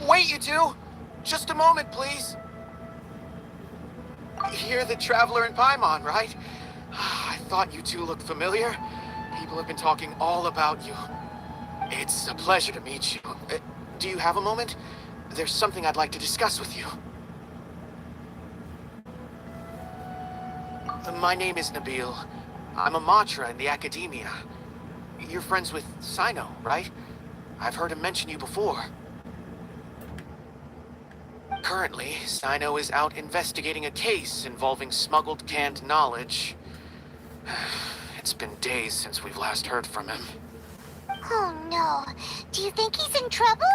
Wait, you two! Just a moment, please. You're the traveler in Paimon, right? I thought you two looked familiar. People have been talking all about you. It's a pleasure to meet you. Do you have a moment? There's something I'd like to discuss with you. My name is Nabil. I'm a Matra in the Academia. You're friends with Cyno, right? I've heard him mention you before. Currently, Cyno is out investigating a case involving smuggled canned knowledge. It's been days since we've last heard from him. Oh no. Do you think he's in trouble?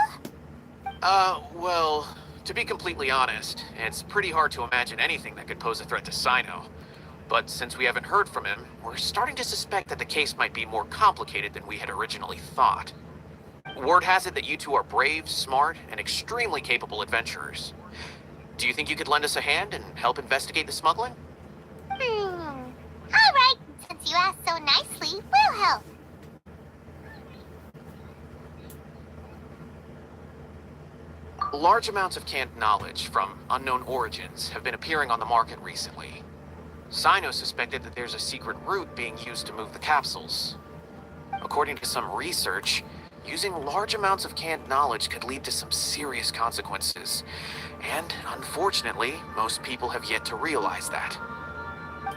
Well, to be completely honest, it's pretty hard to imagine anything that could pose a threat to Cyno. But since we haven't heard from him, we're starting to suspect that the case might be more complicated than we had originally thought. Word has it that you two are brave, smart, and extremely capable adventurers. Do you think you could lend us a hand and help investigate the smuggling? Alright, since you asked so nicely, we'll help. Large amounts of canned knowledge from unknown origins have been appearing on the market recently. Cyno suspected that there's a secret route being used to move the capsules. According to some research, using large amounts of canned knowledge could lead to some serious consequences. And unfortunately, most people have yet to realize that.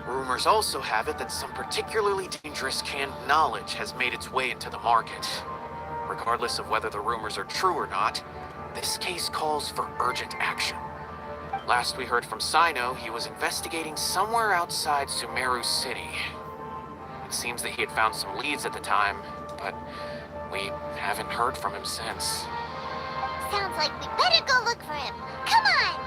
Rumors also have it that some particularly dangerous canned knowledge has made its way into the market. Regardless of whether the rumors are true or not, this case calls for urgent action. Last we heard from Cyno, he was investigating somewhere outside Sumeru City. It seems that he had found some leads at the time, but we haven't heard from him since. Sounds like we better go look for him. Come on!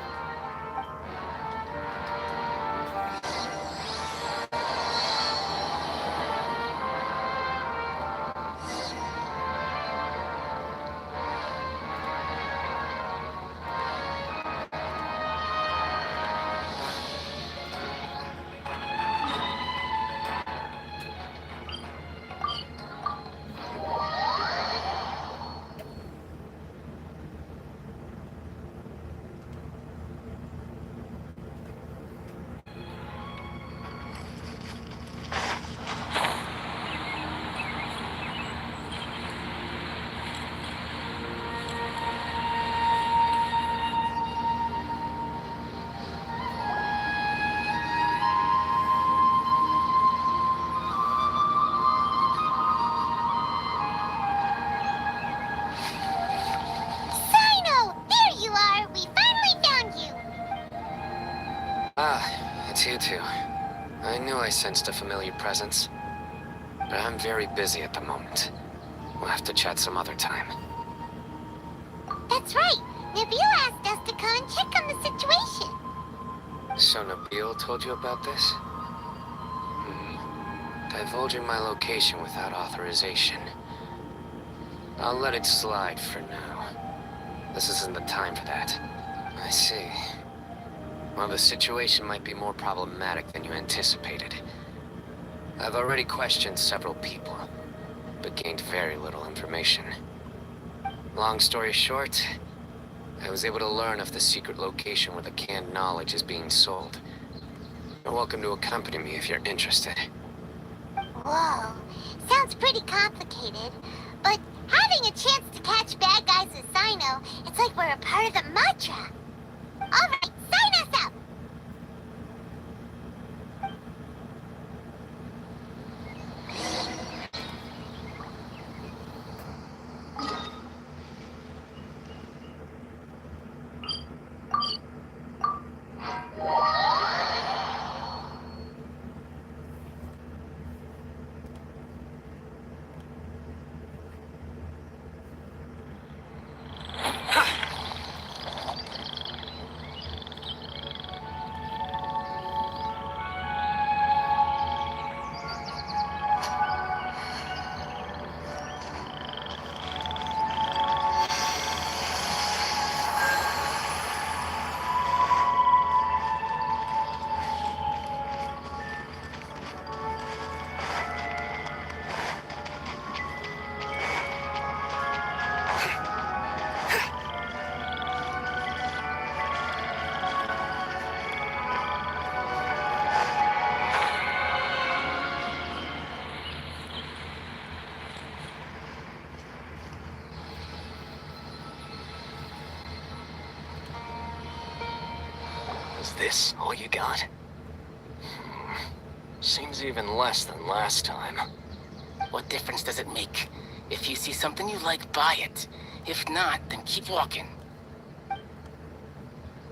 It's you two. I knew I sensed a familiar presence. But I'm very busy at the moment. We'll have to chat some other time. That's right. Nabil asked us to come and check on the situation. So Nabil told you about this? Divulging my location without authorization. I'll let it slide for now. This isn't the time for that. I see. Well, the situation might be more problematic than you anticipated. I've already questioned several people, but gained very little information. Long story short, I was able to learn of the secret location where the canned knowledge is being sold. You're welcome to accompany me if you're interested. Whoa, sounds pretty complicated, but having a chance to catch bad guys with Cyno, it's like we're a part of the Matra. Alright, sign us up! this all you got? Seems even less than last time. What difference does it make? If you see something you like, buy it. If not, then keep walking.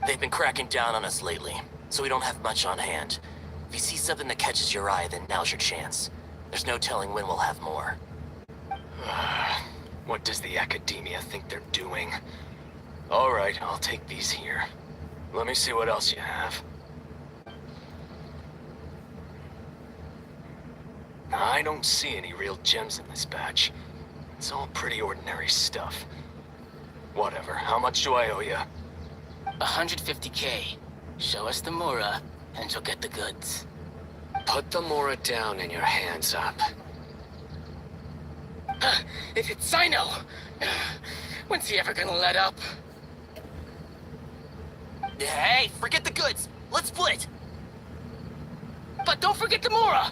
They've been cracking down on us lately, so we don't have much on hand. If you see something that catches your eye, then now's your chance. There's no telling when we'll have more. What does the academia think they're doing? Alright, I'll take these here. Let me see what else you have. I don't see any real gems in this batch. It's all pretty ordinary stuff. Whatever, how much do I owe you? 150K. Show us the Mora, and you'll get the goods. Put the Mora down and your hands up. It's Cyno! When's he ever gonna let up? Hey, forget the goods! Let's split! But don't forget the Mora!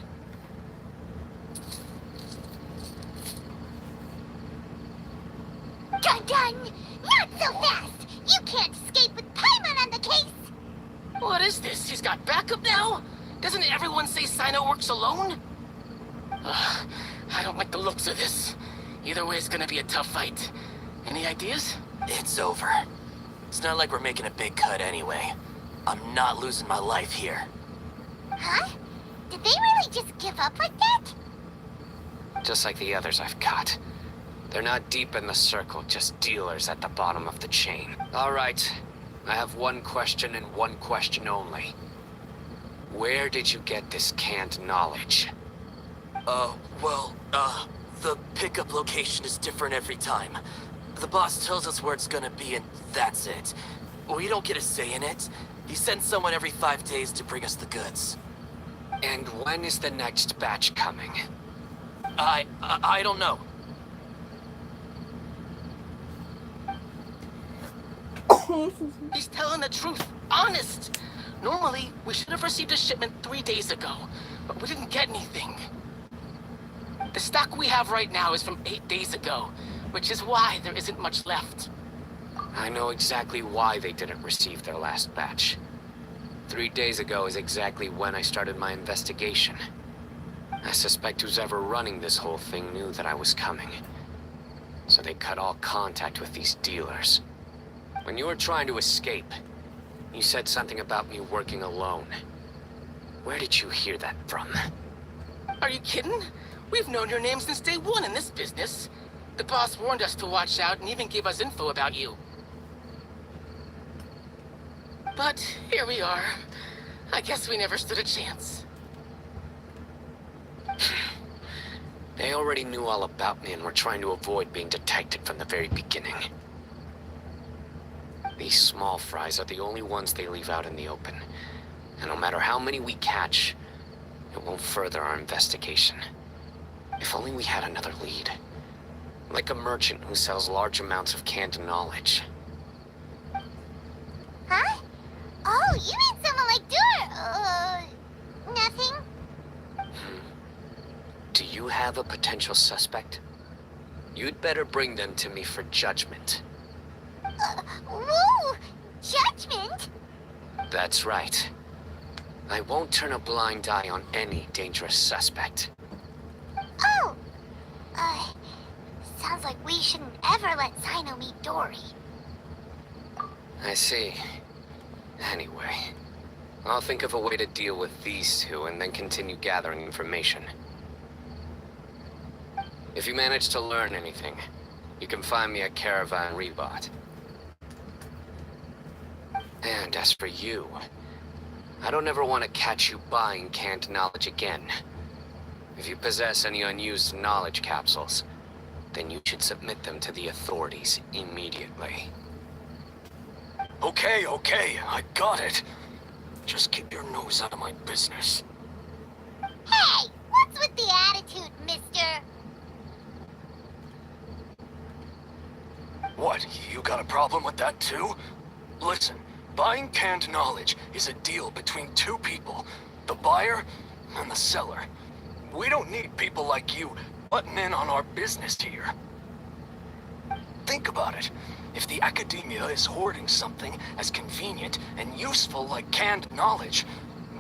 Dun dun! Not so fast! You can't escape with Paimon on the case! What is this? He's got backup now? Doesn't everyone say Cyno works alone? I don't like the looks of this. Either way, it's gonna be a tough fight. Any ideas? It's over. It's not like we're making a big cut anyway. I'm not losing my life here. Huh? Did they really just give up like that? Just like the others I've caught. They're not deep in the circle, just dealers at the bottom of the chain. Alright, I have one question and one question only. Where did you get this canned knowledge? The pickup location is different every time. The boss tells us where it's gonna be and that's it. We don't get a say in it. He sends someone every 5 days to bring us the goods. And when is the next batch coming? I don't know. He's telling the truth. Honest. Normally, we should have received a shipment 3 days ago, but we didn't get anything. The stock we have right now is from 8 days ago, which is why there isn't much left. I know exactly why they didn't receive their last batch. 3 days ago is exactly when I started my investigation. I suspect who's ever running this whole thing knew that I was coming. So they cut all contact with these dealers. When you were trying to escape, you said something about me working alone. Where did you hear that from? Are you kidding? We've known your name since day one in this business. The boss warned us to watch out and even gave us info about you. But here we are. I guess we never stood a chance. They already knew all about me and were trying to avoid being detected from the very beginning. These small fries are the only ones they leave out in the open. And no matter how many we catch, it won't further our investigation. If only we had another lead. Like a merchant who sells large amounts of canned knowledge. Huh? Oh, you mean someone like nothing? Do you have a potential suspect? You'd better bring them to me for judgment. Whoa! Judgment? That's right. I won't turn a blind eye on any dangerous suspect. Oh! Sounds like we shouldn't ever let Cyno meet Dory. I see. Anyway, I'll think of a way to deal with these two and then continue gathering information. If you manage to learn anything, you can find me at Caravan Rebot. And as for you, I don't ever want to catch you buying canned knowledge again. If you possess any unused knowledge capsules, then you should submit them to the authorities immediately. Okay, I got it. Just keep your nose out of my business. Hey! What's with the attitude, mister? What, you got a problem with that too? Listen, buying canned knowledge is a deal between two people, the buyer and the seller. We don't need people like you butting in on our business here. Think about it. If the academia is hoarding something as convenient and useful like canned knowledge,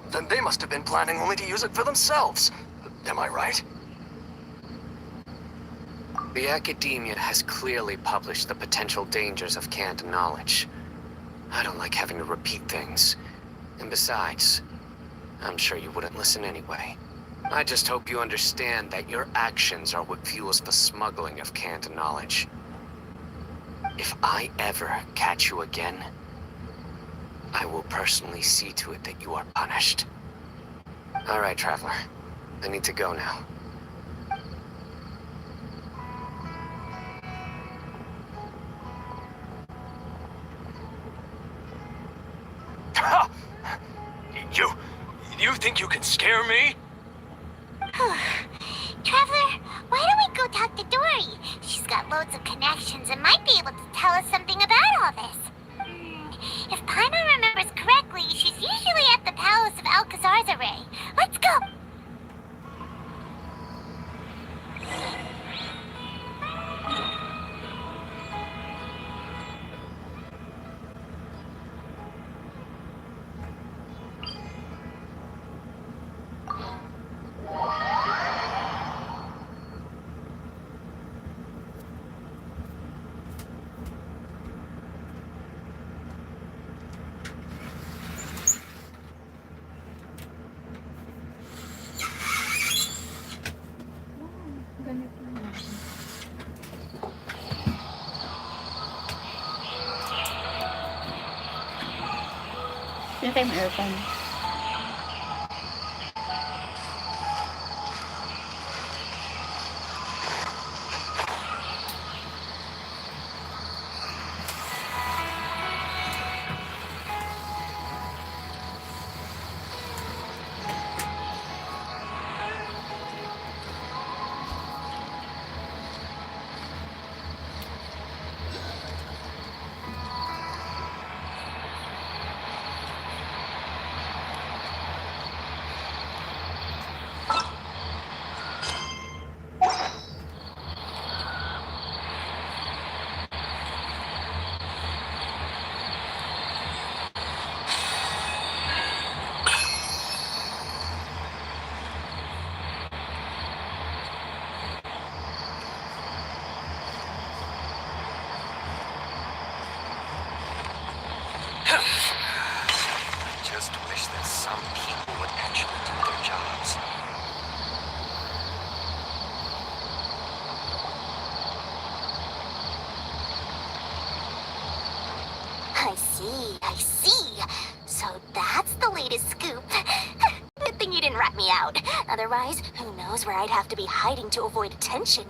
then they must have been planning only to use it for themselves. Am I right? The academia has clearly published the potential dangers of canned knowledge. I don't like having to repeat things. And besides, I'm sure you wouldn't listen anyway. I just hope you understand that your actions are what fuels the smuggling of canned knowledge. If I ever catch you again, I will personally see to it that you are punished. All right, Traveler. I need to go now. Ha! You think you can scare me? Traveler, why don't we go talk to Dory? She's got loads of connections and might be able to tell us something about all this. If Paimon remembers correctly, she's usually at the Palace of Alcazar's array. Let's go! Yung kay American. Just wish that some people would actually do their jobs. I see. So that's the latest scoop. Good thing you didn't rat me out. Otherwise, who knows where I'd have to be hiding to avoid attention.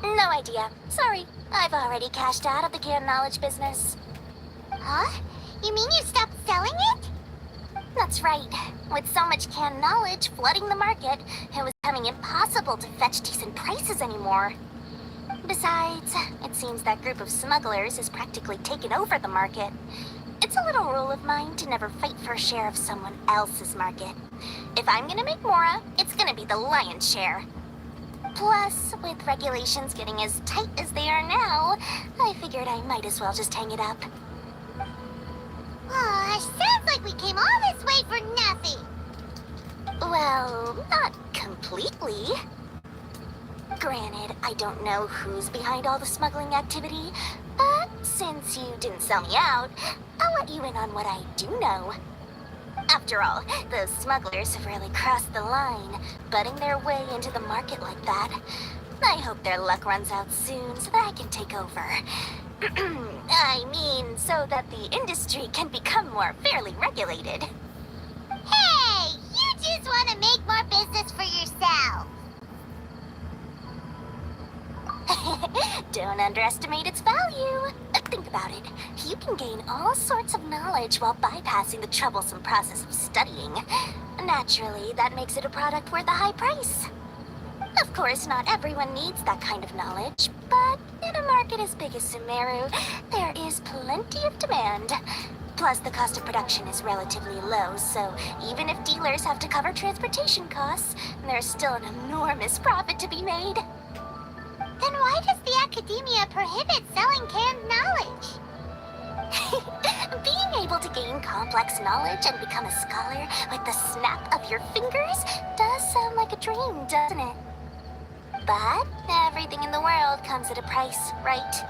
No idea. Sorry. I've already cashed out of the canned knowledge business. Huh? You mean you stopped selling it? That's right. With so much canned knowledge flooding the market, it was becoming impossible to fetch decent prices anymore. Besides, it seems that group of smugglers has practically taken over the market. It's a little rule of mine to never fight for a share of someone else's market. If I'm gonna make Mora, it's gonna be the lion's share. Plus, with regulations getting as tight as they are now, I figured I might as well just hang it up. Aw, sounds like we came all this way for nothing. Well, not completely. Granted, I don't know who's behind all the smuggling activity, but since you didn't sell me out, I'll let you in on what I do know. After all, those smugglers have really crossed the line, butting their way into the market like that. I hope their luck runs out soon so that I can take over. I mean, so that the industry can become more fairly regulated. Hey, you just want to make more business for yourself. Don't underestimate its value. Think about it. You can gain all sorts of knowledge while bypassing the troublesome process of studying. Naturally, that makes it a product worth a high price. Of course, not everyone needs that kind of knowledge, but in a market as big as Sumeru, there is plenty of demand. Plus, the cost of production is relatively low, so even if dealers have to cover transportation costs, there's still an enormous profit to be made. Then why does the academia prohibit selling canned knowledge? Being able to gain complex knowledge and become a scholar with the snap of your fingers does sound like a dream, doesn't it? But everything in the world comes at a price, right?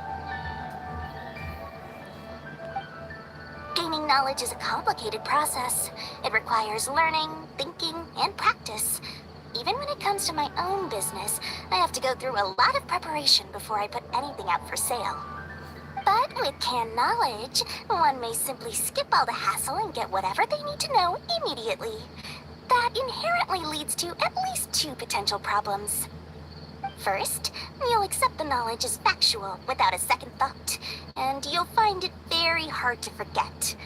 Gaining knowledge is a complicated process. It requires learning, thinking, and practice. Even when it comes to my own business, I have to go through a lot of preparation before I put anything out for sale. But with canned knowledge, one may simply skip all the hassle and get whatever they need to know immediately. That inherently leads to at least two potential problems. First, you'll accept the knowledge as factual without a second thought, and you'll find it very hard to forget.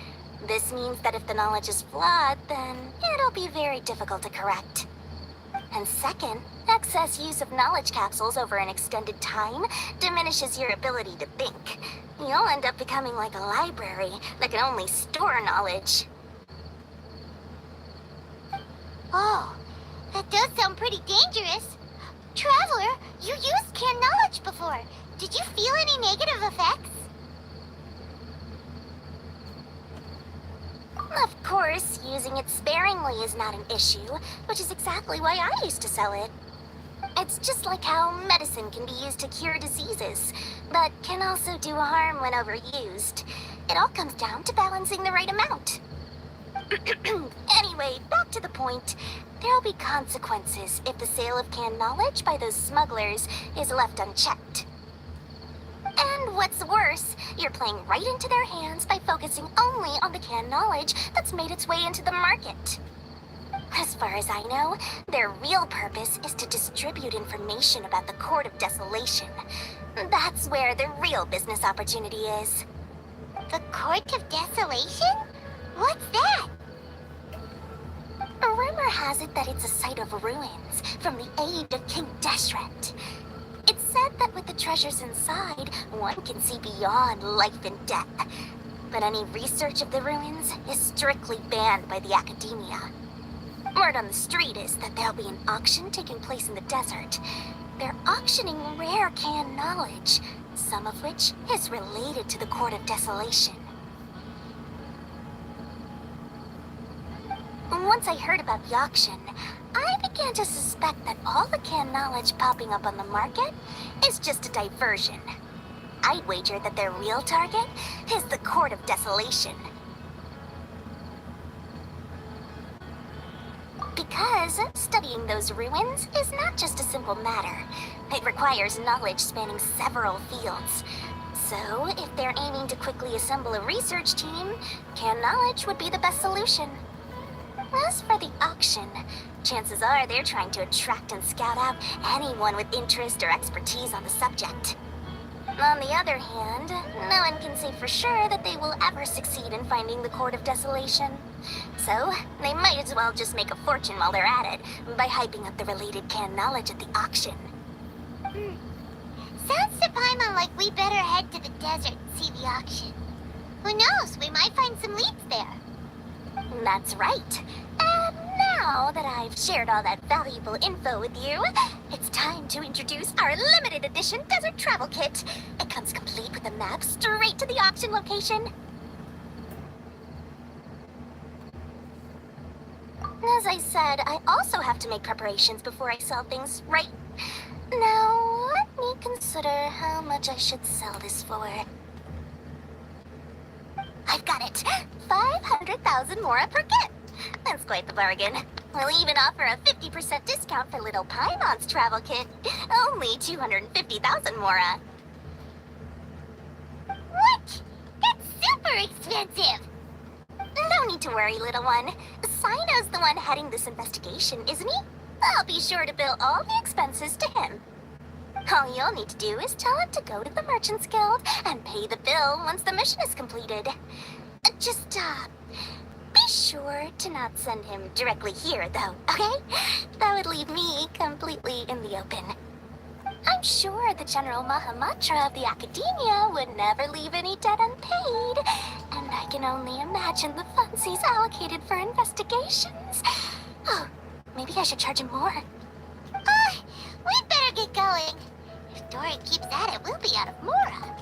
This means that if the knowledge is flawed, then it'll be very difficult to correct. And second, excess use of knowledge capsules over an extended time diminishes your ability to think. You'll end up becoming like a library that can only store knowledge. Oh, that does sound pretty dangerous. Traveler, you used canned knowledge before. Did you feel any negative effects? Of course, using it sparingly is not an issue, which is exactly why I used to sell it. It's just like how medicine can be used to cure diseases, but can also do harm when overused. It all comes down to balancing the right amount. Anyway, back to the point. There'll be consequences if the sale of canned knowledge by those smugglers is left unchecked. And what's worse, you're playing right into their hands by focusing only on the canned knowledge that's made its way into the market. As far as I know, their real purpose is to distribute information about the Court of Desolation. That's where the real business opportunity is. The Court of Desolation? What's that? A rumor has it that it's a site of ruins from the age of King Deshret. It's said that with the treasures inside, one can see beyond life and death. But any research of the ruins is strictly banned by the academia. Word on the street is that there'll be an auction taking place in the desert. They're auctioning rare canned knowledge, some of which is related to the Court of Desolation. Once I heard about the auction, I began to suspect that all the canned knowledge popping up on the market is just a diversion. I'd wager that their real target is the Court of Desolation. Because studying those ruins is not just a simple matter. It requires knowledge spanning several fields. So, if they're aiming to quickly assemble a research team, canned knowledge would be the best solution. As for the auction, chances are they're trying to attract and scout out anyone with interest or expertise on the subject. On the other hand, no one can say for sure that they will ever succeed in finding the Court of Desolation. So, they might as well just make a fortune while they're at it by hyping up the related canned knowledge at the auction. Sounds to Paimon like we better head to the desert and see the auction. Who knows, we might find some leads there. That's right. And now that I've shared all that valuable info with you, it's time to introduce our limited edition desert travel kit. It comes complete with a map straight to the auction location. As I said, I also have to make preparations before I sell things, right? Now, let me consider how much I should sell this for. I've got it! 500,000 mora per kit! That's quite the bargain. We'll even offer a 50% discount for little Paimon's travel kit. Only 250,000 mora. What? That's super expensive! No need to worry, little one. Cyno's the one heading this investigation, isn't he? I'll be sure to bill all the expenses to him. All you'll need to do is tell him to go to the Merchants Guild and pay the bill once the mission is completed. Just, be sure to not send him directly here, though, okay? That would leave me completely in the open. I'm sure the General Mahamatra of the Academia would never leave any debt unpaid. And I can only imagine the funds he's allocated for investigations. Oh, maybe I should charge him more. We'd better get going. If Dory keeps at it, we'll be out of Mora.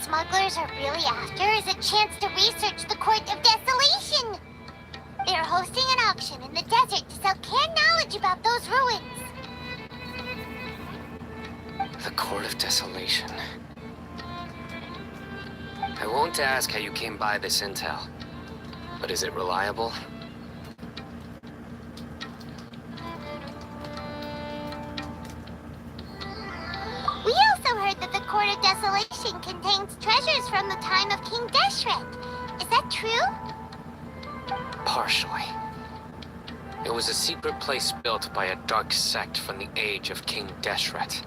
Smugglers are really after is a chance to research the Court of Desolation. They're hosting an auction in the desert to sell canned knowledge about those ruins. The Court of Desolation. I won't ask how you came by this intel, but is it reliable? We also heard that the Court of Desolation contains treasures from the time of King Deshret. Is that true? Partially. It was a secret place built by a dark sect from the age of King Deshret.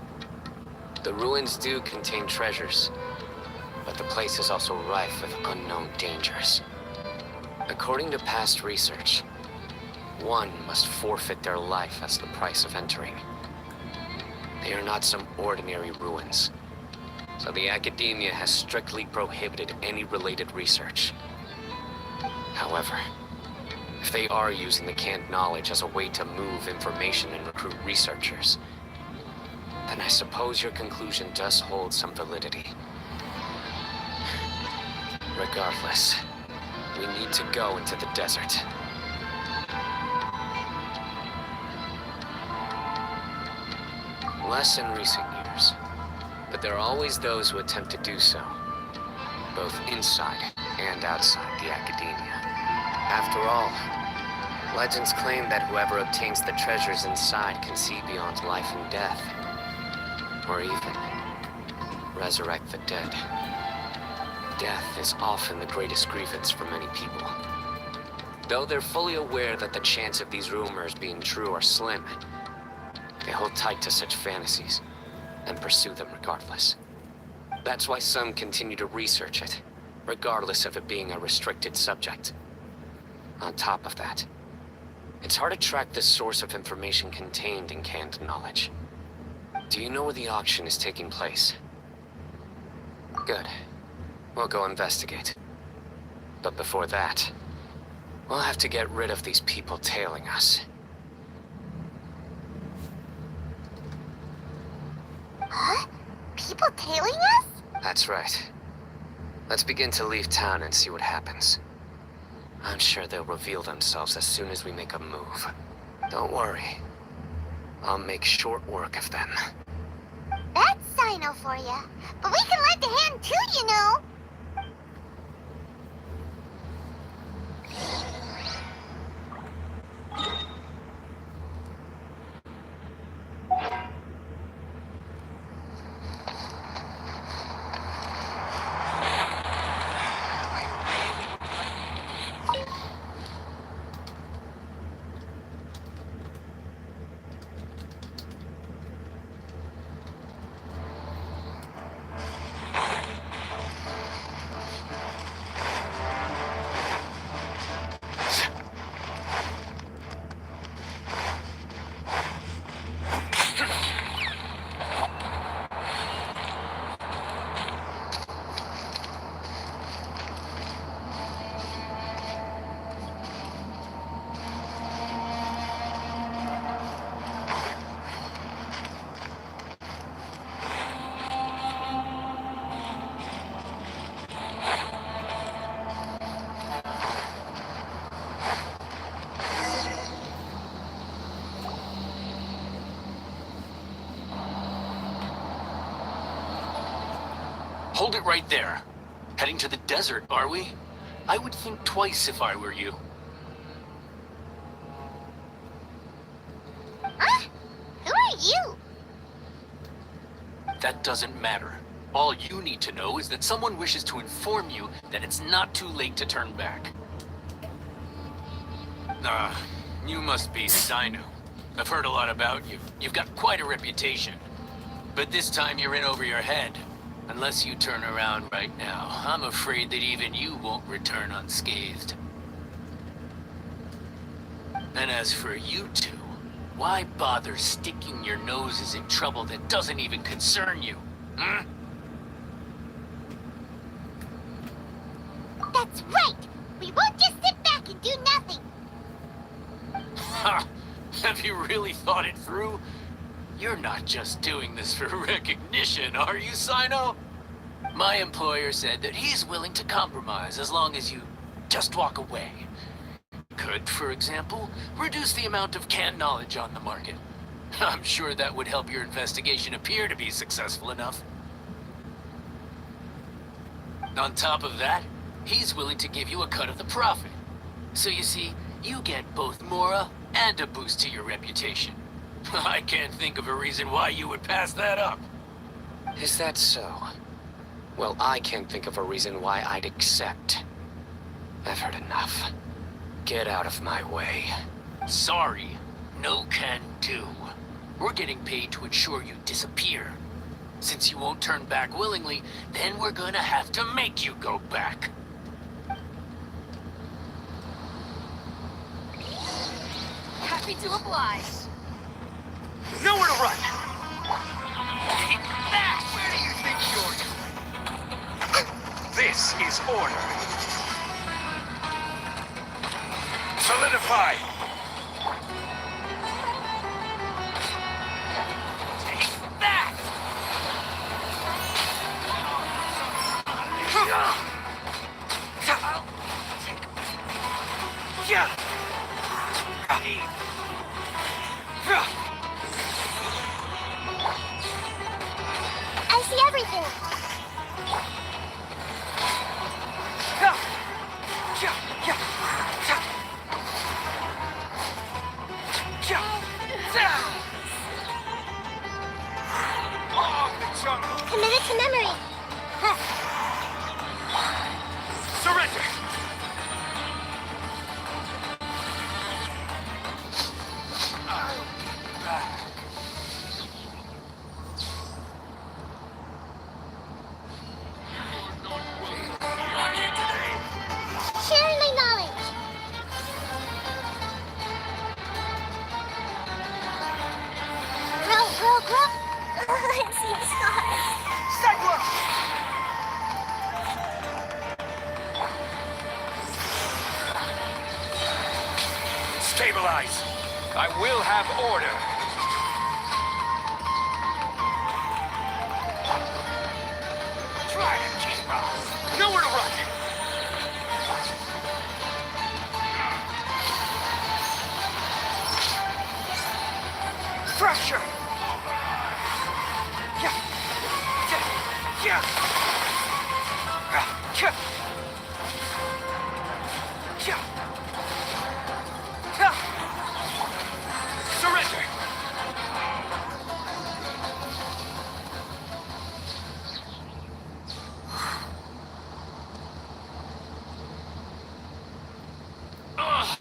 The ruins do contain treasures, but the place is also rife with unknown dangers. According to past research, one must forfeit their life as the price of entering. They are not some ordinary ruins, so the Academia has strictly prohibited any related research. However, if they are using the canned knowledge as a way to move information and recruit researchers, then I suppose your conclusion does hold some validity. Regardless, we need to go into the desert. Less in recent years, but there are always those who attempt to do so, both inside and outside the Academia. After all, legends claim that whoever obtains the treasures inside can see beyond life and death, or even resurrect the dead. Death is often the greatest grievance for many people. Though they're fully aware that the chance of these rumors being true are slim, they hold tight to such fantasies and pursue them regardless. That's why some continue to research it, regardless of it being a restricted subject. On top of that, it's hard to track the source of information contained in canned knowledge. Do you know where the auction is taking place? Good. We'll go investigate. But before that, we'll have to get rid of these people tailing us. Huh? People tailing us? That's right. Let's begin to leave town and see what happens. I'm sure they'll reveal themselves as soon as we make a move. Don't worry. I'll make short work of them. That's Cyno for you. But we can lend a hand too, you know. Hold it right there. Heading to the desert, are we? I would think twice if I were you. Huh? Who are you? That doesn't matter. All you need to know is that someone wishes to inform you that it's not too late to turn back. You must be Cyno. I've heard a lot about you. You've got quite a reputation. But this time you're in over your head. Unless you turn around right now, I'm afraid that even you won't return unscathed. And as for you two, why bother sticking your noses in trouble that doesn't even concern you? Hmm? That's right! We won't just sit back and do nothing! Ha! Have you really thought it through? You're not just doing this for recognition, are you, Cyno? My employer said that he's willing to compromise as long as you just walk away. Could, for example, reduce the amount of canned knowledge on the market. I'm sure that would help your investigation appear to be successful enough. On top of that, he's willing to give you a cut of the profit. So you see, you get both Mora and a boost to your reputation. I can't think of a reason why you would pass that up. Is that so? Well, I can't think of a reason why I'd accept. I've heard enough. Get out of my way. Sorry, no can do. We're getting paid to ensure you disappear. Since you won't turn back willingly, then we're gonna have to make you go back. Happy to oblige. Nowhere to run! Take that! Where do you think you're... This is order. Solidify! Take that! I see everything! Committed to memory! Surrender! Sharing my knowledge! Grow! It seems hard. Stabilize! I will have order. Try it, keep nowhere to run! Pressure! Surrender! Ugh!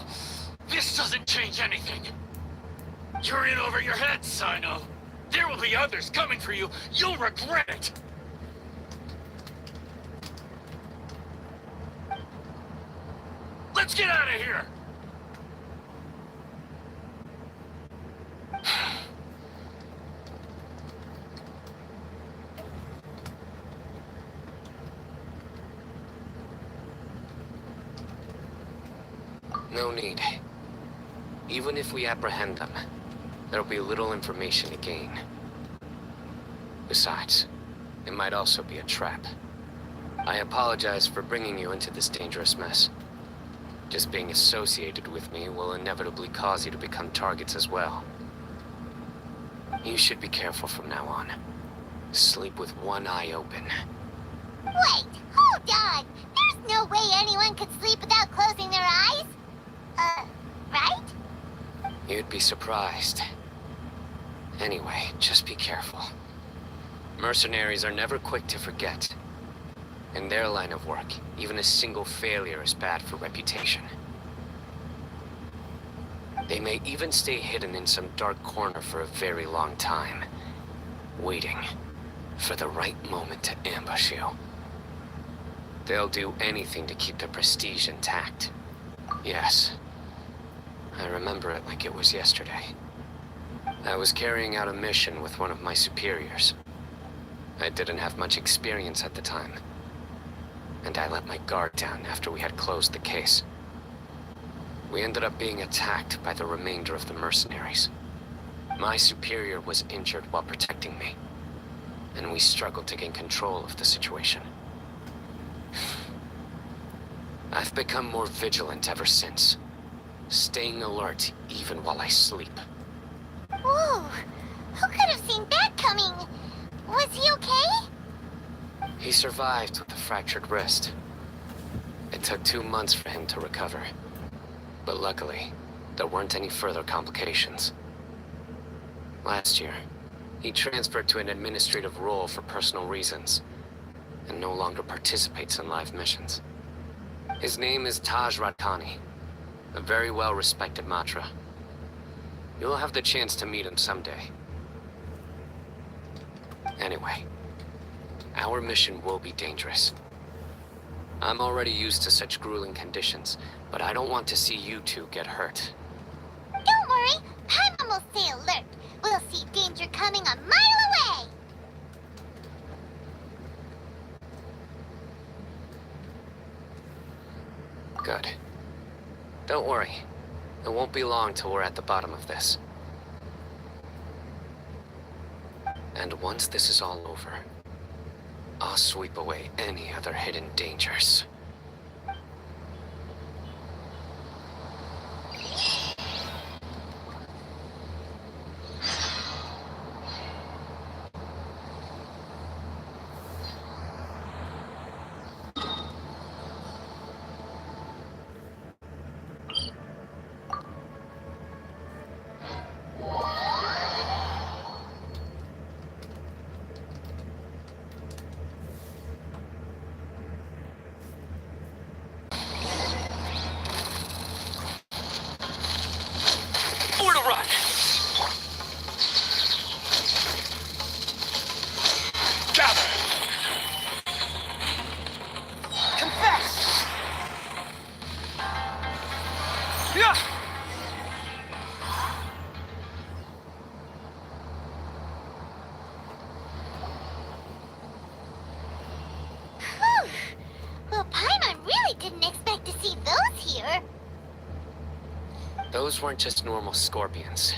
This doesn't change anything. You're in over your head, Cyno. There will be others coming for you. You'll regret it. Let's get out of here! No need. Even if we apprehend them, there'll be little information to gain. Besides, it might also be a trap. I apologize for bringing you into this dangerous mess. Just being associated with me will inevitably cause you to become targets as well. You should be careful from now on. Sleep with one eye open. Wait, hold on. There's no way anyone could sleep without closing their eyes. Right? You'd be surprised. Anyway, just be careful. Mercenaries are never quick to forget. In their line of work, even a single failure is bad for reputation. They may even stay hidden in some dark corner for a very long time, waiting for the right moment to ambush you. They'll do anything to keep their prestige intact. Yes, I remember it like it was yesterday. I was carrying out a mission with one of my superiors. I didn't have much experience at the time, and I let my guard down after we had closed the case. We ended up being attacked by the remainder of the mercenaries. My superior was injured while protecting me, and we struggled to gain control of the situation. I've become more vigilant ever since, staying alert even while I sleep. Whoa, who could have seen that coming? Was he okay? He survived with a fractured wrist. It took 2 months for him to recover. But luckily, there weren't any further complications. Last year, he transferred to an administrative role for personal reasons, and no longer participates in live missions. His name is Taj Radkani, a very well-respected Matra. You'll have the chance to meet him someday. Anyway, our mission will be dangerous. I'm already used to such grueling conditions, but I don't want to see you two get hurt. Don't worry, Paimon will stay alert. We'll see danger coming a mile away. Good. Don't worry. It won't be long till we're at the bottom of this. And once this is all over, I'll sweep away any other hidden dangers. Whew. Well, Paimon really didn't expect to see those here. Those weren't just normal scorpions.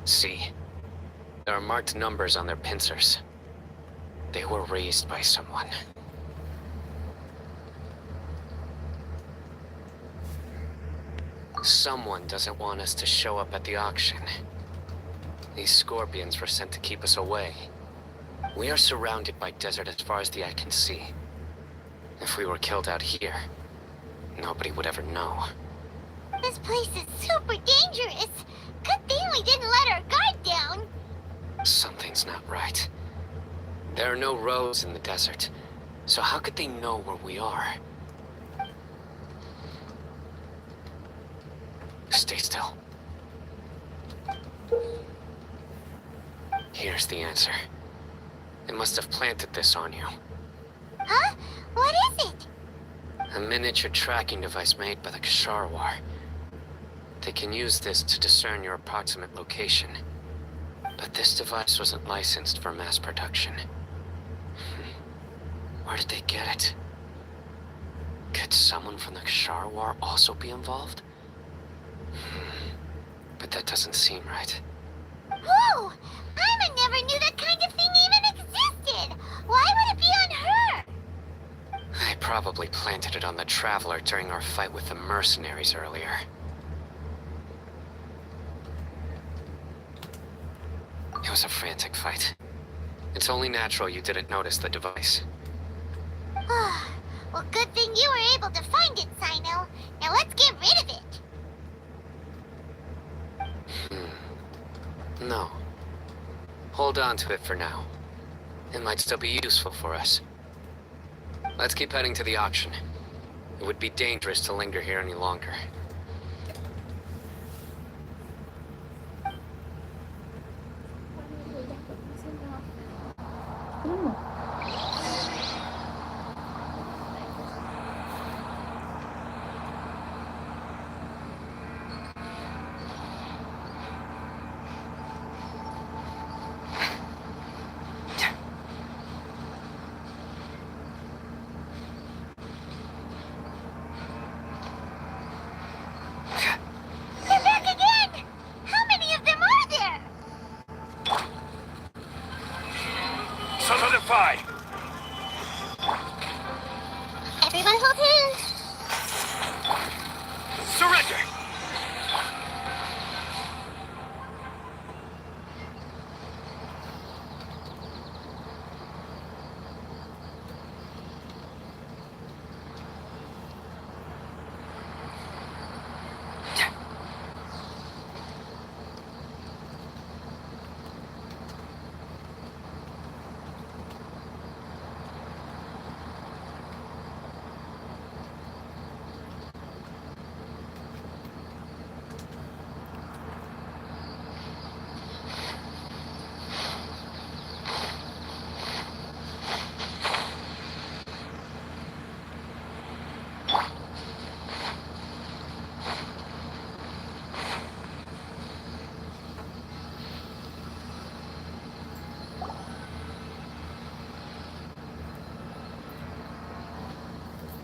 See, there are marked numbers on their pincers. They were raised by someone. Someone doesn't want us to show up at the auction. These scorpions were sent to keep us away. We are surrounded by desert as far as the eye can see. If we were killed out here, nobody would ever know. This place is super dangerous. Good thing we didn't let our guard down. Something's not right. There are no roads in the desert, so how could they know where we are? Stay still. Here's the answer. They must have planted this on you. Huh? What is it? A miniature tracking device made by the Ksharawar. They can use this to discern your approximate location. But this device wasn't licensed for mass production. Where did they get it? Could someone from the Ksharawar also be involved? But that doesn't seem right. Whoa! Paimon never knew that kind of thing even existed! Why would it be on her? I probably planted it on the Traveler during our fight with the mercenaries earlier. It was a frantic fight. It's only natural you didn't notice the device. Well, good thing you were able to find it, Cyno. Now let's get rid of it. No. Hold on to it for now. It might still be useful for us. Let's keep heading to the auction. It would be dangerous to linger here any longer. They're back again! How many of them are there? Solidify! Everyone hold hands. Surrender!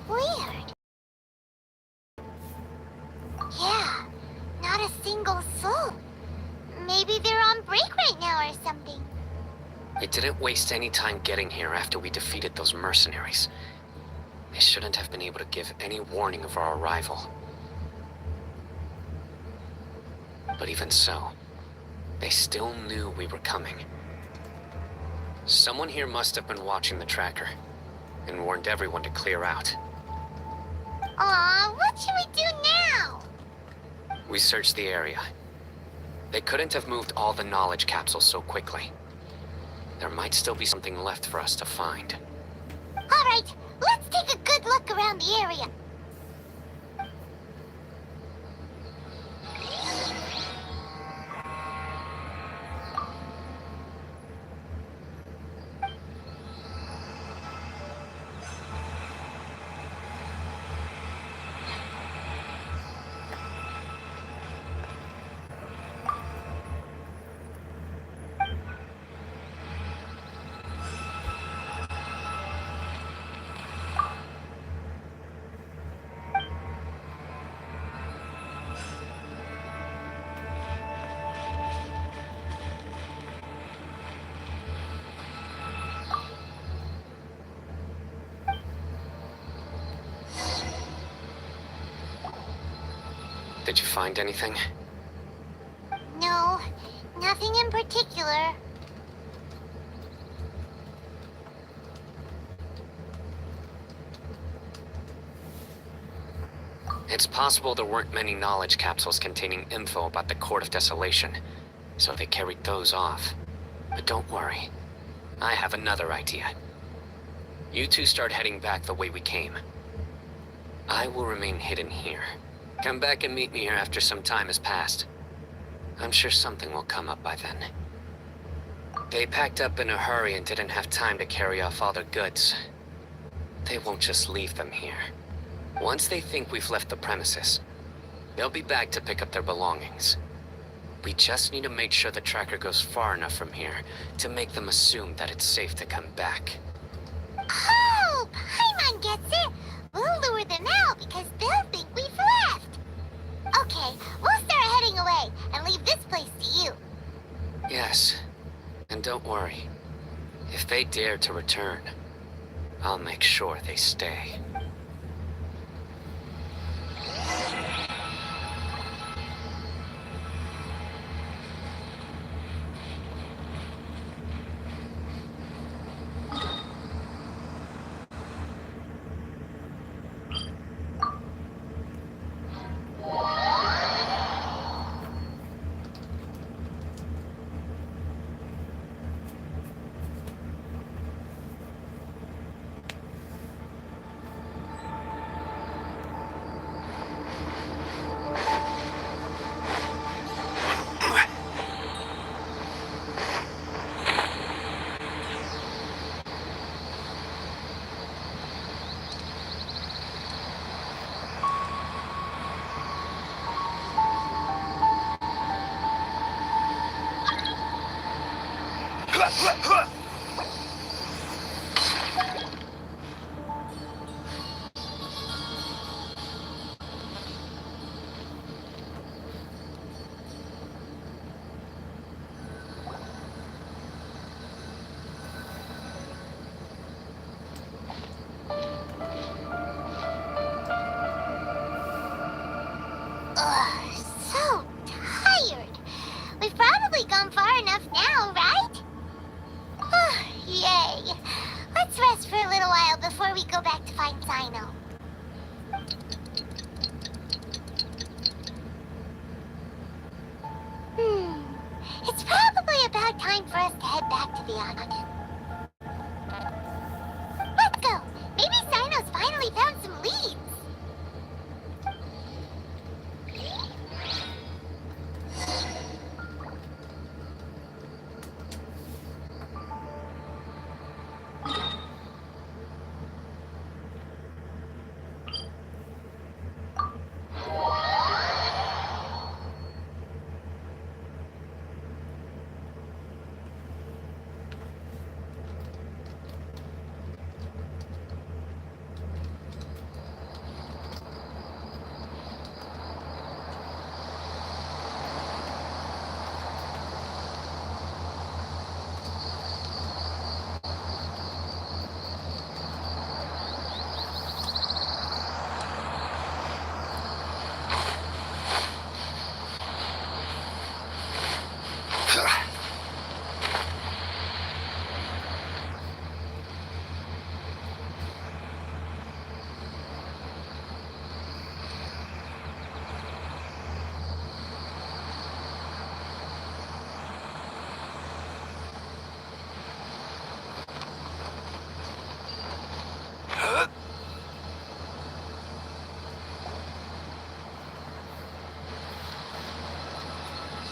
Weird. Yeah, not a single soul. Maybe they're on break right now or something. We didn't waste any time getting here after we defeated those mercenaries. They shouldn't have been able to give any warning of our arrival. But even so, they still knew we were coming. Someone here must have been watching the tracker and warned everyone to clear out. Aw, what should we do now? We searched the area. They couldn't have moved all the knowledge capsules so quickly. There might still be something left for us to find. Alright, let's take a good look around the area. Did you find anything? No, nothing in particular. It's possible there weren't many knowledge capsules containing info about the Court of Desolation, so they carried those off. But don't worry. I have another idea. You two start heading back the way we came. I will remain hidden here. Come back and meet me here after some time has passed. I'm sure something will come up by then. They packed up in a hurry and didn't have time to carry off all their goods. They won't just leave them here. Once they think we've left the premises, they'll be back to pick up their belongings. We just need to make sure the tracker goes far enough from here to make them assume that it's safe to come back. Oh, Paimon gets it. We'll lure them out because they'll think we've left. Okay, we'll start heading away and leave this place to you. Yes, and don't worry. If they dare to return, I'll make sure they stay. Ugh, so tired. We've probably gone far enough now, right? Yay. Let's rest for a little while before we go back to find Cyno. It's probably about time for us to head back to the island. Let's go. Maybe Cyno's finally found some leads.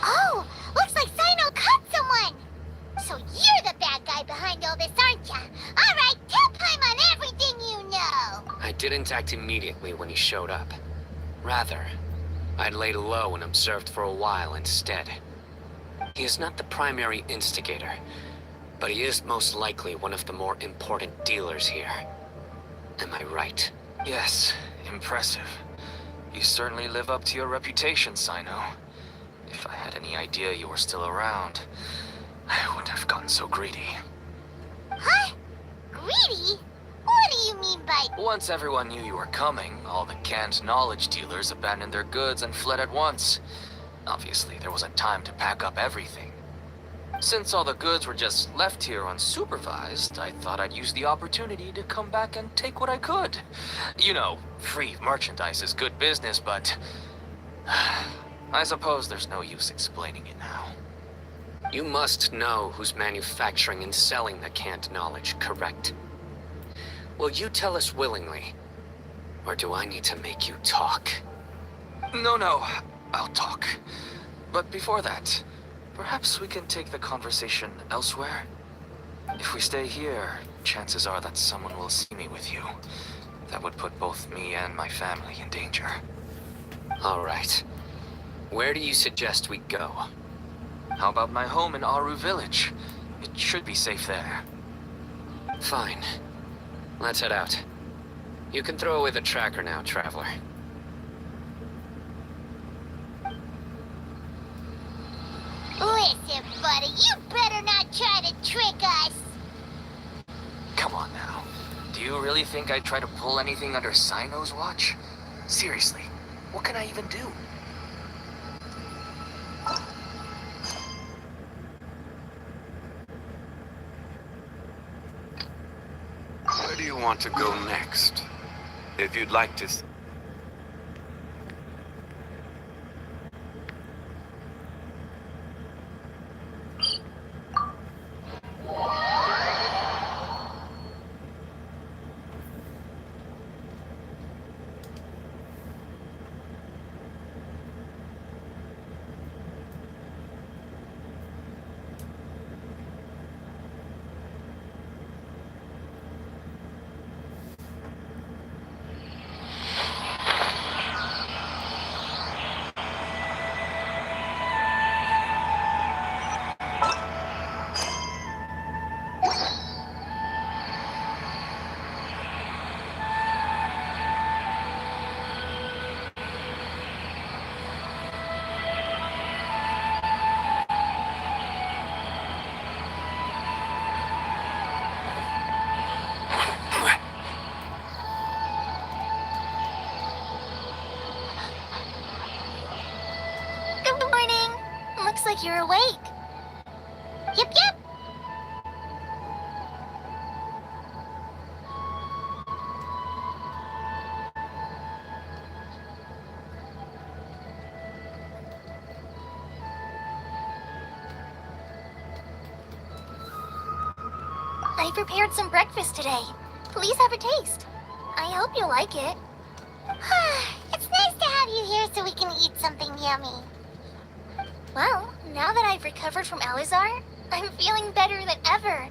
Oh, looks like Cyno caught someone! So you're the bad guy behind all this, aren't ya? Alright, tell him on everything you know! I didn't act immediately when he showed up. Rather, I'd laid low and observed for a while instead. He is not the primary instigator, but he is most likely one of the more important dealers here. Am I right? Yes, impressive. You certainly live up to your reputation, Cyno. If I had any idea you were still around, I wouldn't have gotten so greedy. Huh? Greedy? What do you mean by... Once everyone knew you were coming, all the canned knowledge dealers abandoned their goods and fled at once. Obviously, there wasn't time to pack up everything. Since all the goods were just left here unsupervised, I thought I'd use the opportunity to come back and take what I could. You know, free merchandise is good business, but... I suppose there's no use explaining it now. You must know who's manufacturing and selling the canned knowledge, correct? Will you tell us willingly? Or do I need to make you talk? No, I'll talk. But before that, perhaps we can take the conversation elsewhere? If we stay here, chances are that someone will see me with you. That would put both me and my family in danger. All right. Where do you suggest we go? How about my home in Aru Village? It should be safe there. Fine. Let's head out. You can throw away the tracker now, traveler. Listen, buddy, you better not try to trick us! Come on now. Do you really think I'd try to pull anything under Cyno's watch? Seriously, what can I even do? Where do you want to go next? If you'd like to... like you're awake. Yep, yep. I prepared some breakfast today. Please have a taste. I hope you like it. It's nice to have you here so we can eat something yummy. Well, now that I've recovered from Alizar, I'm feeling better than ever.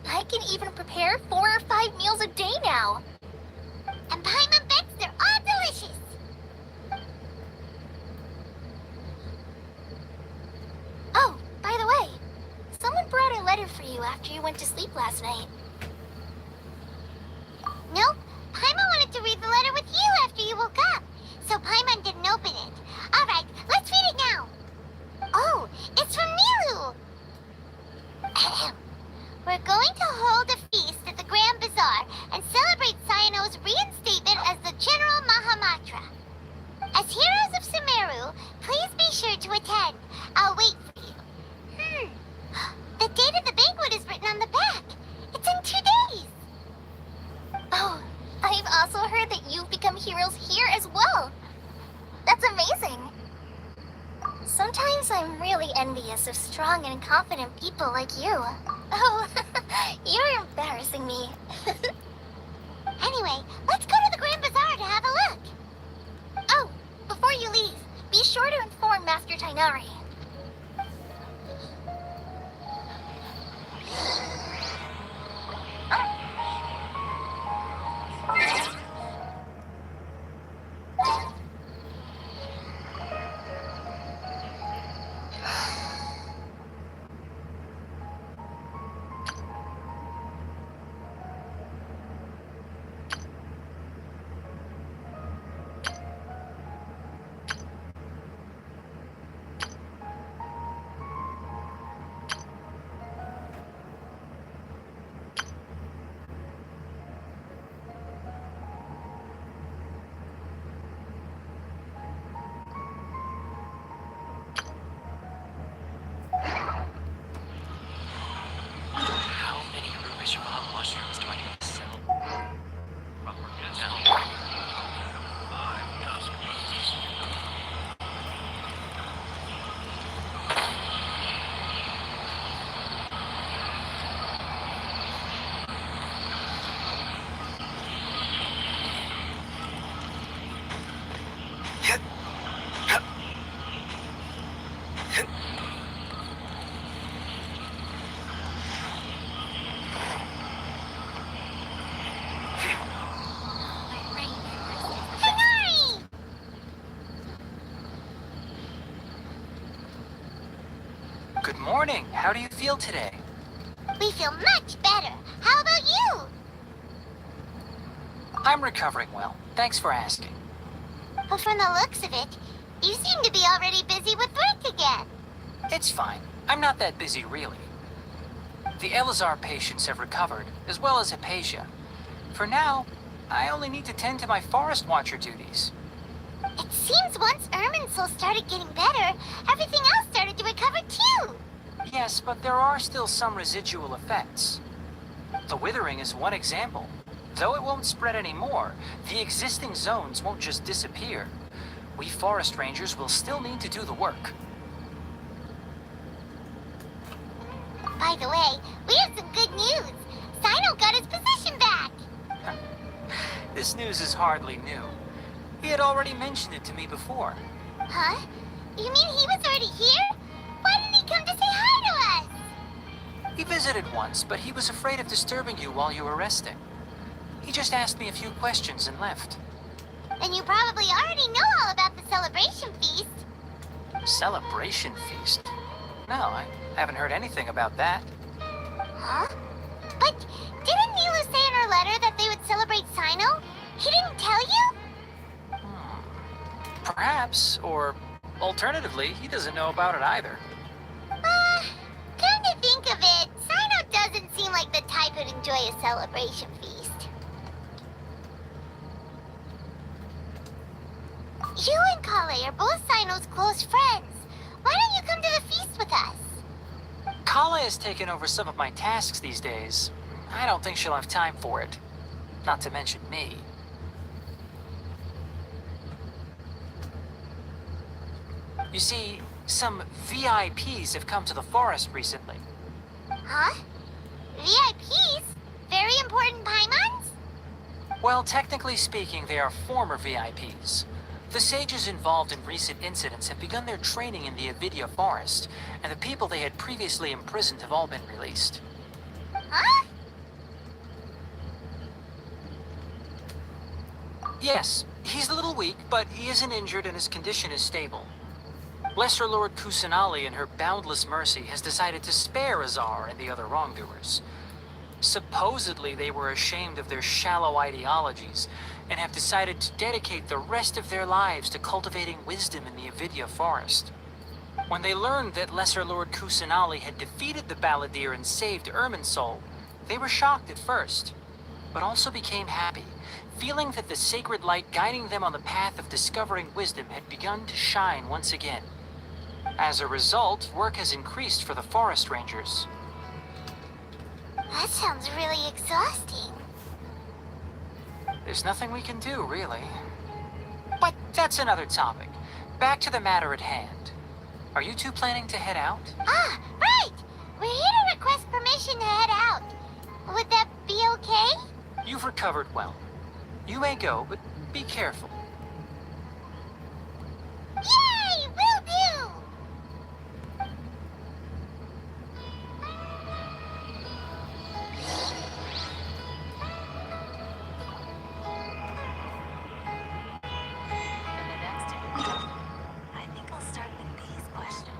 I can even prepare 4 or 5 meals a day now. And Paimon bets they're all delicious. Oh, by the way, someone brought a letter for you after you went to sleep last night. Nope. Paimon wanted to read the letter with you after you woke up. So Paimon didn't open it. Alright, let's read it now. Oh, it's from Milu. Ahem. We're going to hold a feast at the Grand Bazaar and celebrate Cyno's reinstatement as the General Mahamatra. As heroes of Sumeru, please be sure to attend. I'll wait for you. The date of the banquet is written on the back. It's in 2 days. Oh, I've also heard that you've become heroes here as well. That's amazing. Sometimes I'm really envious of strong and confident people like you. Oh, you're embarrassing me. Anyway, let's go to the Grand Bazaar to have a look. Oh, before you leave, be sure to inform Master Tainari. Good morning. How do you feel today? We feel much better. How about you? I'm recovering well. Thanks for asking. But from the looks of it, you seem to be already busy with work again. It's fine. I'm not that busy, really. The Elazar patients have recovered, as well as Hypatia. For now, I only need to tend to my Forest Watcher duties. It seems once Irminsul started getting better, everything else started to recover too. Yes, but there are still some residual effects. The withering is one example. Though it won't spread anymore, the existing zones won't just disappear. We forest rangers will still need to do the work. By the way, we have some good news. Cyno got his position back. This news is hardly new. He had already mentioned it to me before. Huh? You mean he was already here? Why didn't he come to say hi to us? He visited once, but he was afraid of disturbing you while you were resting. He just asked me a few questions and left. And you probably already know all about the celebration feast. Celebration feast? No, I haven't heard anything about that. Huh? But didn't Milu say in her letter that they would celebrate Cyno? He didn't tell you? Perhaps, or alternatively, he doesn't know about it either. Come to think of it, Cyno doesn't seem like the type who'd enjoy a celebration feast. You and Kale are both Cyno's close friends. Why don't you come to the feast with us? Alea's taken over some of my tasks these days. I don't think she'll have time for it. Not to mention me. You see, some VIPs have come to the forest recently. Huh? VIPs? Very important Paimons? Well, technically speaking, they are former VIPs. The sages involved in recent incidents have begun their training in the Avidia forest, and the people they had previously imprisoned have all been released. Huh? Yes, he's a little weak, but he isn't injured and his condition is stable. Lesser Lord Kusanali, in her boundless mercy, has decided to spare Azar and the other wrongdoers. Supposedly, they were ashamed of their shallow ideologies and have decided to dedicate the rest of their lives to cultivating wisdom in the Avidia forest. When they learned that Lesser Lord Kusanali had defeated the Balladeer and saved Irminsul, they were shocked at first, but also became happy, feeling that the sacred light guiding them on the path of discovering wisdom had begun to shine once again. As a result, work has increased for the forest rangers. That sounds really exhausting. There's nothing we can do, really. But that's another topic. Back to the matter at hand. Are you two planning to head out? Ah, right! We're here to request permission to head out. Would that be okay? You've recovered well. You may go, but be careful. Yay! Will do! I think I'll start with these questions.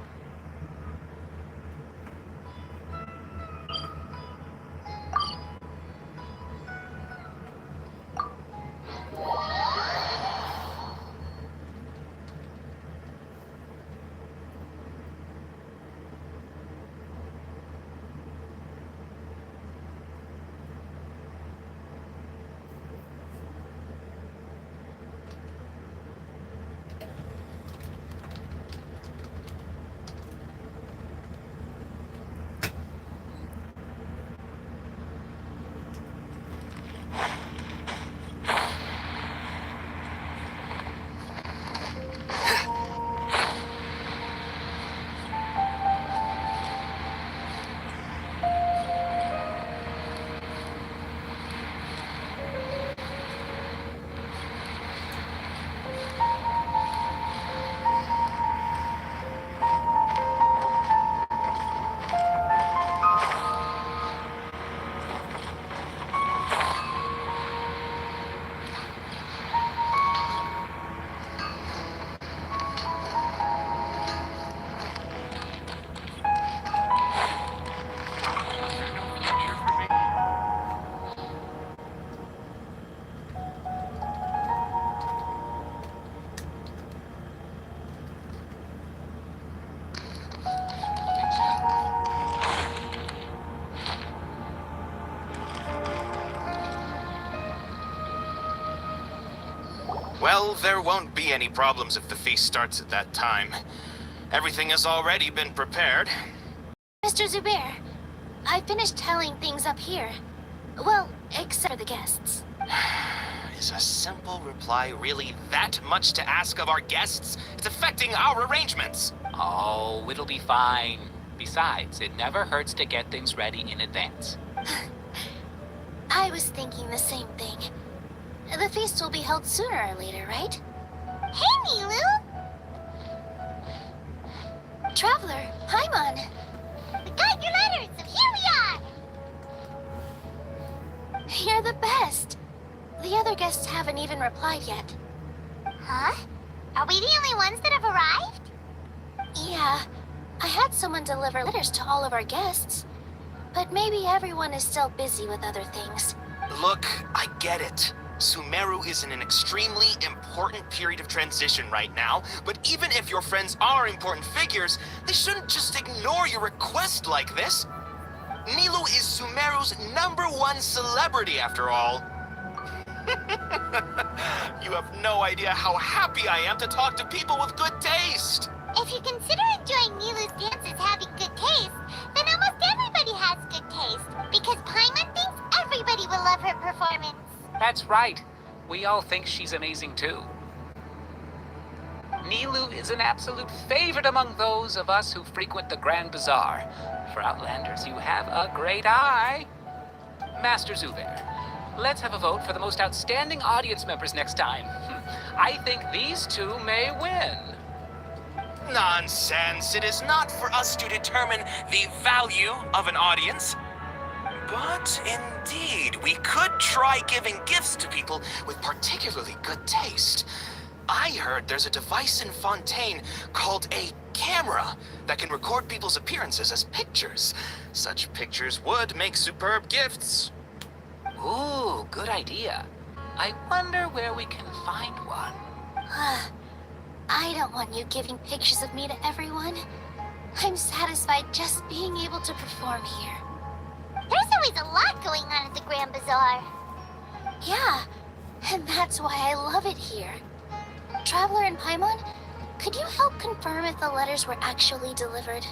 Well, there won't be any problems if the feast starts at that time. Everything has already been prepared. Mr. Zubair, I finished telling things up here. Well, except for the guests. Is a simple reply really that much to ask of our guests? It's affecting our arrangements. Oh, it'll be fine. Besides, it never hurts to get things ready in advance. I was thinking the same thing. The feast will be held sooner or later, right? Hey, Nilu! Traveler, Paimon. We got your letters, so here we are! You're the best. The other guests haven't even replied yet. Huh? Are we the only ones that have arrived? Yeah, I had someone deliver letters to all of our guests. But maybe everyone is still busy with other things. Look, I get it. Sumeru is in an extremely important period of transition right now, but even if your friends are important figures, they shouldn't just ignore your request like this. Nilu is Sumeru's #1 celebrity after all. You have no idea how happy I am to talk to people with good taste. If you consider enjoying Nilu's dances having good taste, then almost performance. That's right. We all think she's amazing too. Nilu is an absolute favorite among those of us who frequent the Grand Bazaar. For Outlanders, you have a great eye. Master Zubair, let's have a vote for the most outstanding audience members next time. I think these two may win. Nonsense. It is not for us to determine the value of an audience. But indeed, we could try giving gifts to people with particularly good taste. I heard there's a device in Fontaine called a camera that can record people's appearances as pictures. Such pictures would make superb gifts. Ooh, good idea. I wonder where we can find one. I don't want you giving pictures of me to everyone. I'm satisfied just being able to perform here. There's always a lot going on at the Grand Bazaar. Yeah, and that's why I love it here. Traveler and Paimon, could you help confirm if the letters were actually delivered?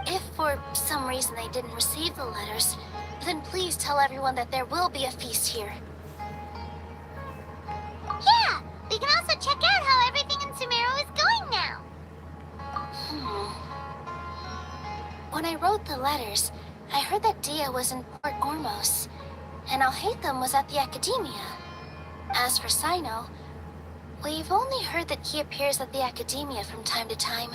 If for some reason they didn't receive the letters, then please tell everyone that there will be a feast here. Yeah, we can also check out how everything in Sumeru is going now. When I wrote the letters, I heard that Dia was in Port Ormos, and Alhaitham was at the Academia. As for Cyno, we've only heard that he appears at the Academia from time to time.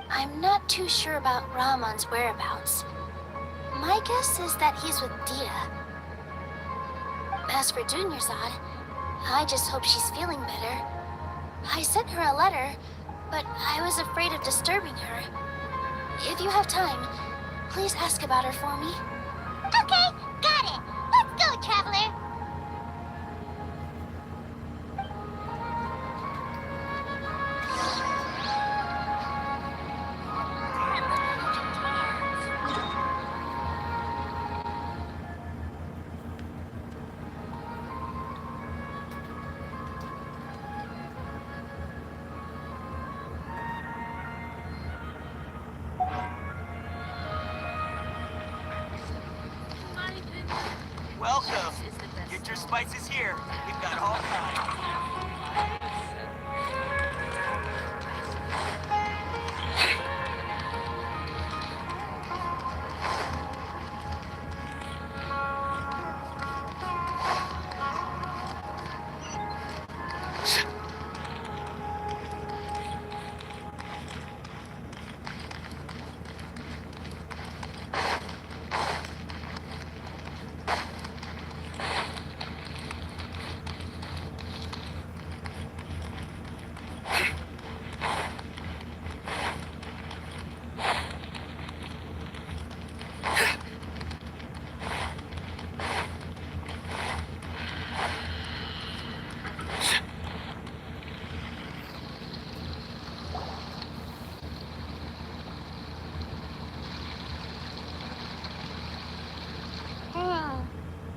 I'm not too sure about Rahman's whereabouts. My guess is that he's with Dia. As for Dunyarzad, I just hope she's feeling better. I sent her a letter, but I was afraid of disturbing her. If you have time, please ask about her for me. Okay, got it. Let's go, Traveler. Welcome. Get your spices here. We've got all kinds.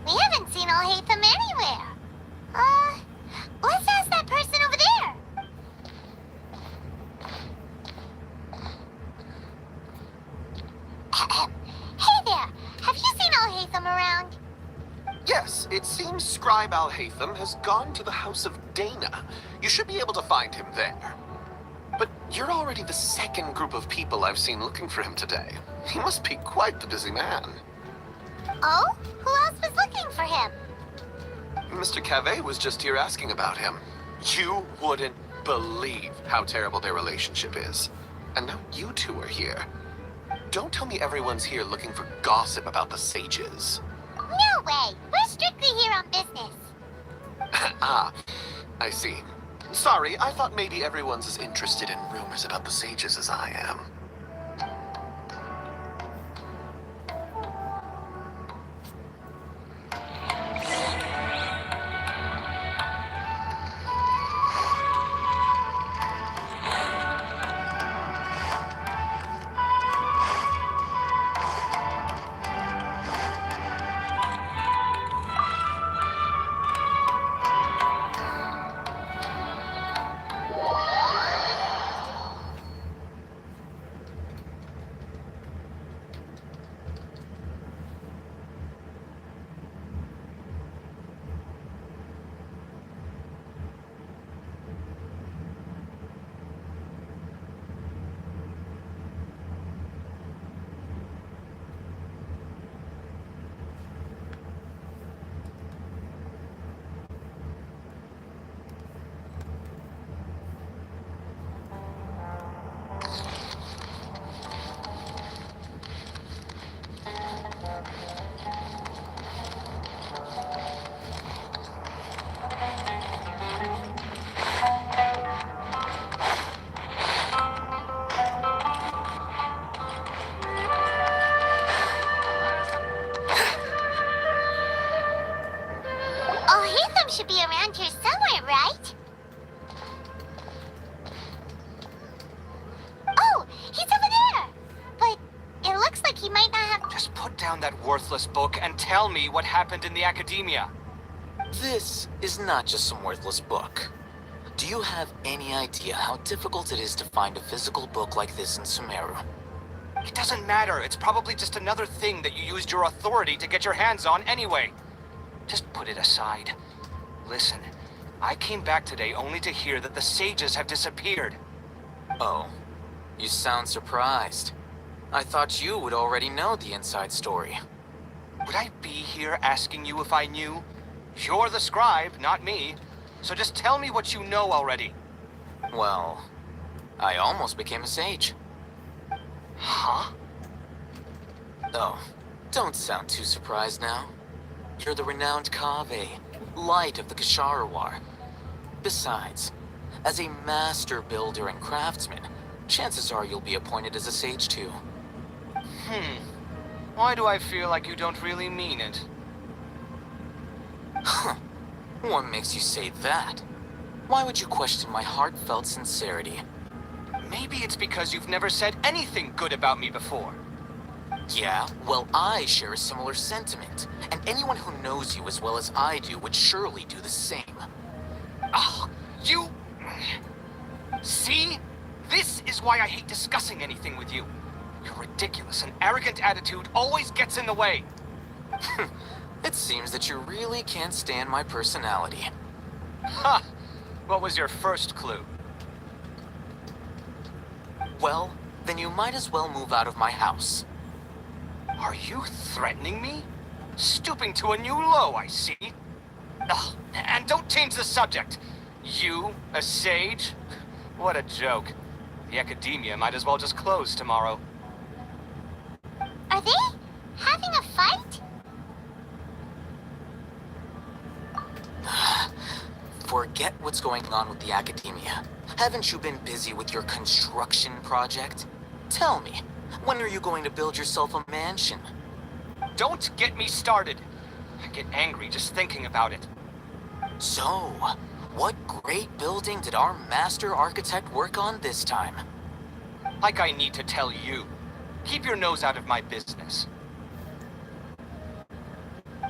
We haven't seen Alhaitham anywhere. Let's ask that person over there. Hey there, have you seen Alhaitham around? Yes, it seems Scribe Alhaitham has gone to the House of Dana. You should be able to find him there. But you're already the second group of people I've seen looking for him today. He must be quite the busy man. Oh? Who else was looking for him? Mr. Cave was just here asking about him. You wouldn't believe how terrible their relationship is. And now you two are here. Don't tell me everyone's here looking for gossip about the sages. No way. We're strictly here on business. Ah, I see. Sorry, I thought maybe everyone's as interested in rumors about the sages as I am. down that worthless book and tell me what happened in the academia. This is not just some worthless book. Do you have any idea how difficult it is to find a physical book like this in Sumeru? It doesn't matter. It's probably just another thing that you used your authority to get your hands on anyway. Just put it aside. Listen, I came back today only to hear that the sages have disappeared. Oh, you sound surprised. I thought you would already know the inside story. Would I be here asking you if I knew? You're the scribe, not me. So just tell me what you know already. Well, I almost became a sage. Huh? Oh, don't sound too surprised now. You're the renowned Kaveh, light of the Ksharawar. Besides, as a master builder and craftsman, chances are you'll be appointed as a sage too. Why do I feel like you don't really mean it? Huh. What makes you say that? Why would you question my heartfelt sincerity? Maybe it's because you've never said anything good about me before. Yeah, well, I share a similar sentiment, and anyone who knows you as well as I do would surely do the same. Ah, you... See? This is why I hate discussing anything with you. Your ridiculous and arrogant attitude always gets in the way. It seems that you really can't stand my personality. Ha! What was your first clue? Well, then you might as well move out of my house. Are you threatening me? Stooping to a new low, I see. Ugh, and don't change the subject. You, a sage? What a joke. The academia might as well just close tomorrow. Are they having a fight? Forget what's going on with the academia. Haven't you been busy with your construction project? Tell me, when are you going to build yourself a mansion? Don't get me started. I get angry just thinking about it. So, what great building did our master architect work on this time? Like I need to tell you. Keep your nose out of my business.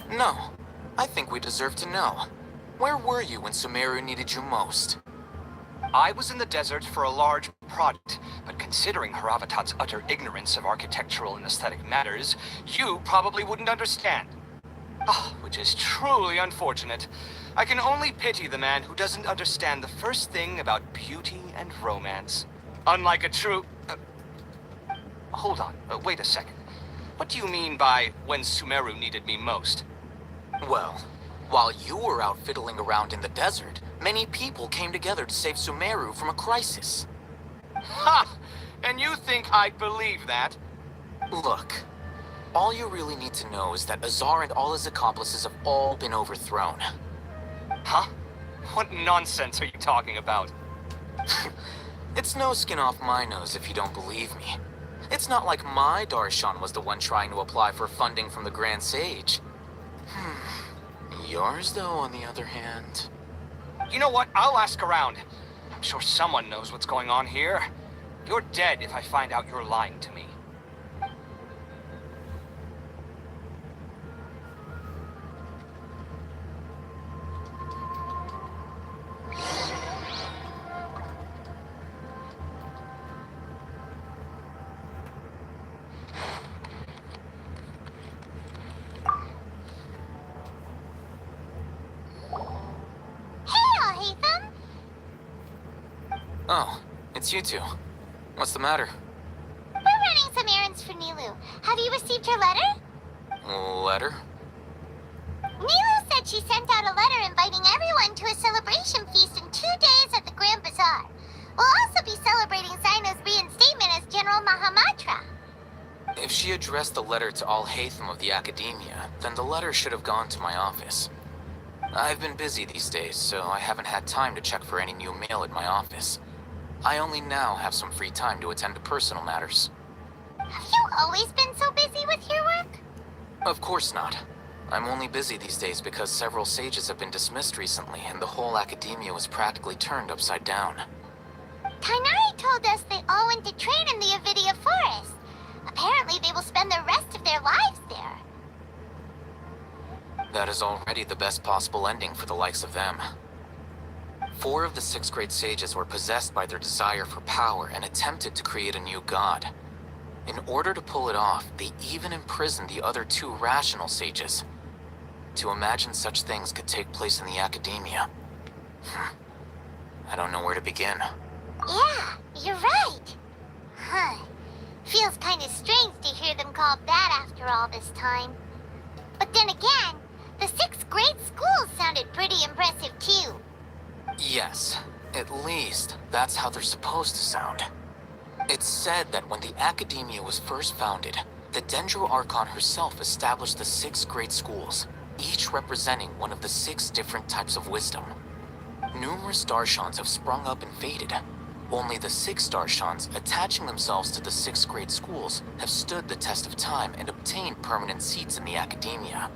No, I think we deserve to know. Where were you when Sumeru needed you most? I was in the desert for a large project, but considering Haravatat's utter ignorance of architectural and aesthetic matters, you probably wouldn't understand. Ah, which is truly unfortunate. I can only pity the man who doesn't understand the first thing about beauty and romance. Unlike a true... hold on, wait a second. What do you mean by when Sumeru needed me most? Well, while you were out fiddling around in the desert, many people came together to save Sumeru from a crisis. Ha! And you think I'd believe that? Look, all you really need to know is that Azar and all his accomplices have all been overthrown. Huh? What nonsense are you talking about? It's no skin off my nose if you don't believe me. It's not like my Darshan was the one trying to apply for funding from the Grand Sage. Yours, though, on the other hand... You know what? I'll ask around. I'm sure someone knows what's going on here. You're dead if I find out you're lying to me. Oh, it's you two. What's the matter? We're running some errands for Nilu. Have you received her letter? Letter? Nilu said she sent out a letter inviting everyone to a celebration feast in 2 days at the Grand Bazaar. We'll also be celebrating Cyno's reinstatement as General Mahamatra. If she addressed the letter to all Hatham of the Academia, then the letter should have gone to my office. I've been busy these days, so I haven't had time to check for any new mail at my office. I only now have some free time to attend to personal matters. Have you always been so busy with your work? Of course not. I'm only busy these days because several sages have been dismissed recently, and the whole academia was practically turned upside down. Kainari told us they all went to train in the Avidia Forest. Apparently they will spend the rest of their lives there. That is already the best possible ending for the likes of them. 4 of the 6 great sages were possessed by their desire for power and attempted to create a new god. In order to pull it off, they even imprisoned the other 2 rational sages. To imagine such things could take place in the academia. I don't know where to begin. Yeah, you're right. Huh. Feels kind of strange to hear them called that after all this time. But then again, the 6 great schools sounded pretty impressive too. Yes, at least that's how they're supposed to sound. It's said that when the academia was first founded, the Dendro Archon herself established the 6 great schools, each representing one of the 6 different types of wisdom. Numerous Darshans have sprung up and faded. Only the 6 Darshans, attaching themselves to the 6 great schools, have stood the test of time and obtained permanent seats in the academia.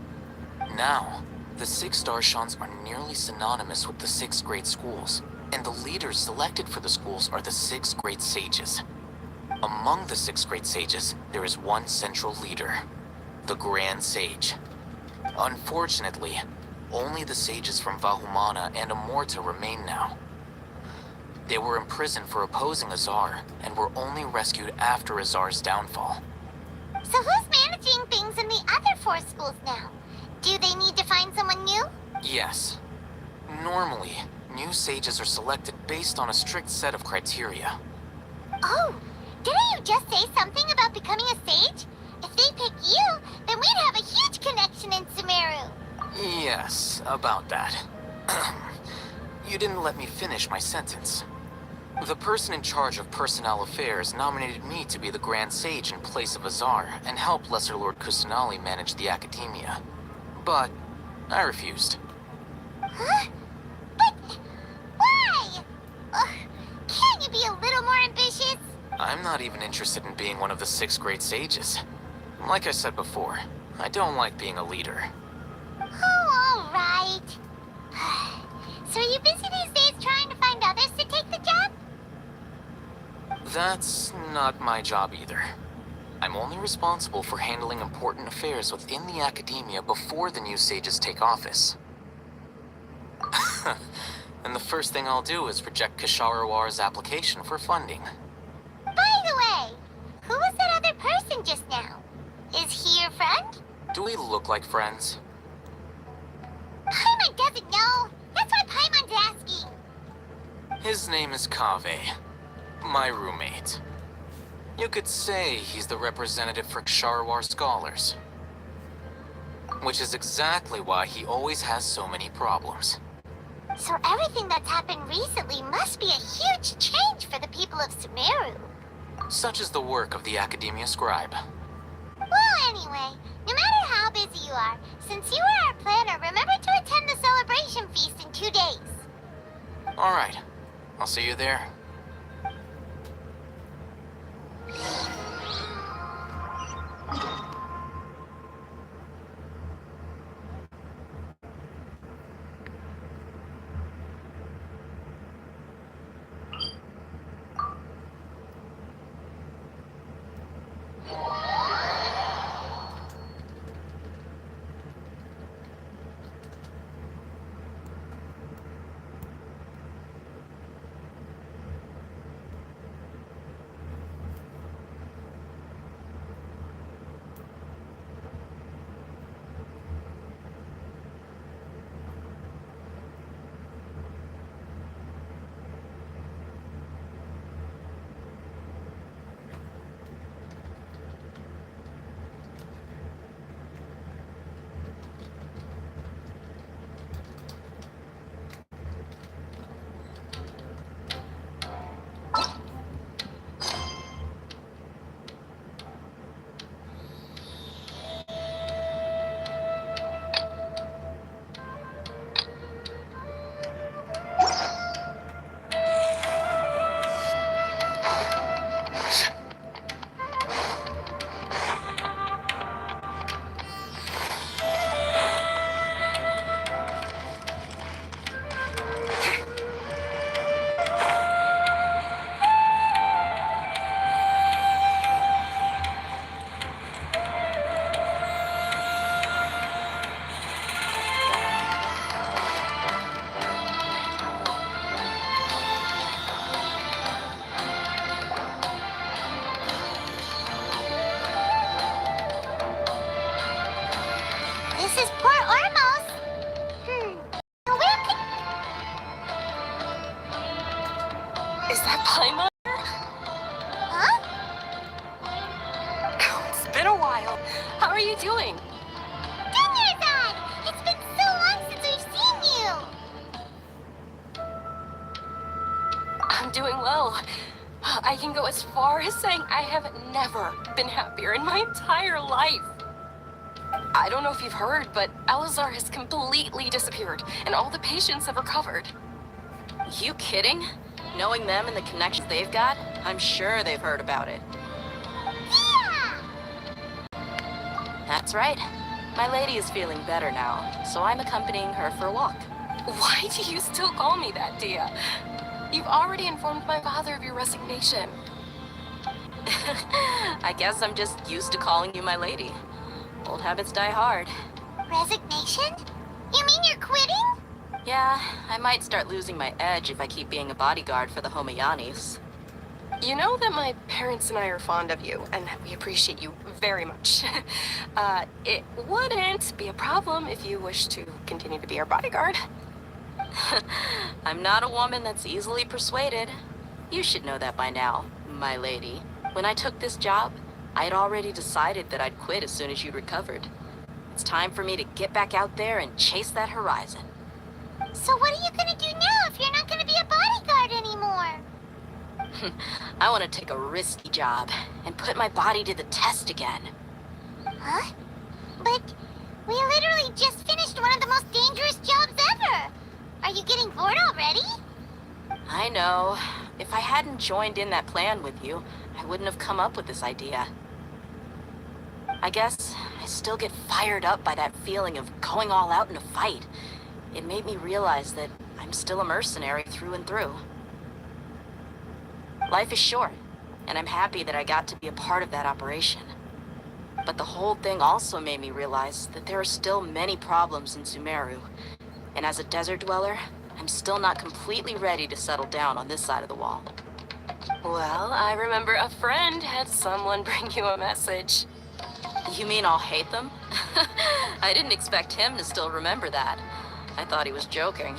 Now, the 6 Darshans are nearly synonymous with the 6 great schools, and the leaders selected for the schools are the 6 great sages. Among the 6 great sages, there is one central leader, the Grand Sage. Unfortunately, only the sages from Vahumana and Amorta remain now. They were imprisoned for opposing Azar, and were only rescued after Azar's downfall. So who's managing things in the other 4 schools now? Do they need to find someone new? Yes. Normally, new sages are selected based on a strict set of criteria. Oh, didn't you just say something about becoming a sage? If they pick you, then we'd have a huge connection in Sumeru. Yes, about that. You didn't let me finish my sentence. The person in charge of personnel affairs nominated me to be the Grand Sage in place of Azar and help Lesser Lord Kusanali manage the academia. But I refused. Huh? But why? Can't you be a little more ambitious? I'm not even interested in being one of the 6 great sages. Like I said before, I don't like being a leader. Oh, all right. So are you busy these days trying to find others to take the job? That's not my job either. I'm only responsible for handling important affairs within the academia before the new sages take office. And the first thing I'll do is reject Kisharawar's application for funding. By the way, who was that other person just now? Is he your friend? Do we look like friends? Paimon doesn't know. That's why Paimon's asking. His name is Kaveh, my roommate. You could say he's the representative for Ksharawar scholars. Which is exactly why he always has so many problems. So everything that's happened recently must be a huge change for the people of Sumeru. Such is the work of the Academia Scribe. Well, anyway, no matter how busy you are, since you are our planner, remember to attend the celebration feast in 2 days. Alright, I'll see you there. you doing? Dinnerzad! It's been so long since we've seen you! I'm doing well. I can go as far as saying I have never been happier in my entire life. I don't know if you've heard, but Alizar has completely disappeared, and all the patients have recovered. You kidding? Knowing them and the connections they've got, I'm sure they've heard about it. Yeah! That's right. My lady is feeling better now, so I'm accompanying her for a walk. Why do you still call me that, Dia? You've already informed my father of your resignation. I guess I'm just used to calling you my lady. Old habits die hard. Resignation? You mean you're quitting? Yeah, I might start losing my edge if I keep being a bodyguard for the Homayanis. You know that my parents and I are fond of you, and we appreciate you very much. It wouldn't be a problem if you wish to continue to be our bodyguard. I'm not a woman that's easily persuaded. You should know that by now, my lady. When I took this job, I had already decided that I'd quit as soon as you recovered. It's time for me to get back out there and chase that horizon. So what are you gonna do now if you're not gonna be a bodyguard anymore? I want to take a risky job and put my body to the test again. Huh? But we literally just finished one of the most dangerous jobs ever. Are you getting bored already? I know. If I hadn't joined in that plan with you, I wouldn't have come up with this idea. I guess I still get fired up by that feeling of going all out in a fight. It made me realize that I'm still a mercenary through and through. Life is short, and I'm happy that I got to be a part of that operation. But the whole thing also made me realize that there are still many problems in Sumeru, and as a desert dweller, I'm still not completely ready to settle down on this side of the wall. Well, I remember a friend had someone bring you a message. You mean I'll hate them? I didn't expect him to still remember that. I thought he was joking.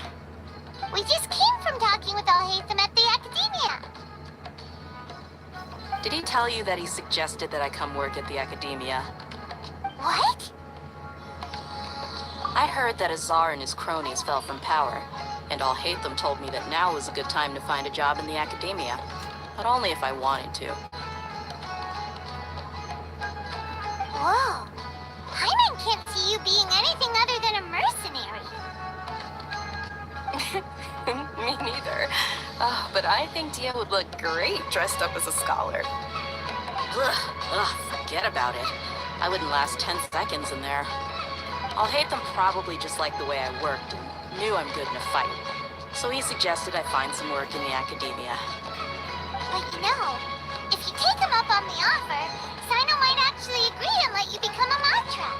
We just came from talking with Alhaitham at the Academia. Did he tell you that he suggested that I come work at the Academia? What? I heard that Azar and his cronies fell from power, and Alhaitham told me that now was a good time to find a job in the Academia, but only if I wanted to. Whoa. Hyman can't see you being anything other than a mercenary. Me neither. Oh, but I think Dia would look great dressed up as a scholar. Forget about it. I wouldn't last 10 seconds in there. Alhaitham probably just liked the way I worked and knew I'm good in a fight. So he suggested I find some work in the Academia. But you know, if you take him up on the offer, Cyno might actually agree and let you become a Matra.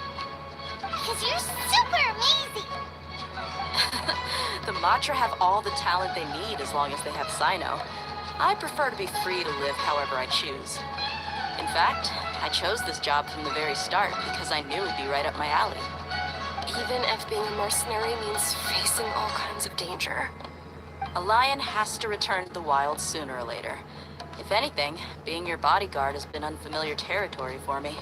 Because you're super amazing. The Matra have all the talent they need as long as they have Cyno. I prefer to be free to live however I choose. In fact, I chose this job from the very start because I knew it'd be right up my alley. Even if being a mercenary means facing all kinds of danger. A lion has to return to the wild sooner or later. If anything, being your bodyguard has been unfamiliar territory for me.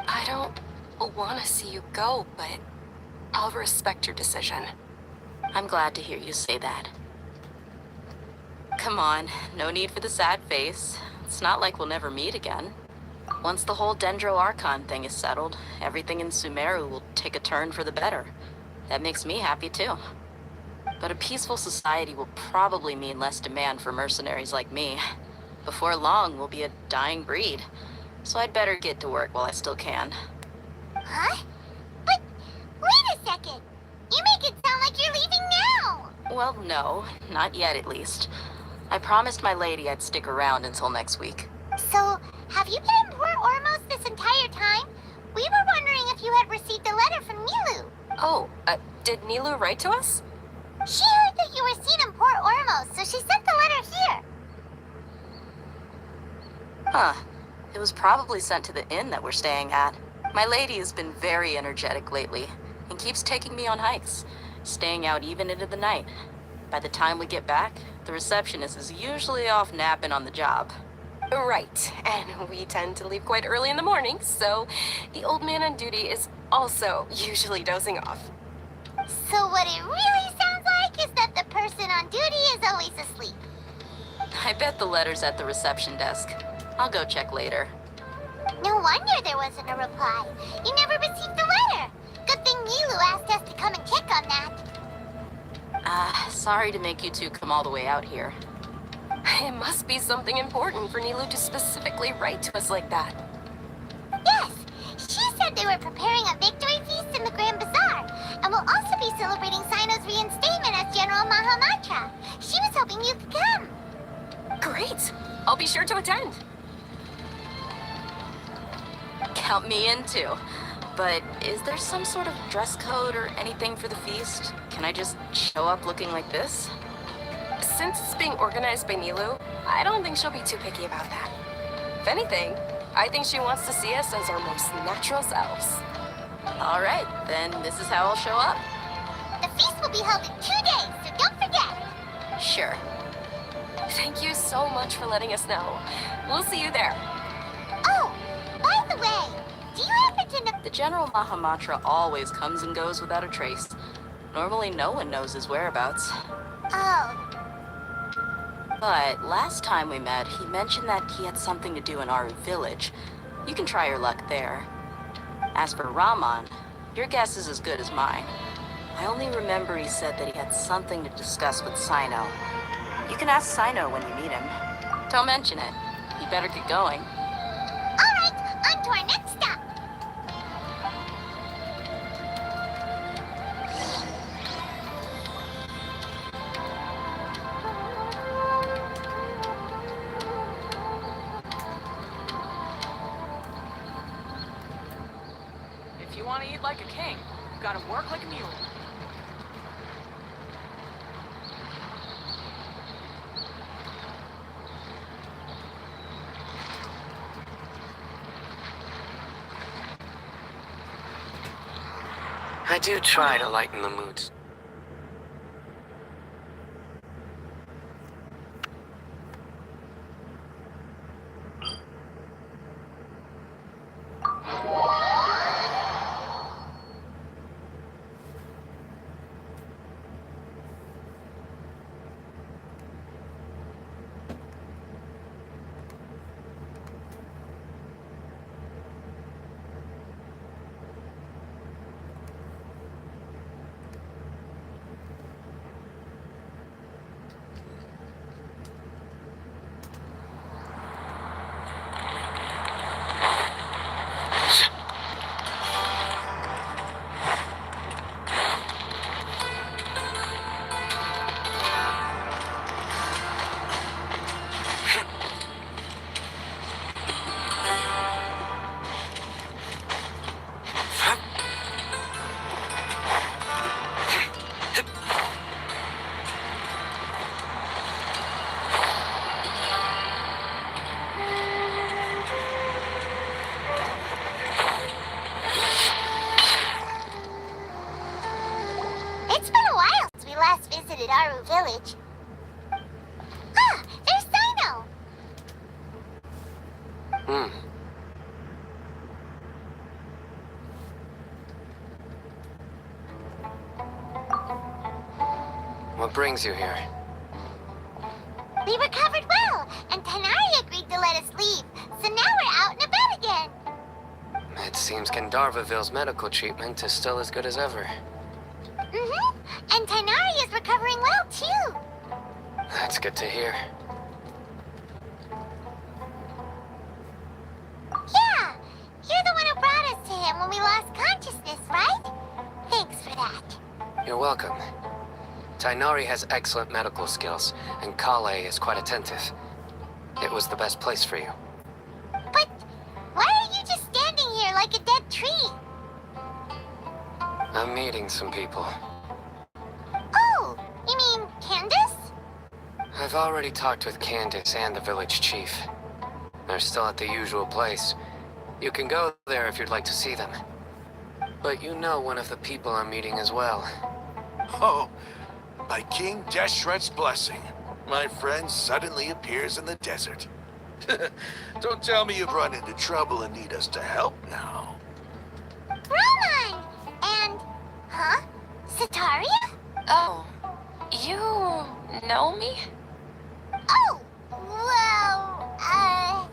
I don't want to see you go, but I'll respect your decision. I'm glad to hear you say that. Come on, no need for the sad face. It's not like we'll never meet again. Once the whole Dendro Archon thing is settled, everything in Sumeru will take a turn for the better. That makes me happy too. But a peaceful society will probably mean less demand for mercenaries like me. Before long, we'll be a dying breed. So I'd better get to work while I still can. Huh? But wait a second. You make it sound like you're leaving now. Well, no, not yet at least. I promised my lady I'd stick around until next week. So, have you been in Port Ormos this entire time? We were wondering if you had received a letter from Nilu. Oh, did Nilu write to us? She heard that you were seen in Port Ormos, so she sent the letter here. Huh. It was probably sent to the inn that we're staying at. My lady has been very energetic lately, and keeps taking me on hikes, staying out even into the night. By the time we get back, the receptionist is usually off napping on the job. Right, and we tend to leave quite early in the morning, so the old man on duty is also usually dozing off. So what it really sounds like is that the person on duty is always asleep. I bet the letter's at the reception desk. I'll go check later. No wonder there wasn't a reply. You never received the letter. Good thing Nilu asked us to come and check on that. Sorry to make you two come all the way out here. It must be something important for Nilu to specifically write to us like that. Yes, she said they were preparing a victory feast in the Grand Bazaar, and will also be celebrating Cyno's reinstatement as General Mahamatra. She was hoping you could come. Great! I'll be sure to attend. Count me in too. But is there some sort of dress code or anything for the feast? Can I just show up looking like this? Since it's being organized by Nilu, I don't think she'll be too picky about that. If anything, I think she wants to see us as our most natural selves. All right, then this is how I'll show up. The feast will be held in 2 days, so don't forget. Sure. Thank you so much for letting us know. We'll see you there. Oh, by the way, do you happen to know... The General Mahamatra always comes and goes without a trace. Normally no one knows his whereabouts. Oh. But last time we met, he mentioned that he had something to do in Aru Village. You can try your luck there. As for Raman, your guess is as good as mine. I only remember he said that he had something to discuss with Cyno. You can ask Cyno when you meet him. Don't mention it. You better get going. All right, on to our next stop. If you want to eat like a king, you gotta work like a mule. I do try to lighten the mood. It's been a while since we last visited Aru Village. Ah, there's Cyno! What brings you here? We recovered well, and Tanari agreed to let us leave, so now we're out and about again. It seems Gandharvaville's medical treatment is still as good as ever. Mm-hmm, and Tanari is recovering well, too. That's good to hear. Yeah, you're the one who brought us to him when we lost consciousness, right? Thanks for that. You're welcome. Tainari has excellent medical skills, and Kale is quite attentive. It was the best place for you. But why are you just standing here like a dead tree? I'm meeting some people. Oh, you mean Candace? I've already talked with Candace and the village chief. They're still at the usual place. You can go there if you'd like to see them. But you know one of the people I'm meeting as well. Oh, by King Deshret's blessing, my friend suddenly appears in the desert. Don't tell me you've run into trouble and need us to help now. Ramon! And... Huh? Sataria? Oh, you know me? Oh! Well,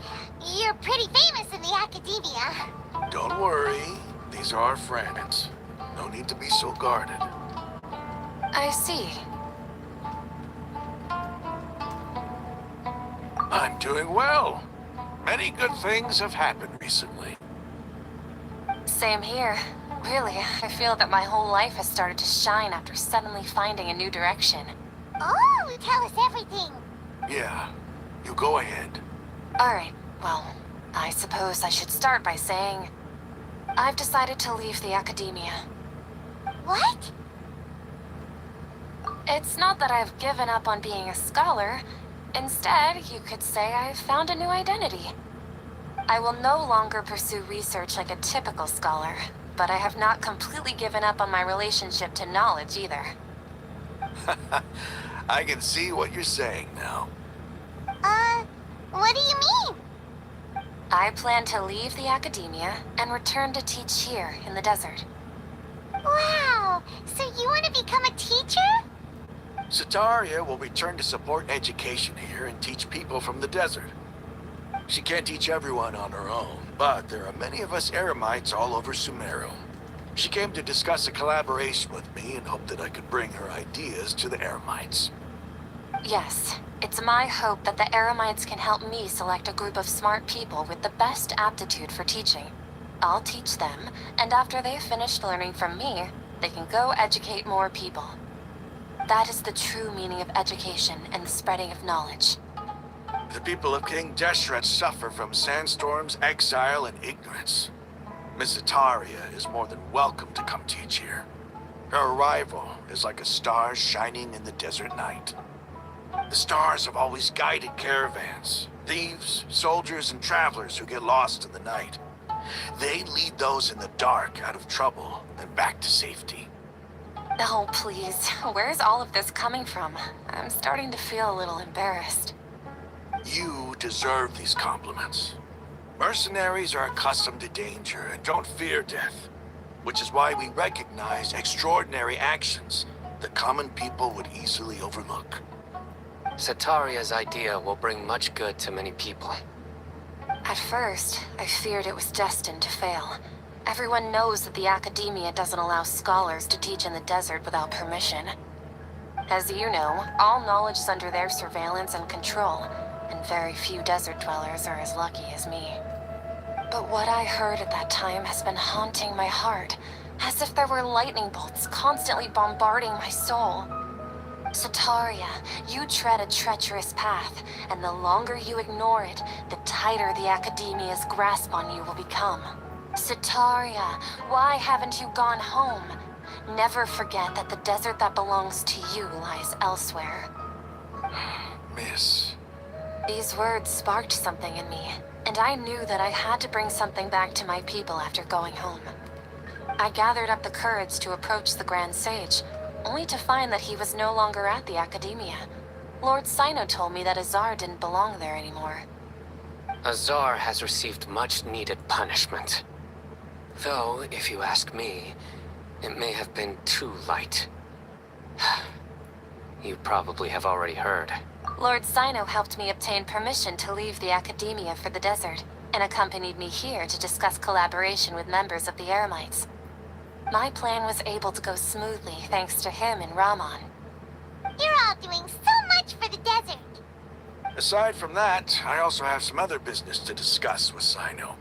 you're pretty famous in the academia. Don't worry. These are our friends. No need to be so guarded. I see. I'm doing well. Many good things have happened recently. Same here. Really, I feel that my whole life has started to shine after suddenly finding a new direction. Oh, tell us everything. Yeah, you go ahead. Alright, well, I suppose I should start by saying I've decided to leave the academia. What? It's not that I've given up on being a scholar. Instead, you could say I've found a new identity. I will no longer pursue research like a typical scholar, but I have not completely given up on my relationship to knowledge either. I can see what you're saying now. What do you mean? I plan to leave the academia and return to teach here in the desert. Wow, so you want to become a teacher? Sataria will return to support education here and teach people from the desert. She can't teach everyone on her own, but there are many of us Eremites all over Sumeru. She came to discuss a collaboration with me and hoped that I could bring her ideas to the Eremites. Yes, it's my hope that the Eremites can help me select a group of smart people with the best aptitude for teaching. I'll teach them, and after they've finished learning from me, they can go educate more people. That is the true meaning of education and the spreading of knowledge. The people of King Deshret suffer from sandstorms, exile, and ignorance. Miss Sataria is more than welcome to come teach here. Her arrival is like a star shining in the desert night. The stars have always guided caravans, thieves, soldiers, and travelers who get lost in the night. They lead those in the dark out of trouble and back to safety. Oh, please. Where's all of this coming from? I'm starting to feel a little embarrassed. You deserve these compliments. Mercenaries are accustomed to danger and don't fear death, which is why we recognize extraordinary actions that common people would easily overlook. Sataria's idea will bring much good to many people. At first, I feared it was destined to fail. Everyone knows that the academia doesn't allow scholars to teach in the desert without permission. As you know, all knowledge is under their surveillance and control, and very few desert dwellers are as lucky as me. But what I heard at that time has been haunting my heart, as if there were lightning bolts constantly bombarding my soul. Sataria, you tread a treacherous path, and the longer you ignore it, the tighter the academia's grasp on you will become. Sataria, why haven't you gone home? Never forget that the desert that belongs to you lies elsewhere. Miss. These words sparked something in me, and I knew that I had to bring something back to my people after going home. I gathered up the courage to approach the Grand Sage, only to find that he was no longer at the academia. Lord Cyno told me that Azar didn't belong there anymore. Azar has received much-needed punishment. Though, if you ask me, it may have been too light. You probably have already heard. Lord Cyno helped me obtain permission to leave the academia for the desert, and accompanied me here to discuss collaboration with members of the Eremites. My plan was able to go smoothly thanks to him and Ramon. You're all doing so much for the desert. Aside from that, I also have some other business to discuss with Cyno.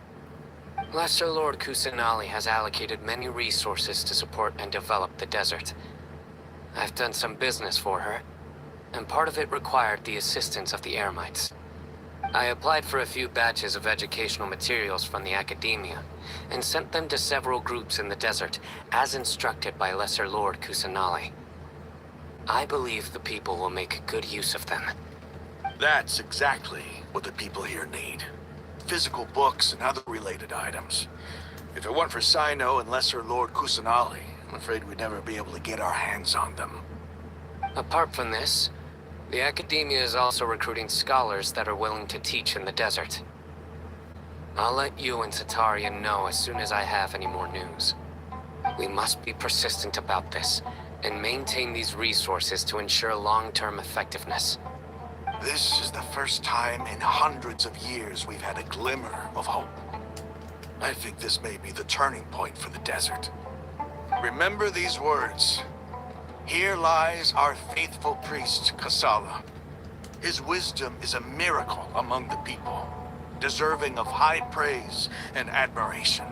Lesser Lord Kusanali has allocated many resources to support and develop the desert. I've done some business for her, and part of it required the assistance of the Eremites. I applied for a few batches of educational materials from the academia, and sent them to several groups in the desert, as instructed by Lesser Lord Kusanali. I believe the people will make good use of them. That's exactly what the people here need. Physical books and other related items. If it weren't for Cyno and Lesser Lord Kusanali, I'm afraid we'd never be able to get our hands on them. Apart from this, The Academia is also recruiting scholars that are willing to teach in the desert. I'll let you and Tataria know as soon as I have any more news. We must be persistent about this, and maintain these resources to ensure long-term effectiveness. This is the first time in hundreds of years we've had a glimmer of hope. I think this may be the turning point for the desert. Remember these words. Here lies our faithful priest, Kasala. His wisdom is a miracle among the people, deserving of high praise and admiration.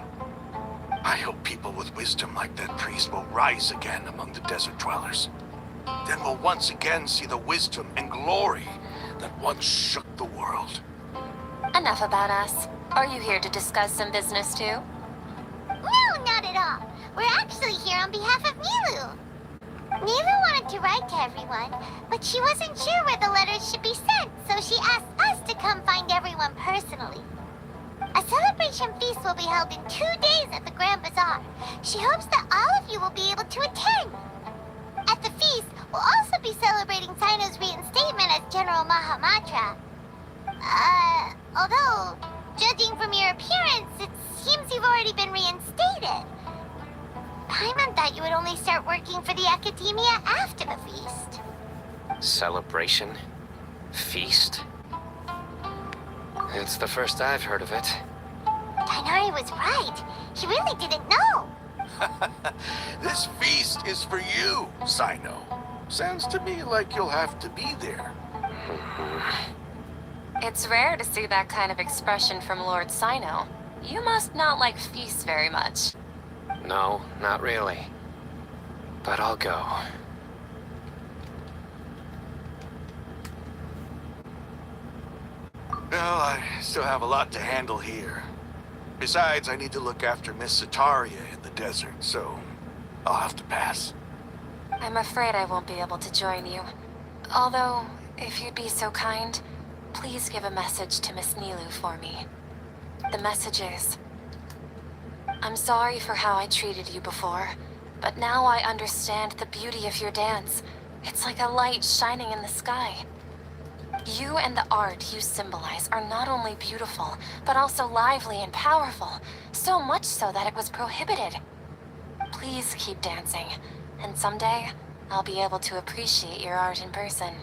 I hope people with wisdom like that priest will rise again among the desert dwellers. Then we'll once again see the wisdom and glory that once shook the world. Enough about us. Are you here to discuss some business too? No, not at all. We're actually here on behalf of Milu. Milu wanted to write to everyone, but she wasn't sure where the letters should be sent, so she asked us to come find everyone personally. A celebration feast will be held in 2 days at the Grand Bazaar. She hopes that all of you will be able to attend. At the feast, we'll also be celebrating Cyno's reinstatement as General Mahamatra. Although, judging from your appearance, it seems you've already been reinstated. Paimon thought you would only start working for the Academia after the feast. Celebration? Feast? It's the first I've heard of it. Tainari was right. He really didn't know. This feast is for you, Cyno. Sounds to me like you'll have to be there. It's rare to see that kind of expression from Lord Cyno. You must not like feasts very much. No, not really. But I'll go. Well, I still have a lot to handle here. Besides, I need to look after Miss Sataria in the desert, so I'll have to pass. I'm afraid I won't be able to join you. Although, if you'd be so kind, please give a message to Miss Nilu for me. The message is, I'm sorry for how I treated you before, but now I understand the beauty of your dance. It's like a light shining in the sky. You and the art you symbolize are not only beautiful, but also lively and powerful, so much so that it was prohibited. Please keep dancing, and someday, I'll be able to appreciate your art in person.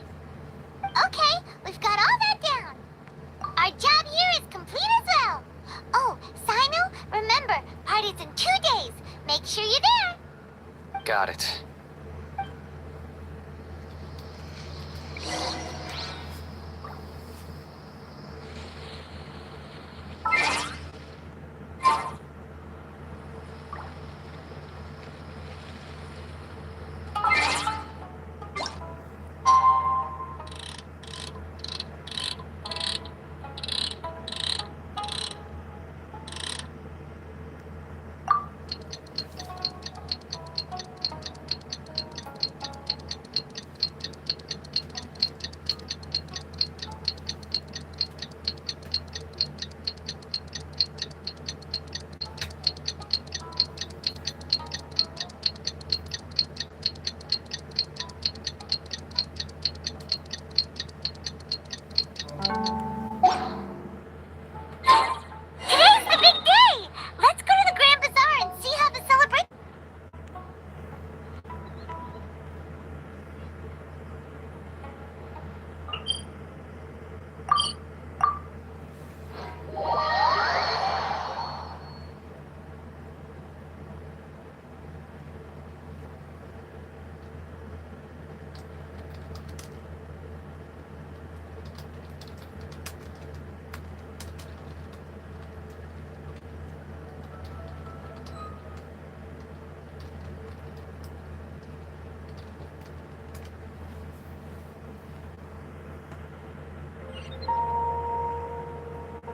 Okay, we've got all that down. Our job here is complete as well. Oh, Cyno, remember, party's in 2 days. Make sure you're there. Got it. Today's the big day. Let's go to the Grand Bazaar and see how the celebration...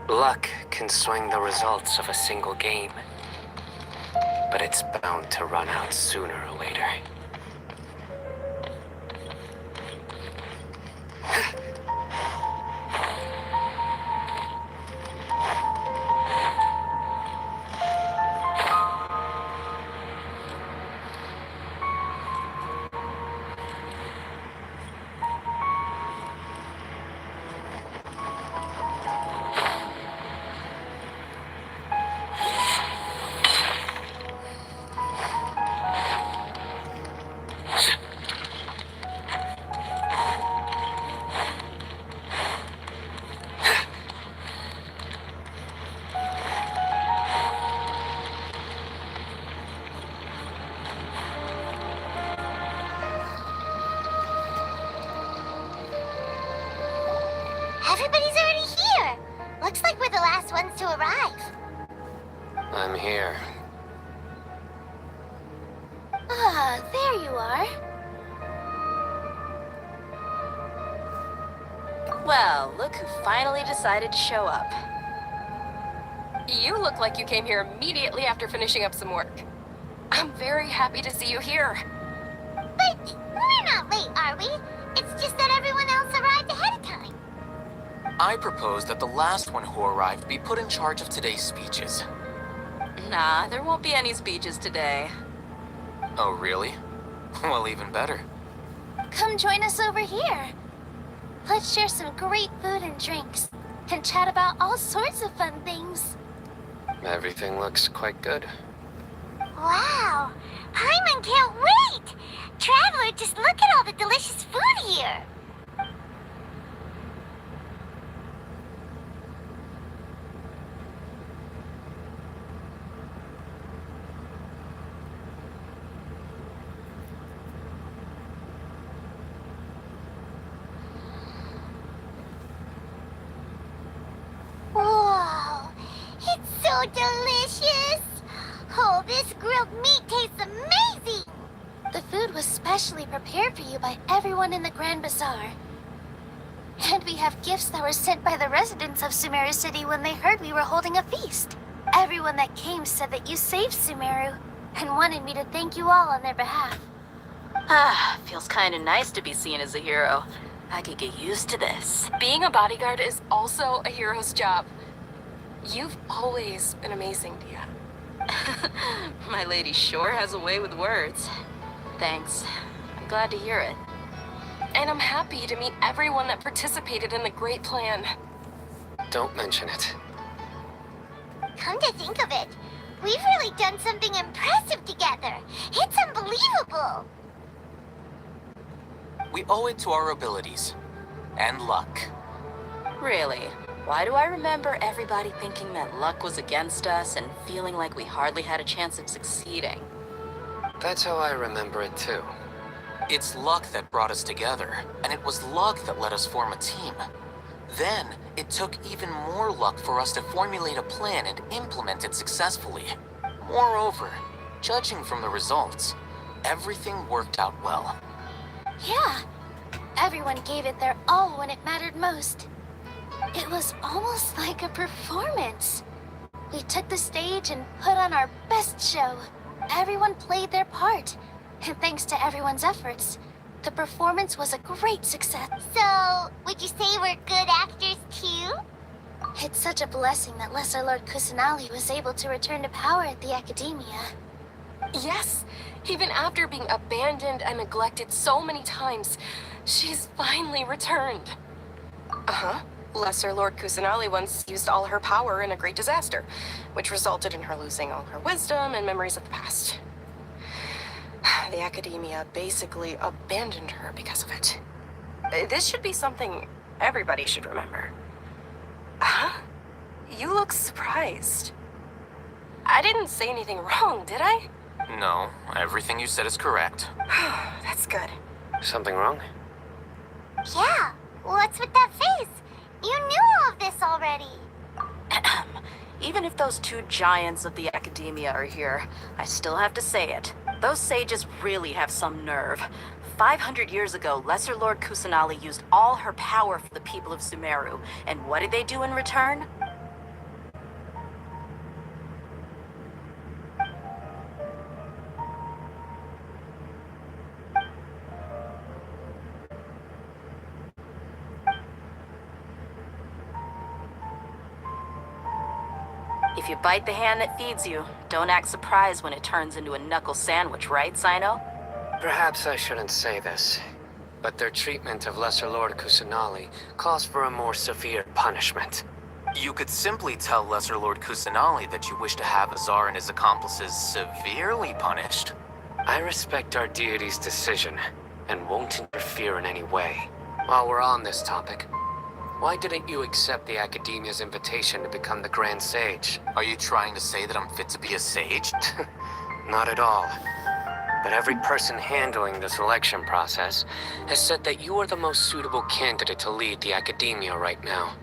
Luck can swing the results of a single game, but it's bound to run out sooner or later. Everybody's already here. Looks like we're the last ones to arrive. I'm here. Ah, there you are. Well, look who finally decided to show up. You look like you came here immediately after finishing up some work. I'm very happy to see you here. But we're not late, are we? It's just that everyone else arrived ahead of time. I propose that the last one who arrived be put in charge of today's speeches. Nah, there won't be any speeches today. Oh, really? Well, even better. Come join us over here. Let's share some great food and drinks, and chat about all sorts of fun things. Everything looks quite good. Wow! Paimon can't wait! Traveler, just look at all the delicious food here! Whoa! It's so delicious! Oh, this grilled meat tastes amazing! The food was specially prepared for you by everyone in the Grand Bazaar. And we have gifts that were sent by the residents of Sumeru City when they heard we were holding a feast. Everyone that came said that you saved Sumeru and wanted me to thank you all on their behalf. Ah, feels kinda nice to be seen as a hero. I could get used to this. Being a bodyguard is also a hero's job. You've always been amazing, Dia. My lady sure has a way with words. Thanks. I'm glad to hear it. And I'm happy to meet everyone that participated in the great plan. Don't mention it. Come to think of it, we've really done something impressive together. It's unbelievable. We owe it to our abilities. And luck. Really? Why do I remember everybody thinking that luck was against us and feeling like we hardly had a chance of succeeding? That's how I remember it too. It's luck that brought us together, and it was luck that let us form a team. Then, it took even more luck for us to formulate a plan and implement it successfully. Moreover, judging from the results, everything worked out well. Yeah, everyone gave it their all when it mattered most. It was almost like a performance. We took the stage and put on our best show. Everyone played their part, and thanks to everyone's efforts, the performance was a great success. So, would you say we're good actors too? It's such a blessing that Lesser Lord Kusanali was able to return to power at the Academia. Yes, even after being abandoned and neglected so many times, she's finally returned. Uh-huh. Lesser Lord Kusanali once used all her power in a great disaster, which resulted in her losing all her wisdom and memories of the past. The Academia basically abandoned her because of it. This should be something everybody should remember. Huh? You look surprised. I didn't say anything wrong, did I? No, everything you said is correct. That's good. Something wrong? Yeah, what's with that face? You knew all of this already. Even if those two giants of the Academia are here, I still have to say it. Those sages really have some nerve. 500 years ago, Lesser Lord Kusanali used all her power for the people of Sumeru. And what did they do in return? If you bite the hand that feeds you, don't act surprised when it turns into a knuckle sandwich, right, Cyno? Perhaps I shouldn't say this, but their treatment of Lesser Lord Kusanali calls for a more severe punishment. You could simply tell Lesser Lord Kusanali that you wish to have Azar and his accomplices severely punished. I respect our deity's decision, and won't interfere in any way. While we're on this topic, why didn't you accept the Academia's invitation to become the Grand Sage? Are you trying to say that I'm fit to be a sage? Not at all. but every person handling the selection process has said that you are the most suitable candidate to lead the academia right now.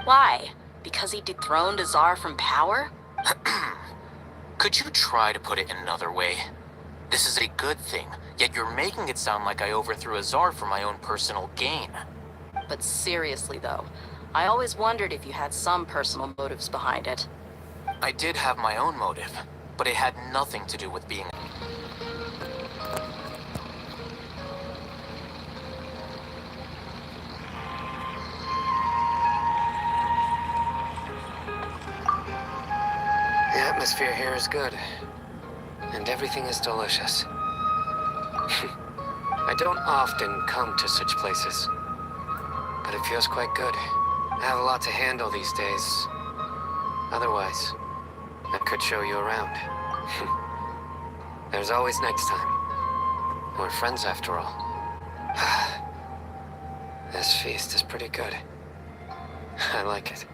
Why? Because he dethroned Azar from power? Could you try to put it another way? This is a good thing, yet you're making it sound like I overthrew Azar for my own personal gain. But seriously though, I always wondered if you had some personal motives behind it. I did have my own motive, but it had nothing to do with being... The atmosphere here is good, and everything is delicious. I don't often come to such places, but it feels quite good. I have a lot to handle these days. Otherwise, I could show you around. There's always next time. We're friends after all. This feast is pretty good. I like it.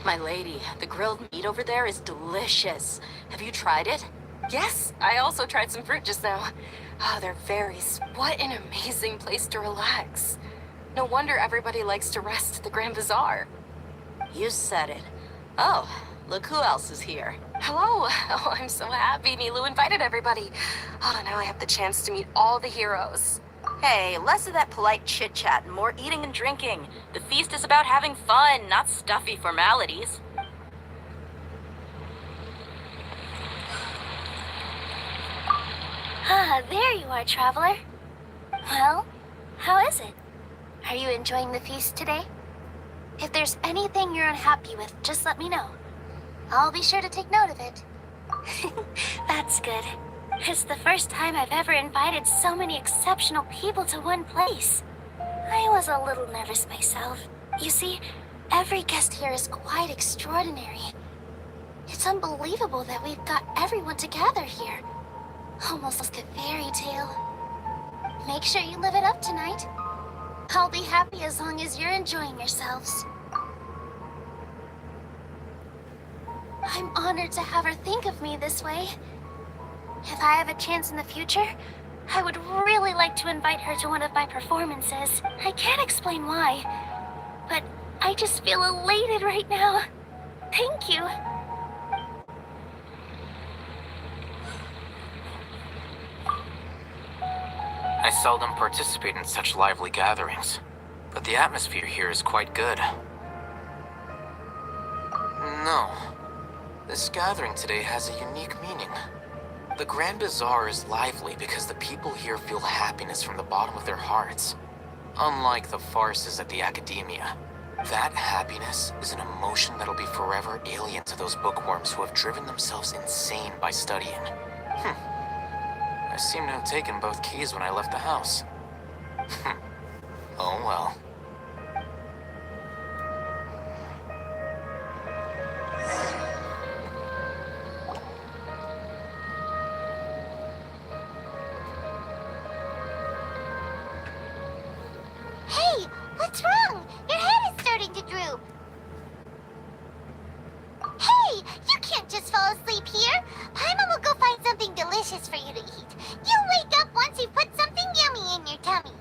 My lady, the grilled meat over there is delicious. Have you tried it? Yes, I also tried some fruit just now. Oh, they're berries. What an amazing place to relax. No wonder everybody likes to rest at the Grand Bazaar. You said it. Oh, look who else is here. Hello. Oh, I'm so happy Nilu invited everybody. Oh, now I have the chance to meet all the heroes. Hey, less of that polite chit-chat and more eating and drinking. The feast is about having fun, not stuffy formalities. Ah, there you are, traveler. Well, how is it? Are you enjoying the feast today? If there's anything you're unhappy with, just let me know. I'll be sure to take note of it. That's good. It's the first time I've ever invited so many exceptional people to one place. I was a little nervous myself. You see, every guest here is quite extraordinary. It's unbelievable that we've got everyone together here. Almost like a fairy tale. Make sure you live it up tonight. I'll be happy as long as you're enjoying yourselves. I'm honored to have her think of me this way. If I have a chance in the future, I would really like to invite her to one of my performances. I can't explain why, but I just feel elated right now. Thank you. I seldom participate in such lively gatherings, but the atmosphere here is quite good. No. This gathering today has a unique meaning. The Grand Bazaar is lively because the people here feel happiness from the bottom of their hearts. Unlike the farces at the Academia, that happiness is an emotion that'll be forever alien to those bookworms who have driven themselves insane by studying. I seem to have taken both keys when I left the house. Oh well. Hey, what's wrong? Your head is starting to droop. Hey, you can't just fall asleep here. Paimon will go find something delicious for you to eat. You'll wake up once you put something yummy in your tummy.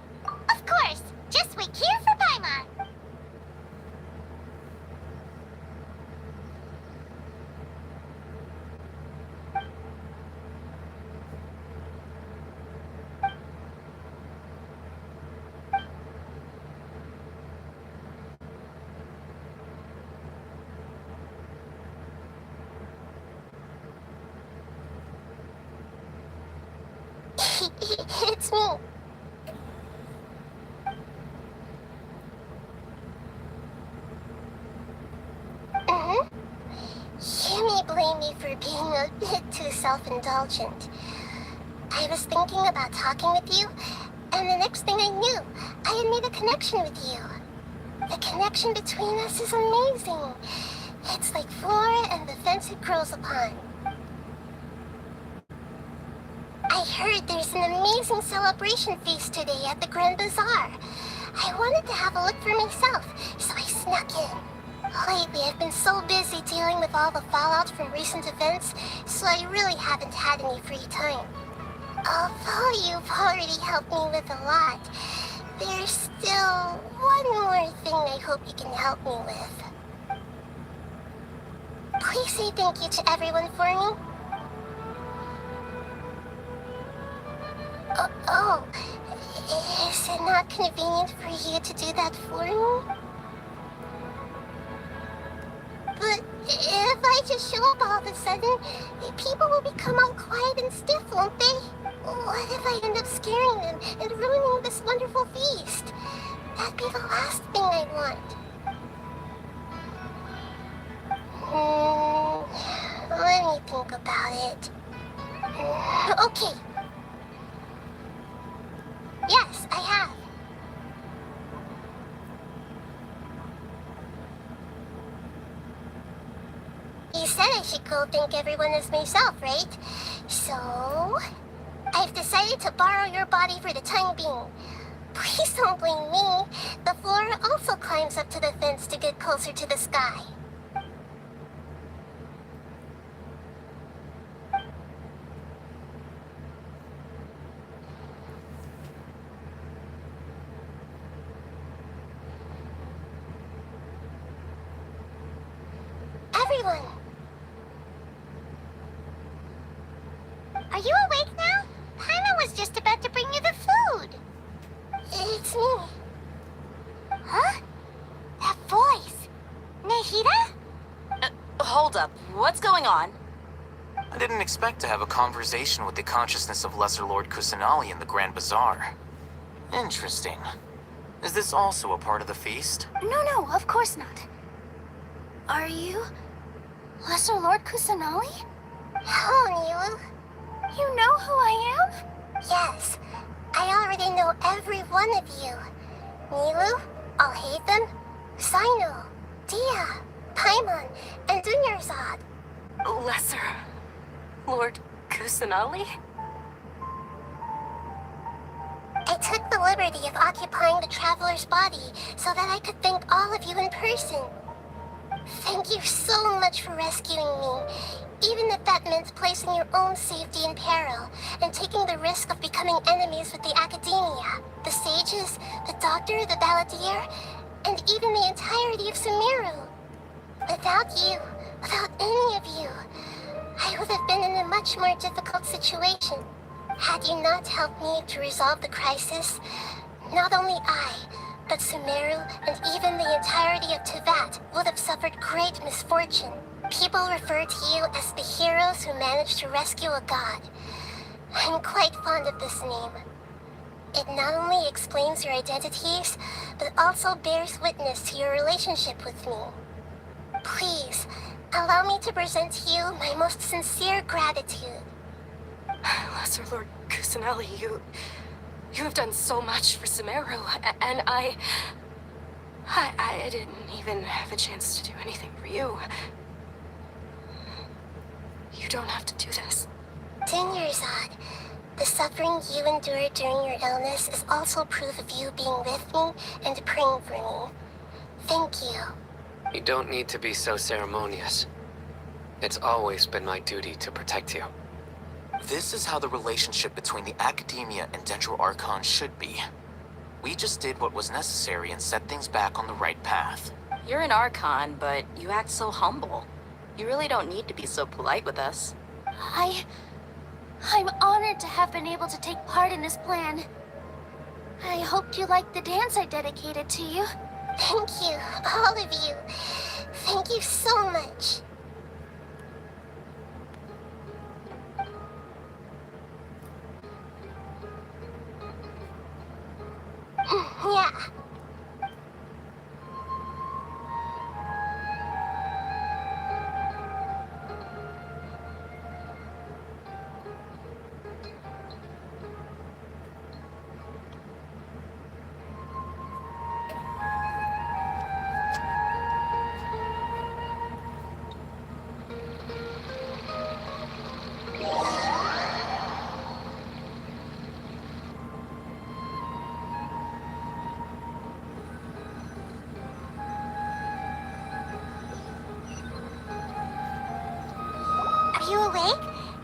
Of course, just wait here for Paimon. It's me. You may blame me for being a bit too self-indulgent. I was thinking about talking with you, and the next thing I knew, I had made a connection with you. The connection between us is amazing. It's like flora and the fence it grows upon. I heard there's an amazing celebration feast today at the Grand Bazaar. I wanted to have a look for myself, so I snuck in. Lately, I've been so busy dealing with all the fallout from recent events, so I really haven't had any free time. Although you've already helped me with a lot, there's still one more thing I hope you can help me with. Please say thank you to everyone for me. Is it not convenient for you to do that for me? But if I just show up all of a sudden, people will become all quiet and stiff, won't they? What if I end up scaring them and ruining this wonderful feast? That'd be the last thing I want. Let me think about it. Okay. Yes, I have. You said I should go thank everyone as myself, right? So, I've decided to borrow your body for the time being. Please don't blame me. The floor also climbs up to the fence to get closer to the sky. Everyone! Are you awake now? Paimon was just about to bring you the food. It's me. Huh? That voice. Nahida? Hold up. What's going on? I didn't expect to have a conversation with the consciousness of Lesser Lord Kusanali in the Grand Bazaar. Interesting. Is this also a part of the feast? No, of course not. Are you Lesser Lord Kusanali? Hello, Nilu. You know who I am? Yes. I already know every one of you. Nilu, Alhaitham, Cyno, Dia, Paimon, and Dunyarzad. Lesser Lord Kusanali? I took the liberty of occupying the Traveler's body so that I could thank all of you in person. Thank you so much for rescuing me, even if that meant placing your own safety in peril and taking the risk of becoming enemies with the Academia, the sages, the doctor, the balladeer, and even the entirety of Sumeru. Without you, without any of you, I would have been in a much more difficult situation. Had you not helped me to resolve the crisis, not only I, but Sumeru and even the entirety of Tevat would have suffered great misfortune. People refer to you as the heroes who managed to rescue a god. I'm quite fond of this name. It not only explains your identities, but also bears witness to your relationship with me. Please, allow me to present to you my most sincere gratitude. Lesser Lord Kusanali, you have done so much for Sumeru, and I didn't even have a chance to do anything for you. You don't have to do this. Dunyarzad, the suffering you endured during your illness is also proof of you being with me and praying for me. Thank you. You don't need to be so ceremonious. It's always been my duty to protect you. This is how the relationship between the Academia and Dendro Archon should be. We just did what was necessary and set things back on the right path. You're an Archon, but you act so humble. You really don't need to be so polite with us. I'm honored to have been able to take part in this plan. I hoped you liked the dance I dedicated to you. Thank you, all of you. Thank you so much. Yeah.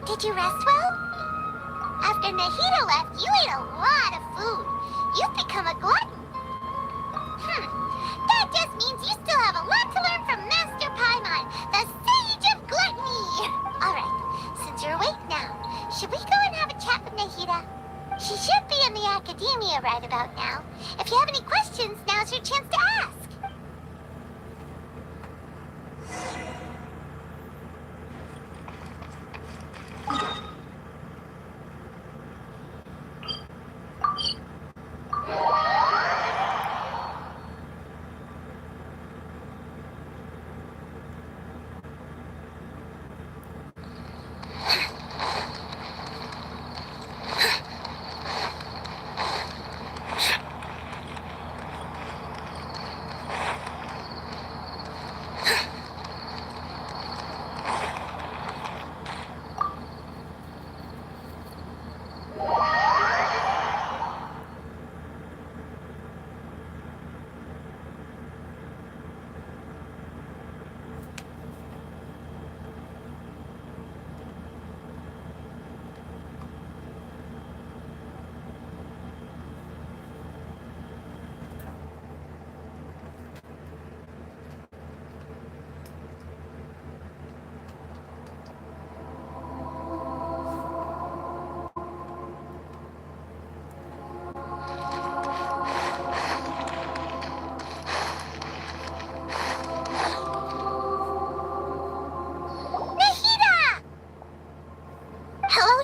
Did you rest well? After Nahida left, you ate a lot of food. You've become a glutton. That just means you still have a lot to learn from Master Paimon, the Sage of Gluttony. Alright, since you're awake now, should we go and have a chat with Nahida? She should be in the academia right about now. If you have any questions, now's your chance to ask.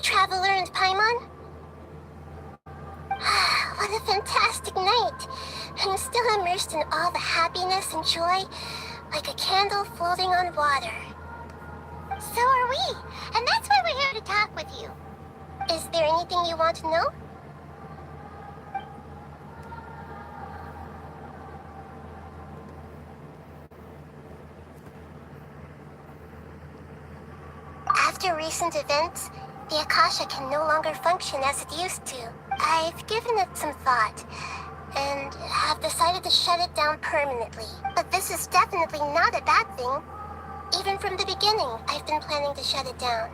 Traveler and Paimon? What a fantastic night. I'm still immersed in all the happiness and joy, like a candle floating on water. So are we, and that's why we're here to talk with you. Is there anything you want to know? After recent events, the Akasha can no longer function as it used to. I've given it some thought, and have decided to shut it down permanently. But this is definitely not a bad thing. Even from the beginning, I've been planning to shut it down.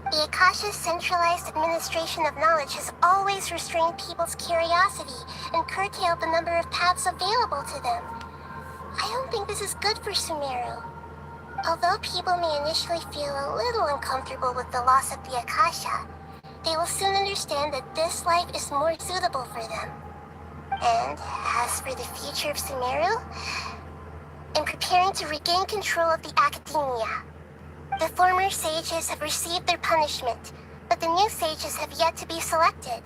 The Akasha's centralized administration of knowledge has always restrained people's curiosity and curtailed the number of paths available to them. I don't think this is good for Sumeru. Although people may initially feel a little uncomfortable with the loss of the Akasha, they will soon understand that this life is more suitable for them. And as for the future of Sumeru, I'm preparing to regain control of the academia. The former sages have received their punishment, but the new sages have yet to be selected.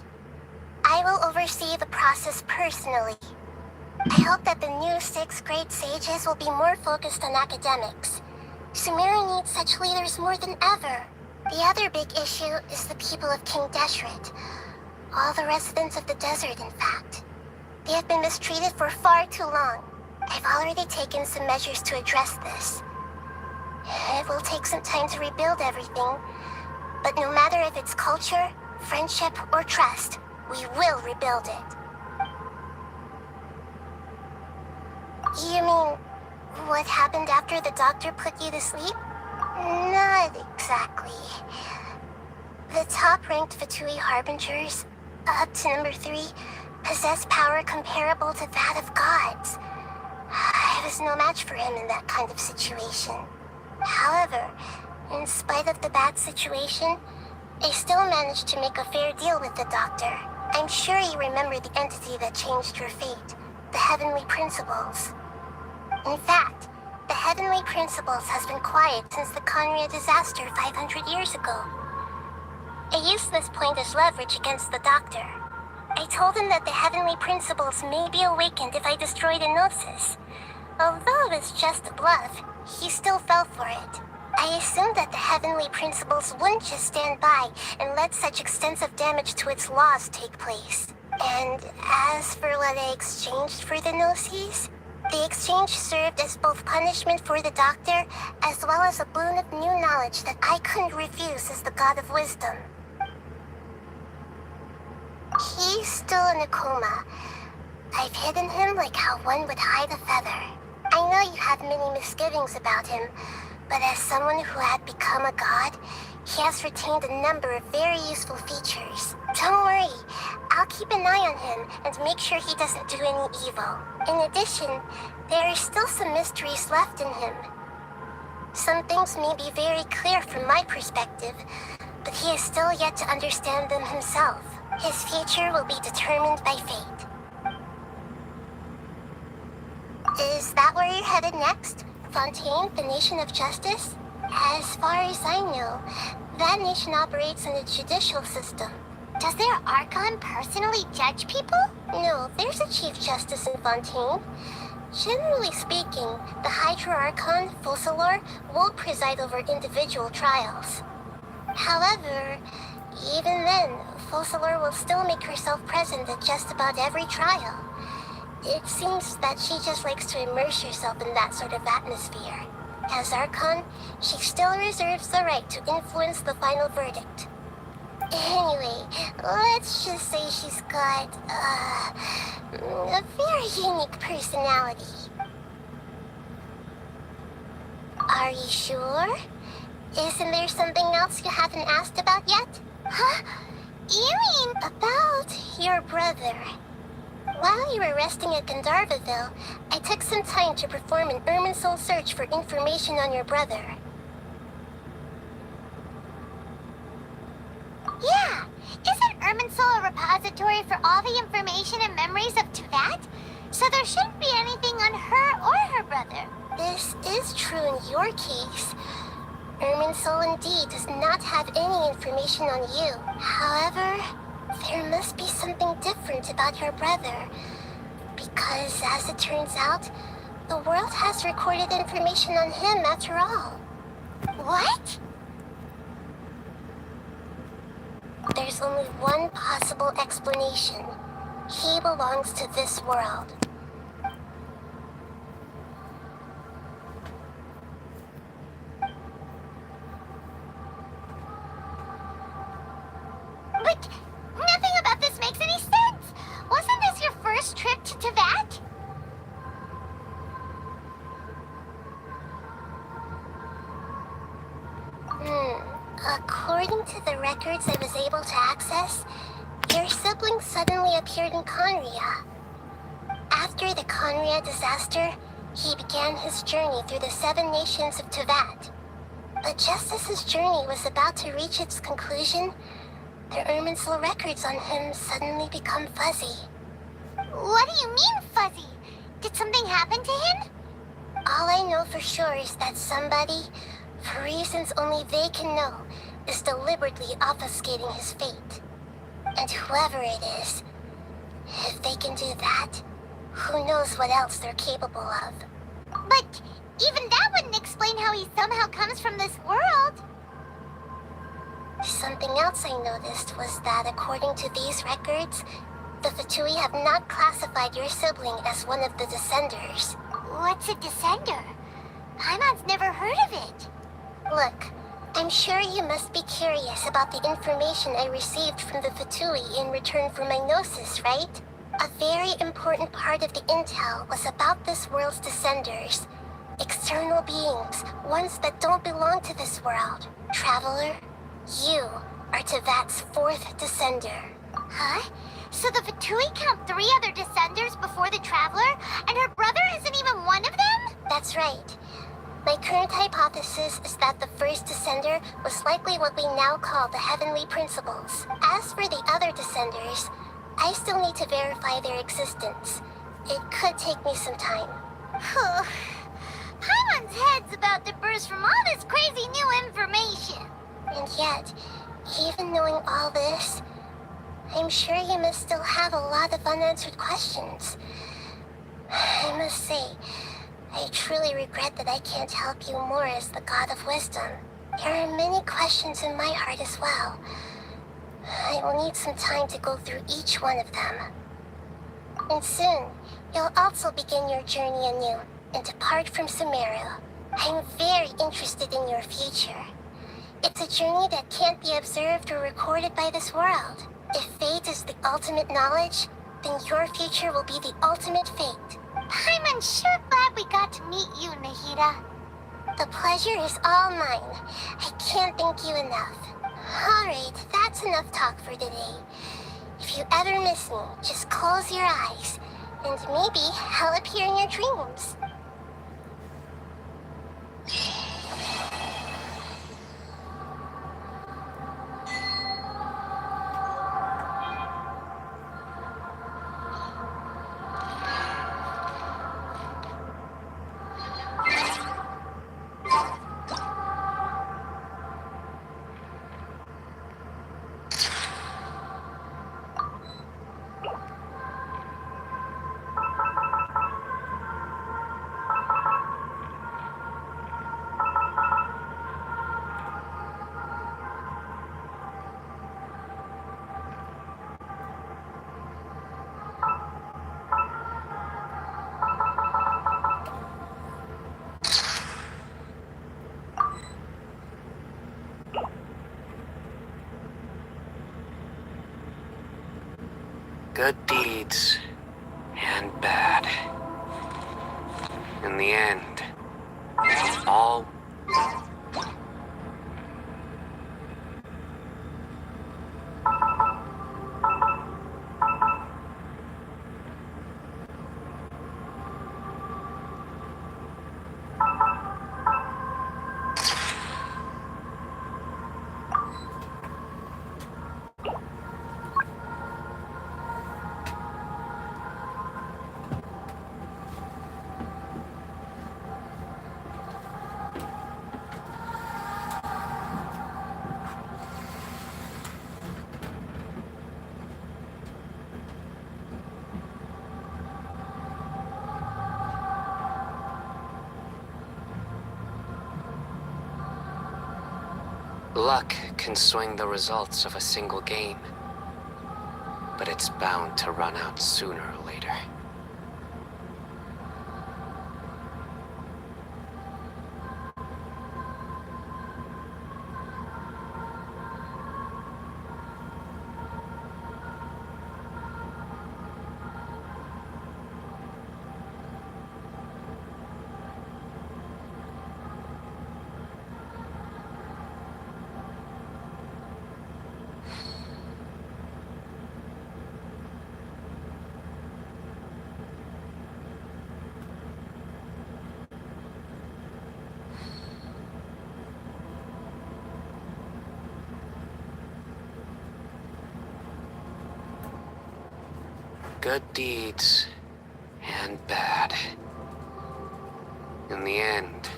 I will oversee the process personally. I hope that the new 6th grade sages will be more focused on academics. Sumeru needs such leaders more than ever. The other big issue is the people of King Deshret. All the residents of the desert, in fact. They have been mistreated for far too long. I've already taken some measures to address this. It will take some time to rebuild everything, but no matter if it's culture, friendship, or trust, we will rebuild it. You mean, what happened after the doctor put you to sleep? Not exactly. The top-ranked Fatui Harbingers, up to number 3, possess power comparable to that of gods. I was no match for him in that kind of situation. However, in spite of the bad situation, I still managed to make a fair deal with the doctor. I'm sure you remember the entity that changed your fate, the Heavenly Principles. In fact, the Heavenly Principles has been quiet since the Conria disaster 500 years ago. I used this point as leverage against the doctor. I told him that the Heavenly Principles may be awakened if I destroy the Gnosis. Although it was just a bluff, he still fell for it. I assumed that the Heavenly Principles wouldn't just stand by and let such extensive damage to its laws take place. And as for what I exchanged for the Gnosis, the exchange served as both punishment for the doctor, as well as a boon of new knowledge that I couldn't refuse as the god of wisdom. He's still in a coma. I've hidden him like how one would hide a feather. I know you have many misgivings about him, but as someone who had become a god, He has retained a number of very useful features. Don't worry, I'll keep an eye on him and make sure he doesn't do any evil. In addition, there are still some mysteries left in him. Some things may be very clear from my perspective, but he is still yet to understand them himself. His future will be determined by fate. Is that where you're headed next? Fontaine, the Nation of Justice? As far as I know, that nation operates in a judicial system. Does their Archon personally judge people? No, there's a Chief Justice in Fontaine. Generally speaking, the Hydra Archon, Focalor, won't preside over individual trials. However, even then, Focalor will still make herself present at just about every trial. It seems that she just likes to immerse herself in that sort of atmosphere. As Archon, she still reserves the right to influence the final verdict. Anyway, let's just say she's got, a very unique personality. Are you sure? Isn't there something else you haven't asked about yet? Huh? You mean about your brother? While you were resting at Gandharvaville, I took some time to perform an Irminsul search for information on your brother. Yeah! Isn't Irminsul a repository for all the information and memories of Teyvat? So there shouldn't be anything on her or her brother. This is true in your case. Irminsul indeed does not have any information on you. However, there must be something different about your brother. Because, as it turns out, the world has recorded information on him after all. What? There's only one possible explanation. He belongs to this world. But nothing about this makes any sense! Wasn't this your first trip to Teyvat? According to the records I was able to access, your sibling suddenly appeared in Conria. After the Conria disaster, he began his journey through the 7 nations of Teyvat. But just as his journey was about to reach its conclusion, the Irminsul records on him suddenly become fuzzy. What do you mean, fuzzy? Did something happen to him? All I know for sure is that somebody, for reasons only they can know, is deliberately obfuscating his fate. And whoever it is, if they can do that, who knows what else they're capable of. But even that wouldn't explain how he somehow comes from this world. Something else I noticed was that according to these records, the Fatui have not classified your sibling as one of the Descenders. What's a Descender? Paimon's never heard of it. Look, I'm sure you must be curious about the information I received from the Fatui in return for my gnosis, right? A very important part of the intel was about this world's Descenders. External beings, ones that don't belong to this world. Traveler, you are Teyvat's 4th Descender. Huh? So the Fatui count 3 other Descenders before the Traveler, and her brother isn't even one of them? That's right. My current hypothesis is that the first Descender was likely what we now call the Heavenly Principles. As for the other Descenders, I still need to verify their existence. It could take me some time. Paimon's head's about to burst from all this crazy new information. And yet, even knowing all this, I'm sure you must still have a lot of unanswered questions. I must say, I truly regret that I can't help you more as the God of Wisdom. There are many questions in my heart as well. I will need some time to go through each one of them. And soon, you'll also begin your journey anew and depart from Sumeru. I'm very interested in your future. It's a journey that can't be observed or recorded by this world. If fate is the ultimate knowledge, then your future will be the ultimate fate. I'm sure glad we got to meet you, Nahida. The pleasure is all mine. I can't thank you enough. Alright, that's enough talk for today. If you ever miss me, just close your eyes, and maybe I'll appear in your dreams. Good deeds and bad. In the end, all luck can swing the results of a single game, but it's bound to run out sooner or later. Good deeds and bad. In the end,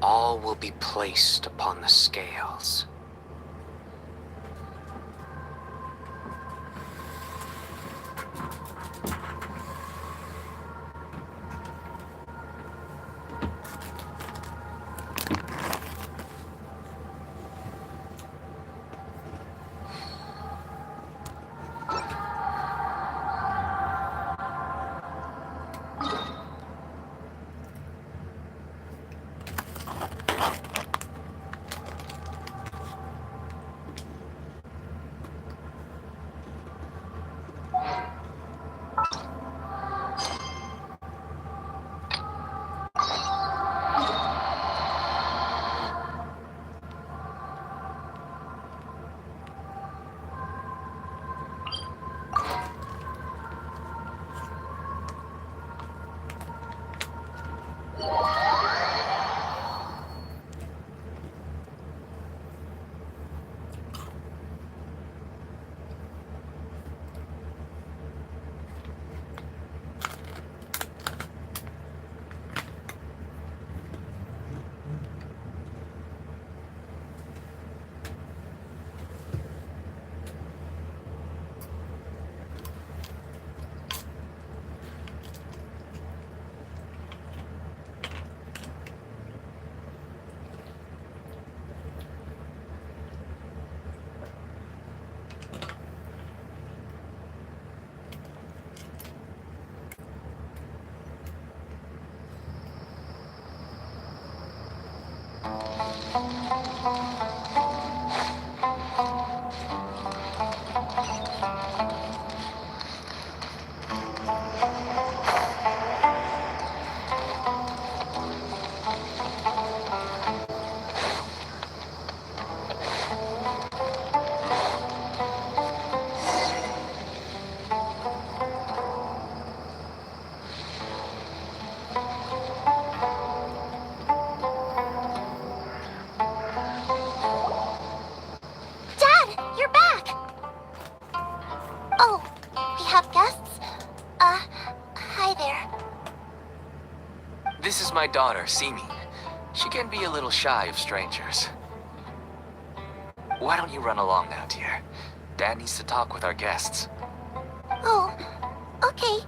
all will be placed upon the scales. Hi there. This is my daughter, Cyno. She can be a little shy of strangers. Why don't you run along now, dear? Dad needs to talk with our guests. Oh, okay.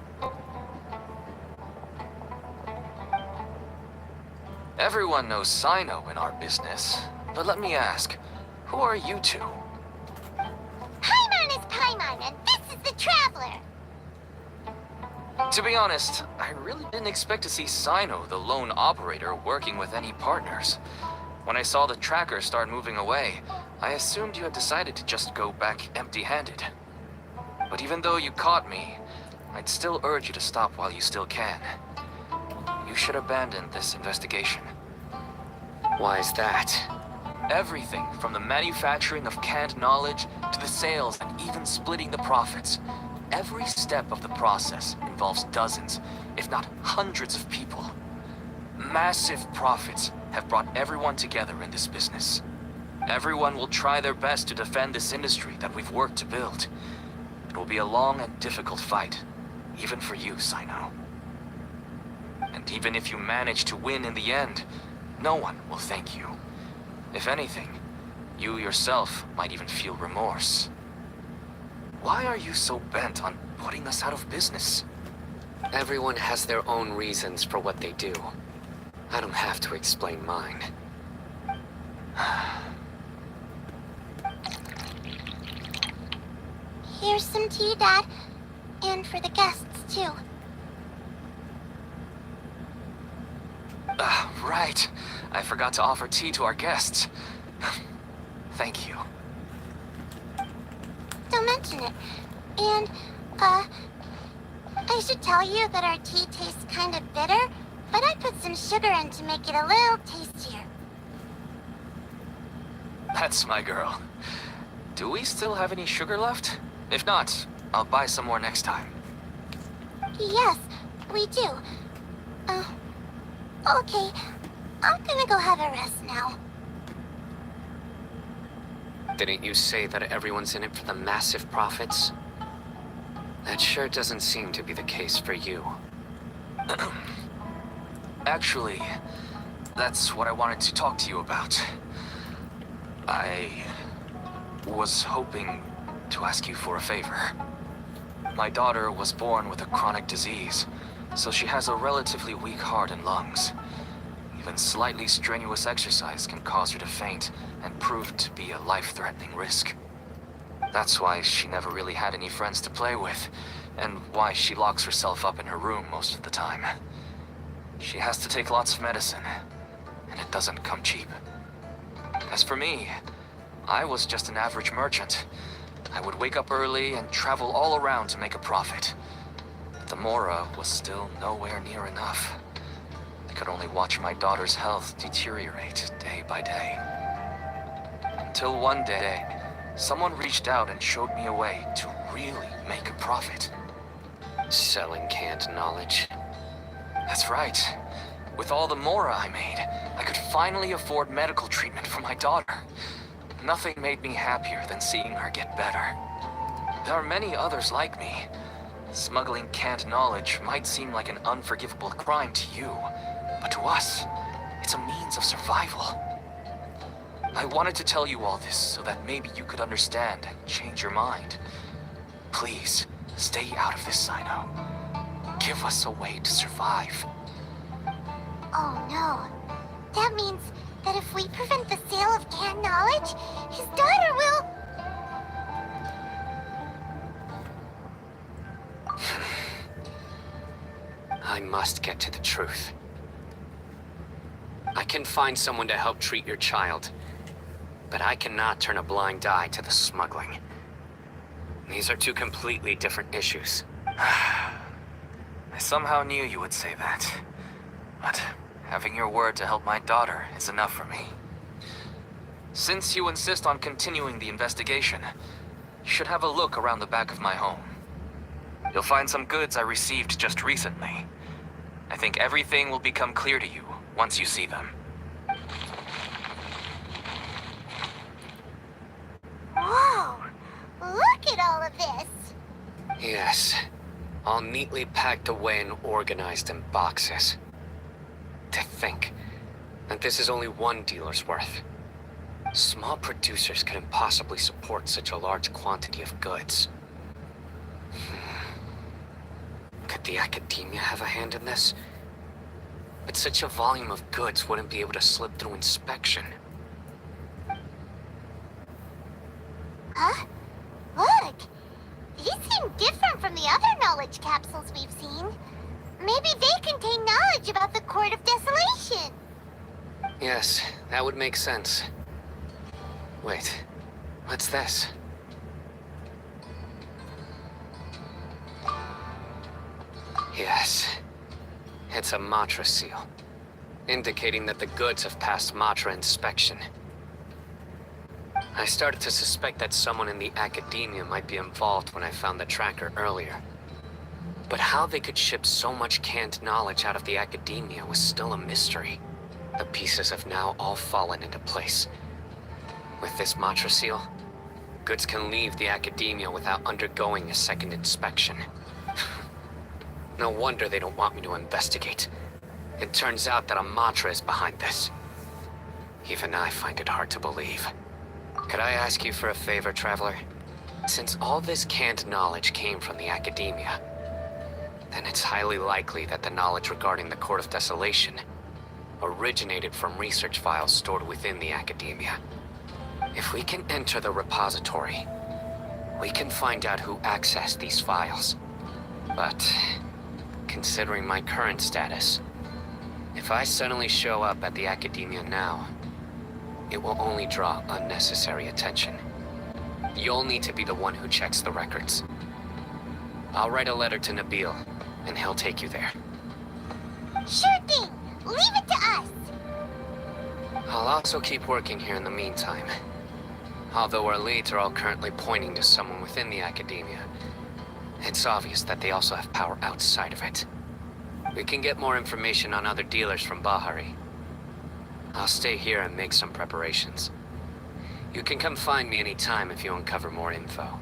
Everyone knows Cyno in our business, but let me ask, who are you two? Paimon is Paimon, and this is the Traveler. To be honest, I really didn't expect to see Cyno, the lone operator, working with any partners. When I saw the tracker start moving away, I assumed you had decided to just go back empty-handed. But even though you caught me, I'd still urge you to stop while you still can. You should abandon this investigation. Why is that? Everything from the manufacturing of canned knowledge to the sales and even splitting the profits. Every step of the process involves dozens, if not hundreds of people. Massive profits have brought everyone together in this business. Everyone will try their best to defend this industry that we've worked to build. It will be a long and difficult fight, even for you, Cyno. And even if you manage to win in the end, no one will thank you. If anything, you yourself might even feel remorse. Why are you so bent on putting us out of business? Everyone has their own reasons for what they do. I don't have to explain mine. Here's some tea, Dad. And for the guests, too. Right. I forgot to offer tea to our guests. Thank you. Don't mention it. And, I should tell you that our tea tastes kind of bitter, but I put some sugar in to make it a little tastier. That's my girl. Do we still have any sugar left? If not, I'll buy some more next time. Yes, we do. Okay. I'm gonna go have a rest now. Didn't you say that everyone's in it for the massive profits? That sure doesn't seem to be the case for you. Actually, that's what I wanted to talk to you about. I was hoping to ask you for a favor. My daughter was born with a chronic disease, so she has a relatively weak heart and lungs. Even slightly strenuous exercise can cause her to faint and prove to be a life-threatening risk. That's why she never really had any friends to play with, and why she locks herself up in her room most of the time. She has to take lots of medicine, and it doesn't come cheap. As for me, I was just an average merchant. I would wake up early and travel all around to make a profit. But the Mora was still nowhere near enough. I could only watch my daughter's health deteriorate day by day. Until one day, someone reached out and showed me a way to really make a profit. Selling canned knowledge. That's right. With all the Mora I made, I could finally afford medical treatment for my daughter. Nothing made me happier than seeing her get better. There are many others like me. Smuggling canned knowledge might seem like an unforgivable crime to you, but to us, it's a means of survival. I wanted to tell you all this so that maybe you could understand and change your mind. Please, stay out of this, Cyno. Give us a way to survive. Oh no. That means that if we prevent the sale of canned knowledge, his daughter will... I must get to the truth. I can find someone to help treat your child, but I cannot turn a blind eye to the smuggling. These are two completely different issues. I somehow knew you would say that. But having your word to help my daughter is enough for me. Since you insist on continuing the investigation, you should have a look around the back of my home. You'll find some goods I received just recently. I think everything will become clear to you once you see them. Whoa! Look at all of this! Yes. all neatly packed away and organized in boxes. To think that this is only one dealer's worth. Small producers couldn't possibly support such a large quantity of goods. Could the academia have a hand in this? But such a volume of goods wouldn't be able to slip through inspection. Huh? Look! These seem different from the other knowledge capsules we've seen. Maybe they contain knowledge about the Court of Desolation. Yes, that would make sense. Wait, what's this? Yes, it's a Matra seal, indicating that the goods have passed Matra inspection. I started to suspect that someone in the academia might be involved when I found the tracker earlier. But how they could ship so much canned knowledge out of the academia was still a mystery. The pieces have now all fallen into place. With this Matra seal, goods can leave the academia without undergoing a second inspection. No wonder they don't want me to investigate. It turns out that a Matra is behind this. Even I find it hard to believe. Could I ask you for a favor, Traveler? Since all this canned knowledge came from the academia, then it's highly likely that the knowledge regarding the Court of Desolation originated from research files stored within the academia. If we can enter the repository, we can find out who accessed these files. But considering my current status, if I suddenly show up at the academia now, it will only draw unnecessary attention. You'll need to be the one who checks the records. I'll write a letter to Nabil, and he'll take you there. Sure thing! Leave it to us! I'll also keep working here in the meantime. Although our leads are all currently pointing to someone within the academia, it's obvious that they also have power outside of it. We can get more information on other dealers from Bahari. I'll stay here and make some preparations. You can come find me anytime if you uncover more info.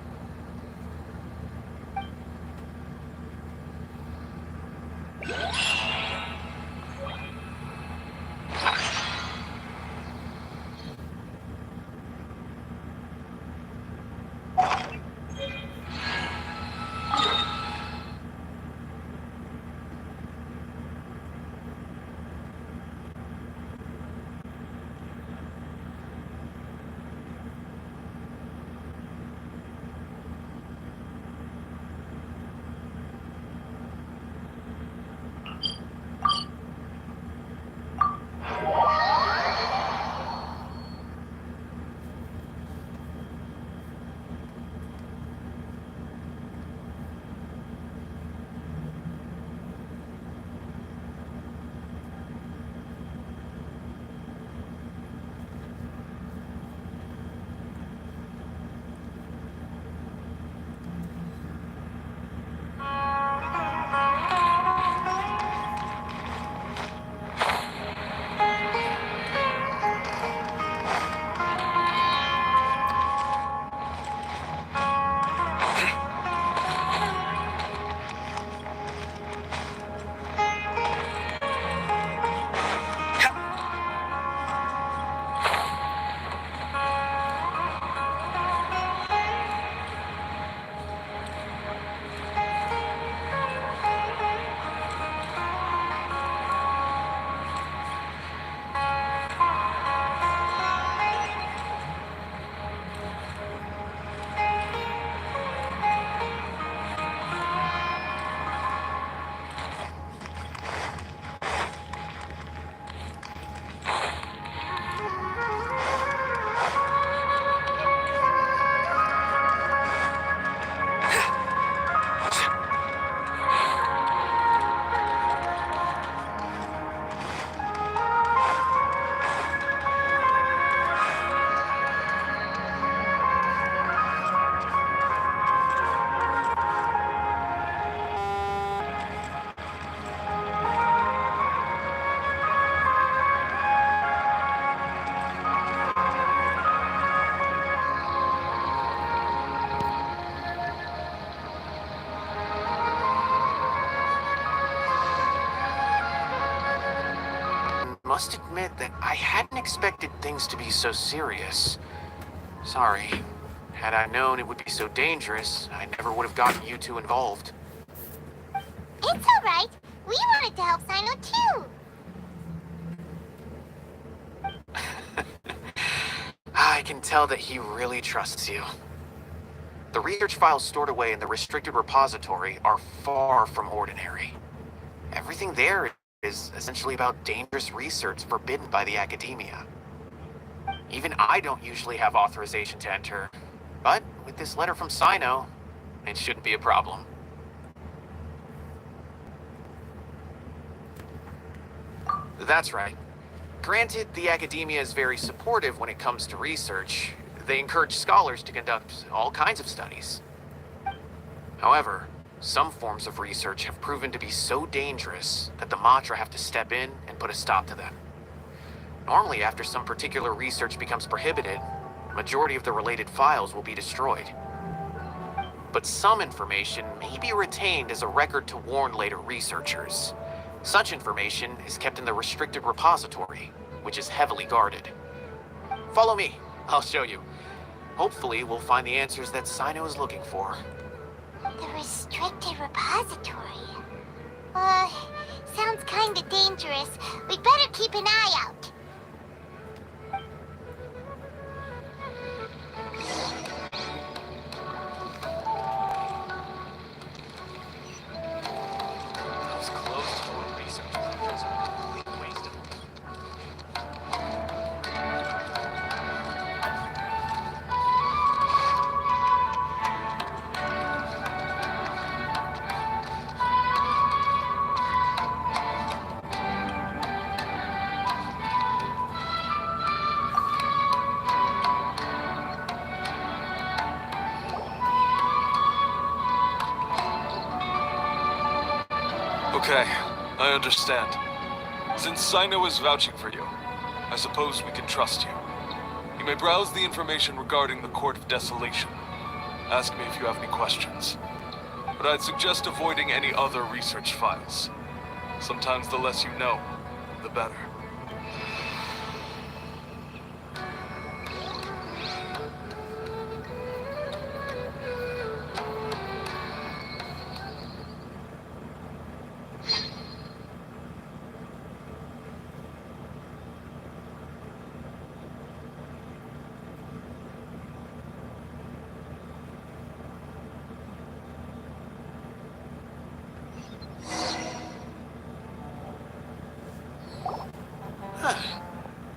must admit that I hadn't expected things to be so serious. Sorry. Had I known it would be so dangerous, I never would have gotten you two involved. It's alright. We wanted to help Cyno too. I can tell that he really trusts you. The research files stored away in the restricted repository are far from ordinary. Everything there is essentially about dangerous research forbidden by the academia. Even I don't usually have authorization to enter, but with this letter from Cyno, it shouldn't be a problem. That's right. Granted, the academia is very supportive when it comes to research. They encourage scholars to conduct all kinds of studies. However, some forms of research have proven to be so dangerous that the Matra have to step in and put a stop to them. Normally, after some particular research becomes prohibited, the majority of the related files will be destroyed. But some information may be retained as a record to warn later researchers. Such information is kept in the restricted repository, which is heavily guarded. Follow me, I'll show you. Hopefully, we'll find the answers that Cyno is looking for. The restricted repository. Sounds kinda dangerous. We'd better keep an eye out. Those closed-door research labs are a complete waste of Okay, I understand. Since Cyno is vouching for you, I suppose we can trust you. You may browse the information regarding the Court of Desolation. Ask me if you have any questions. But I'd suggest avoiding any other research files. Sometimes the less you know, the better.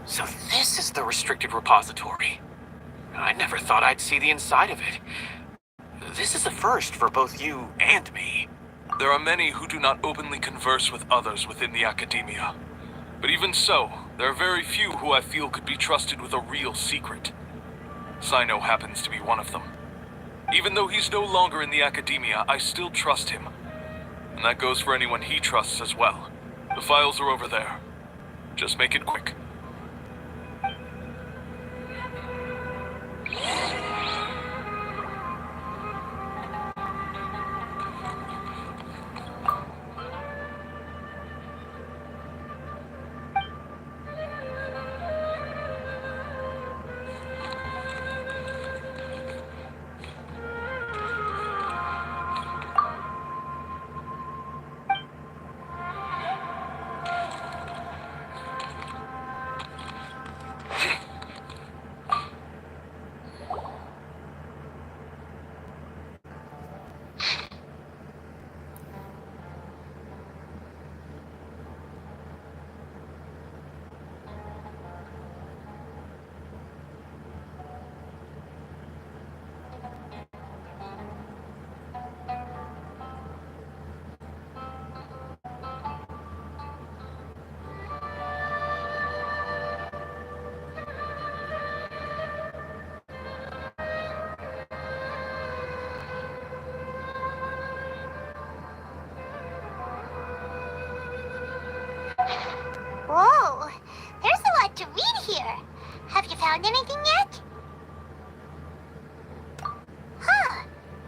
So this is the restricted repository. I never thought I'd see the inside of it. This is a first for both you and me. There are many who do not openly converse with others within the academia. But even so, there are very few who I feel could be trusted with a real secret. Cyno happens to be one of them. Even though he's no longer in the academia, I still trust him. And that goes for anyone he trusts as well. The files are over there. Just make it quick. Whoa, there's a lot to read here. Have you found anything yet? Huh,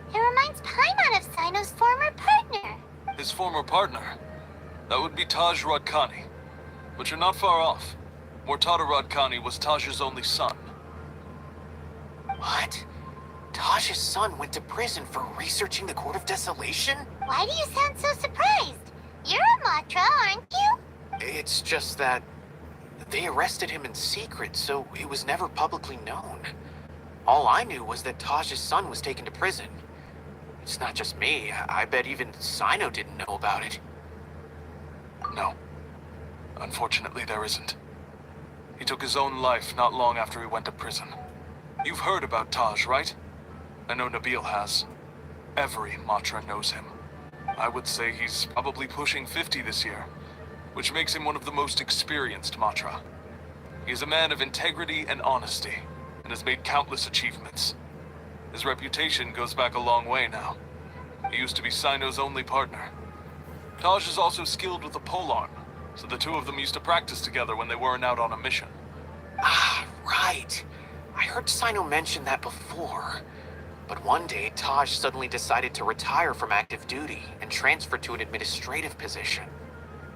it reminds Paimon of Cyno's former partner. His former partner? That would be Taj Rodkani. But you're not far off. Mortada Radkani was Taj's only son. What? Taj's son went to prison for researching the Court of Desolation? Why do you sound so surprised? You're a Matra, aren't you? It's just that they arrested him in secret, so it was never publicly known. All I knew was that Taj's son was taken to prison. It's not just me. I bet even Cyno didn't know about it. No. Unfortunately, there isn't. He took his own life not long after he went to prison. You've heard about Taj, right? I know Nabil has. Every Matra knows him. I would say he's probably pushing 50 this year, which makes him one of the most experienced Matra. He is a man of integrity and honesty, and has made countless achievements. His reputation goes back a long way now. He used to be Cyno's only partner. Taj is also skilled with the polearm, so the two of them used to practice together when they weren't out on a mission. Ah, right. I heard Cyno mention that before. But one day, Taj suddenly decided to retire from active duty and transfer to an administrative position.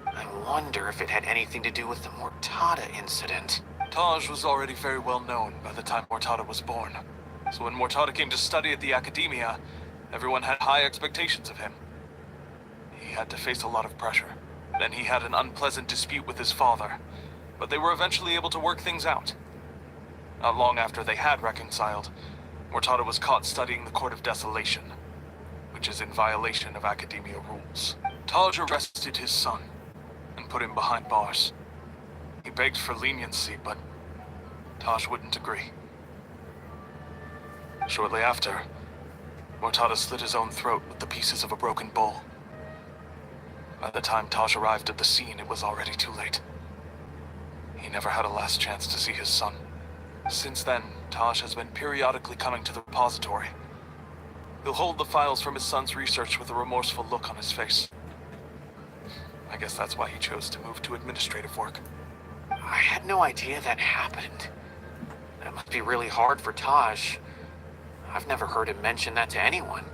I wonder if it had anything to do with the Mortada incident. Taj was already very well known by the time Mortada was born. So when Mortada came to study at the Academia, everyone had high expectations of him. He had to face a lot of pressure. Then he had an unpleasant dispute with his father, but they were eventually able to work things out. Not long after they had reconciled, Mortada was caught studying the Court of Desolation, which is in violation of Academia rules. Taj arrested his son and put him behind bars. He begged for leniency, but Taj wouldn't agree. Shortly after, Mortada slit his own throat with the pieces of a broken bowl. By the time Taj arrived at the scene, it was already too late. He never had a last chance to see his son. Since then, Taj has been periodically coming to the repository. He'll hold the files from his son's research with a remorseful look on his face. I guess that's why he chose to move to administrative work. I had no idea that happened. That must be really hard for Taj. I've never heard him mention that to anyone.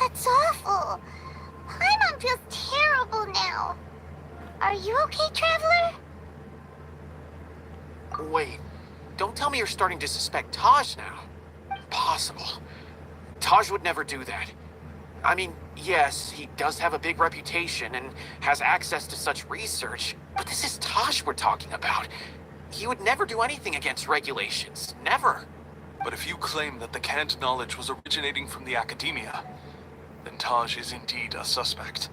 That's awful. Paimon feels terrible now. Are you okay, Traveler? Wait, don't tell me you're starting to suspect Taj now. Impossible. Taj would never do that. I mean, yes, he does have a big reputation and has access to such research, but this is Taj we're talking about. He would never do anything against regulations. Never. But if you claim that the canned knowledge was originating from the Academia, then Taj is indeed a suspect.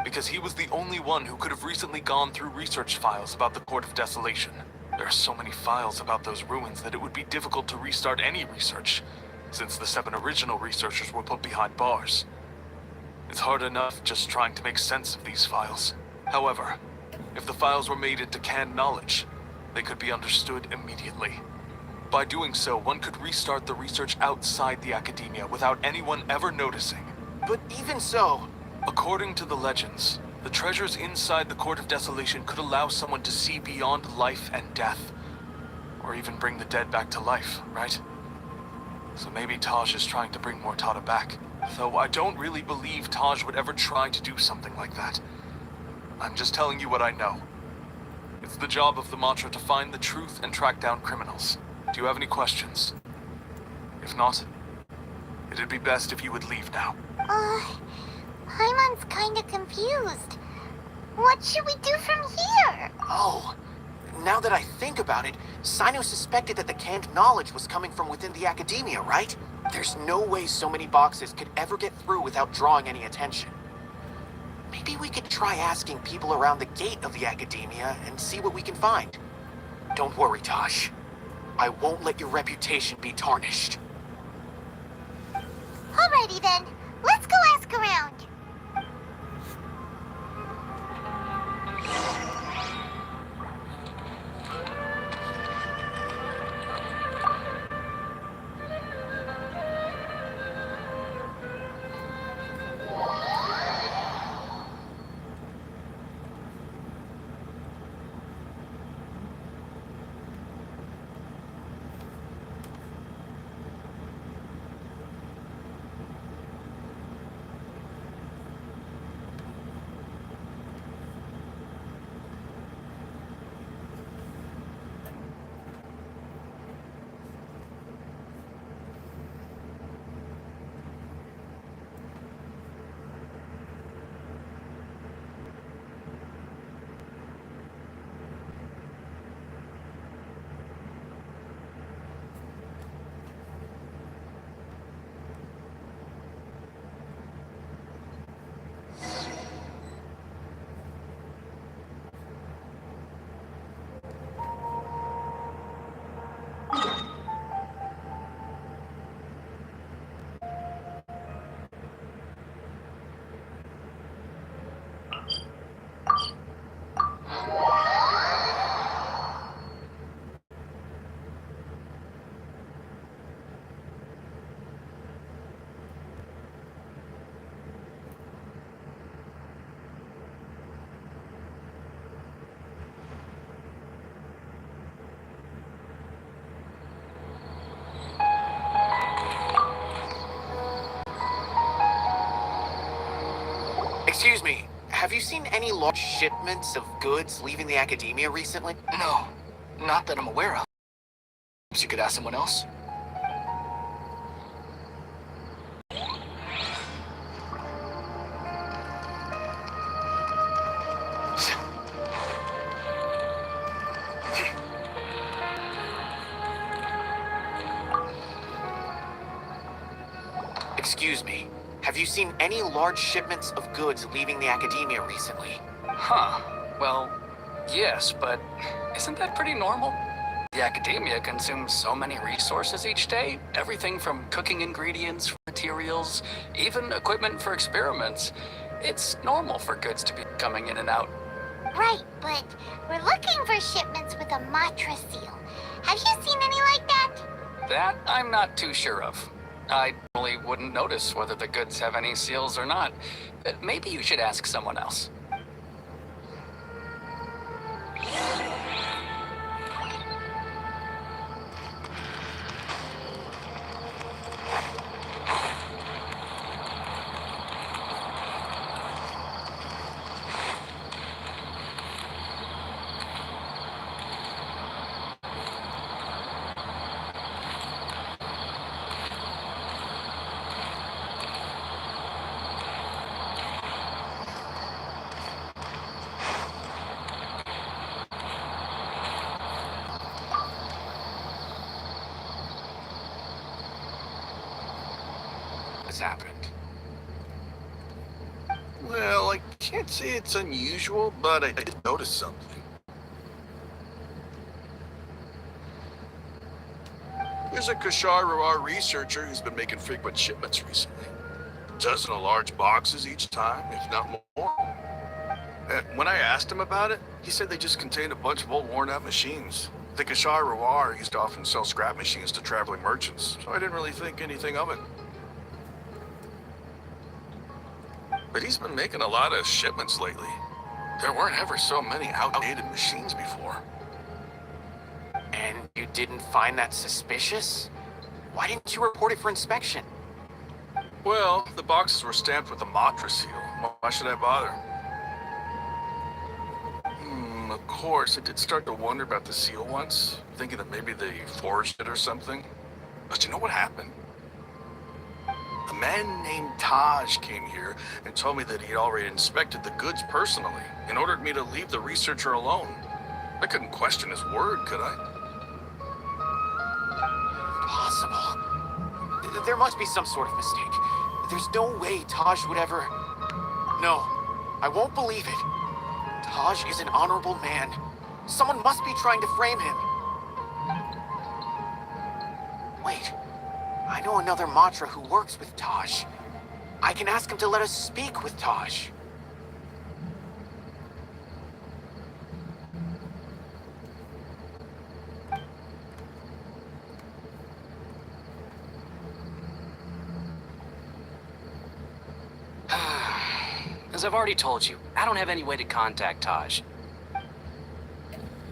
Because he was the only one who could have recently gone through research files about the Court of Desolation. There are so many files about those ruins that it would be difficult to restart any research, since the 7 original researchers were put behind bars. It's hard enough just trying to make sense of these files. However, if the files were made into canned knowledge, they could be understood immediately. By doing so, one could restart the research outside the Academia without anyone ever noticing. But even so... According to the legends, the treasures inside the Court of Desolation could allow someone to see beyond life and death. Or even bring the dead back to life, right? So maybe Taj is trying to bring Mortada back. Though I don't really believe Taj would ever try to do something like that. I'm just telling you what I know. It's the job of the Matra to find the truth and track down criminals. Do you have any questions? If not, it'd be best if you would leave now. Paimon's kinda confused. What should we do from here? Oh, now that I think about it, Cyno suspected that the canned knowledge was coming from within the Academia, right? There's no way so many boxes could ever get through without drawing any attention. Maybe we could try asking people around the gate of the Academia and see what we can find. Don't worry, Taj. I won't let your reputation be tarnished. Alrighty then, let's go ask around. Excuse me, have you seen any large shipments of goods leaving the academia recently? No, not that I'm aware of. You could ask someone else. Excuse me, have you seen any large shipments of goods leaving the academia recently? Huh. Well, yes, but isn't that pretty normal? The academia consumes so many resources each day. Everything from cooking ingredients, materials, even equipment for experiments. It's normal for goods to be coming in and out. Right, but we're looking for shipments with a Matra seal. Have you seen any like that? That I'm not too sure of. I really wouldn't notice whether the goods have any seals or not. Maybe you should ask someone else. Has happened. Well, I can't say it's unusual, but I did notice something. There's a Kashar researcher who's been making frequent shipments recently. A dozen of large boxes each time, if not more. When I asked him about it, he said they just contained a bunch of old worn-out machines. The Kashar used to often sell scrap machines to traveling merchants, so I didn't really think anything of it. But he's been making a lot of shipments lately. There weren't ever so many outdated machines before. And you didn't find that suspicious? Why didn't you report it for inspection? Well, the boxes were stamped with a Matra seal. Why should I bother? Of course, I did start to wonder about the seal once, thinking that maybe they forged it or something. But you know what happened? A man named Taj came here and told me that he had already inspected the goods personally and ordered me to leave the researcher alone. I couldn't question his word, could I? Impossible. There must be some sort of mistake. There's no way Taj would ever... No, I won't believe it. Taj is an honorable man. Someone must be trying to frame him. Wait, I know another Matra who works with Taj. I can ask him to let us speak with Taj. As I've already told you, I don't have any way to contact Taj.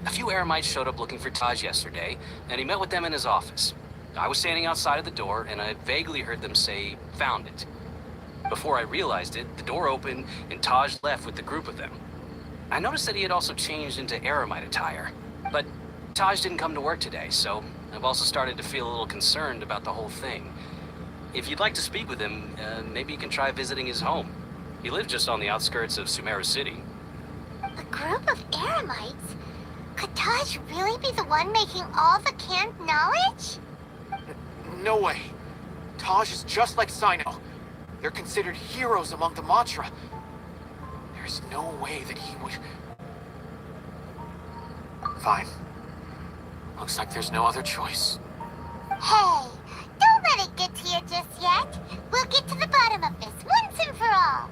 A few Eremites showed up looking for Taj yesterday, and he met with them in his office. I was standing outside of the door, and I vaguely heard them say, "Found it." Before I realized it, the door opened, and Taj left with the group of them. I noticed that he had also changed into Eremite attire, but Taj didn't come to work today, so I've also started to feel a little concerned about the whole thing. If you'd like to speak with him, maybe you can try visiting his home. He lives just on the outskirts of Sumeru City. A group of Eremites? Could Taj really be the one making all the canned knowledge? No way. Taj is just like Cyno. They're considered heroes among the Matra. There's no way that he would... Fine. Looks like there's no other choice. Hey, don't let it get to you just yet. We'll get to the bottom of this once and for all.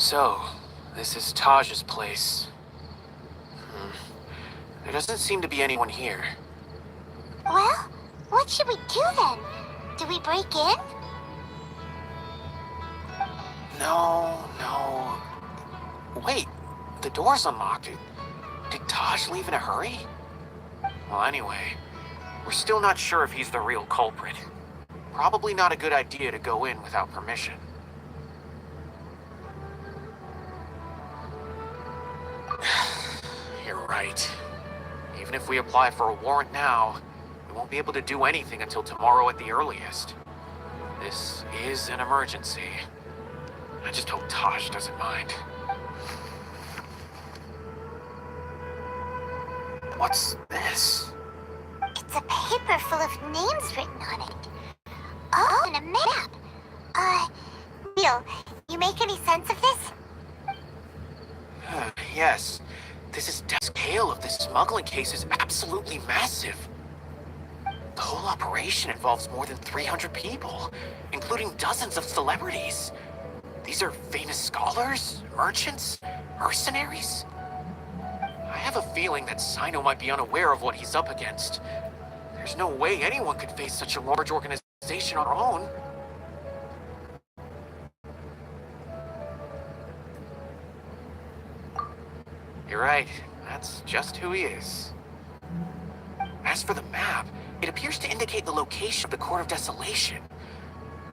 So, this is Taj's place. There doesn't seem to be anyone here. Well, what should we do then? Do we break in? No. Wait, the door's unlocked. Did Taj leave in a hurry? Well, anyway, we're still not sure if he's the real culprit. Probably not a good idea to go in without permission. You're right. Even if we apply for a warrant now, we won't be able to do anything until tomorrow at the earliest. This is an emergency. I just hope Taj doesn't mind. What's this? It's a paper full of names written on it. Oh, and a map. Neil, you make any sense of this? Yes. The scale of this smuggling case is absolutely massive. The whole operation involves more than 300 people, including dozens of celebrities. These are famous scholars, merchants, mercenaries. I have a feeling that Cyno might be unaware of what he's up against. There's no way anyone could face such a large organization on their own. You're right. That's just who he is. As for the map, it appears to indicate the location of the Court of Desolation.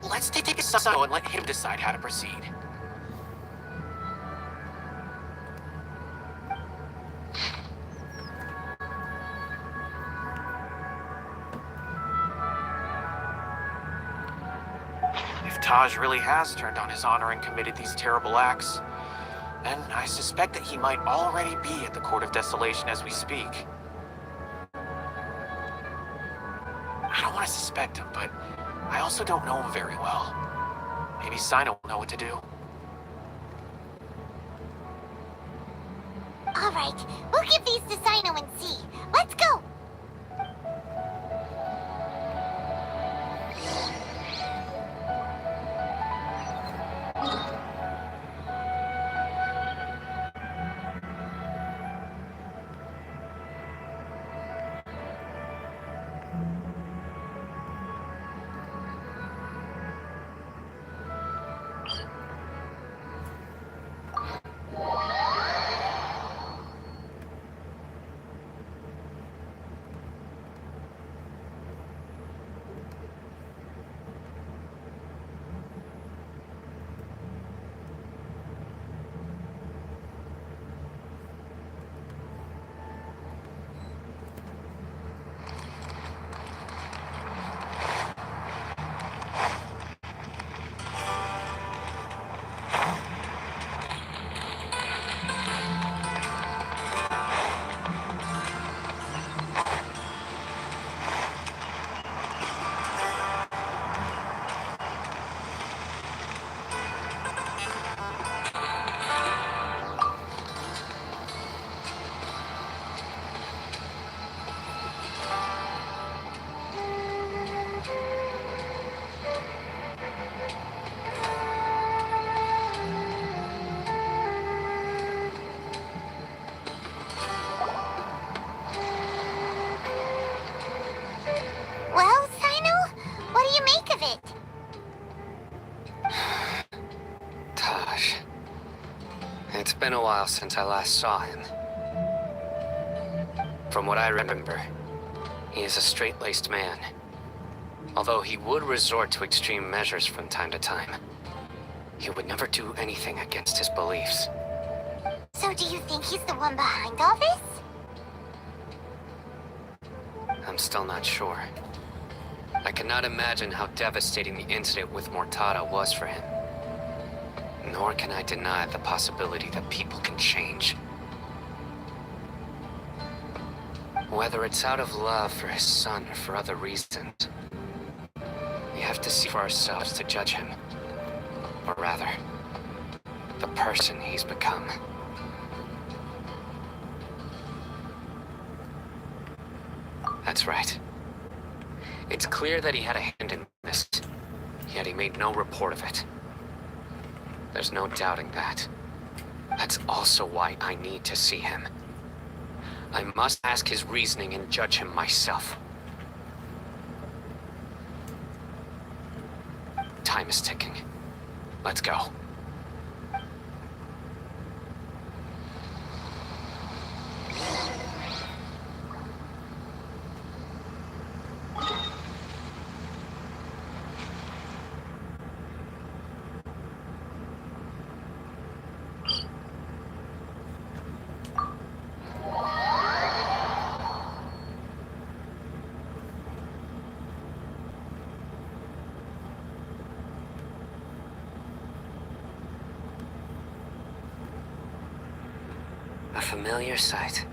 Let's take a Cyno and let him decide how to proceed. If Taj really has turned on his honor and committed these terrible acts, then I suspect that he might already be at the Court of Desolation as we speak. I don't want to suspect him, but I also don't know him very well. Maybe Cyno will know what to do. Alright, we'll give these to Cyno and see. Let's go! Well, Cyno, what do you make of it? Taj. It's been a while since I last saw him. From what I remember, he is a straight-laced man. Although he would resort to extreme measures from time to time, he would never do anything against his beliefs. So do you think he's the one behind all this? I'm still not sure. I cannot imagine how devastating the incident with Mortada was for him. Nor can I deny the possibility that people can change. Whether it's out of love for his son or for other reasons, we have to see for ourselves to judge him. Or rather, the person he's become. That's right. It's clear that he had a hand in this, yet he made no report of it. There's no doubting that. That's also why I need to see him. I must ask his reasoning and judge him myself. Time is ticking. Let's go. A familiar sight.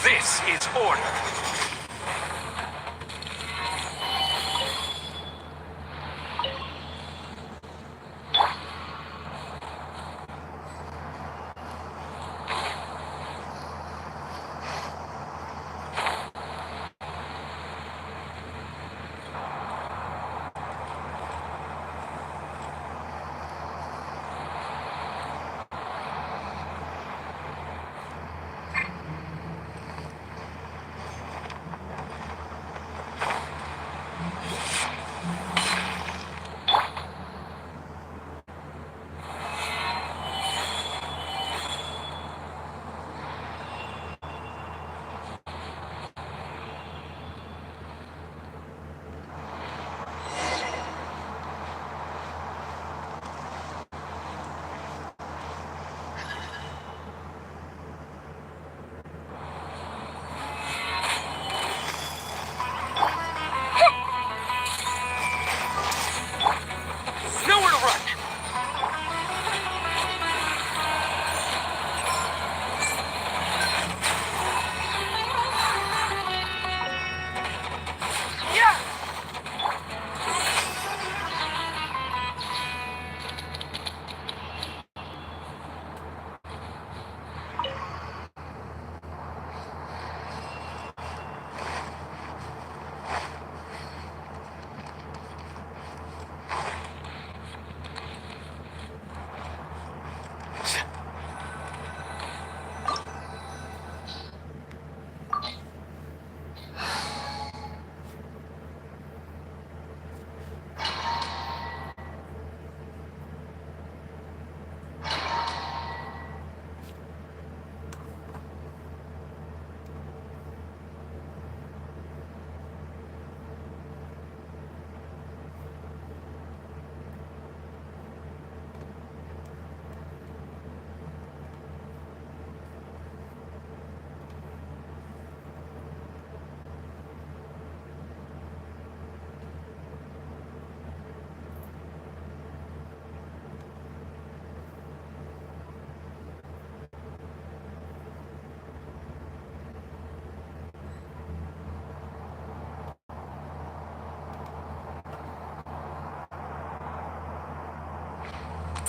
This is order. Nowhere to run! Yeah!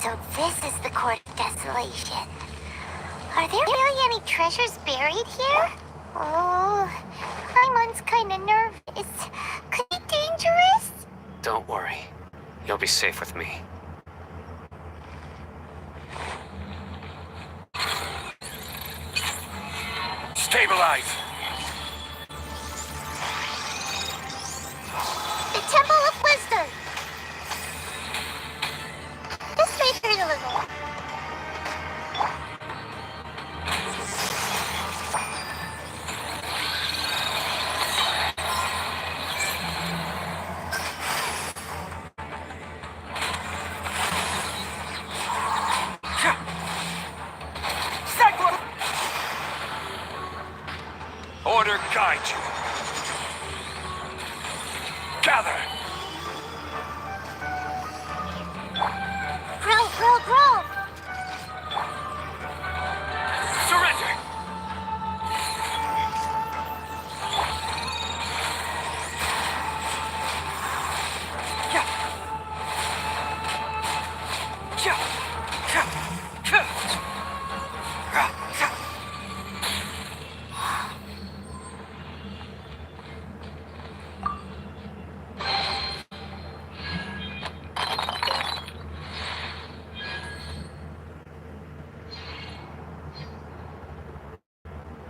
So this is the Court of Desolation. Are there really any treasures buried here? Oh, Paimon's kinda nervous. Could be dangerous? Don't worry. You'll be safe with me. Stabilize! Gather! Grow! Surrender! Yeah.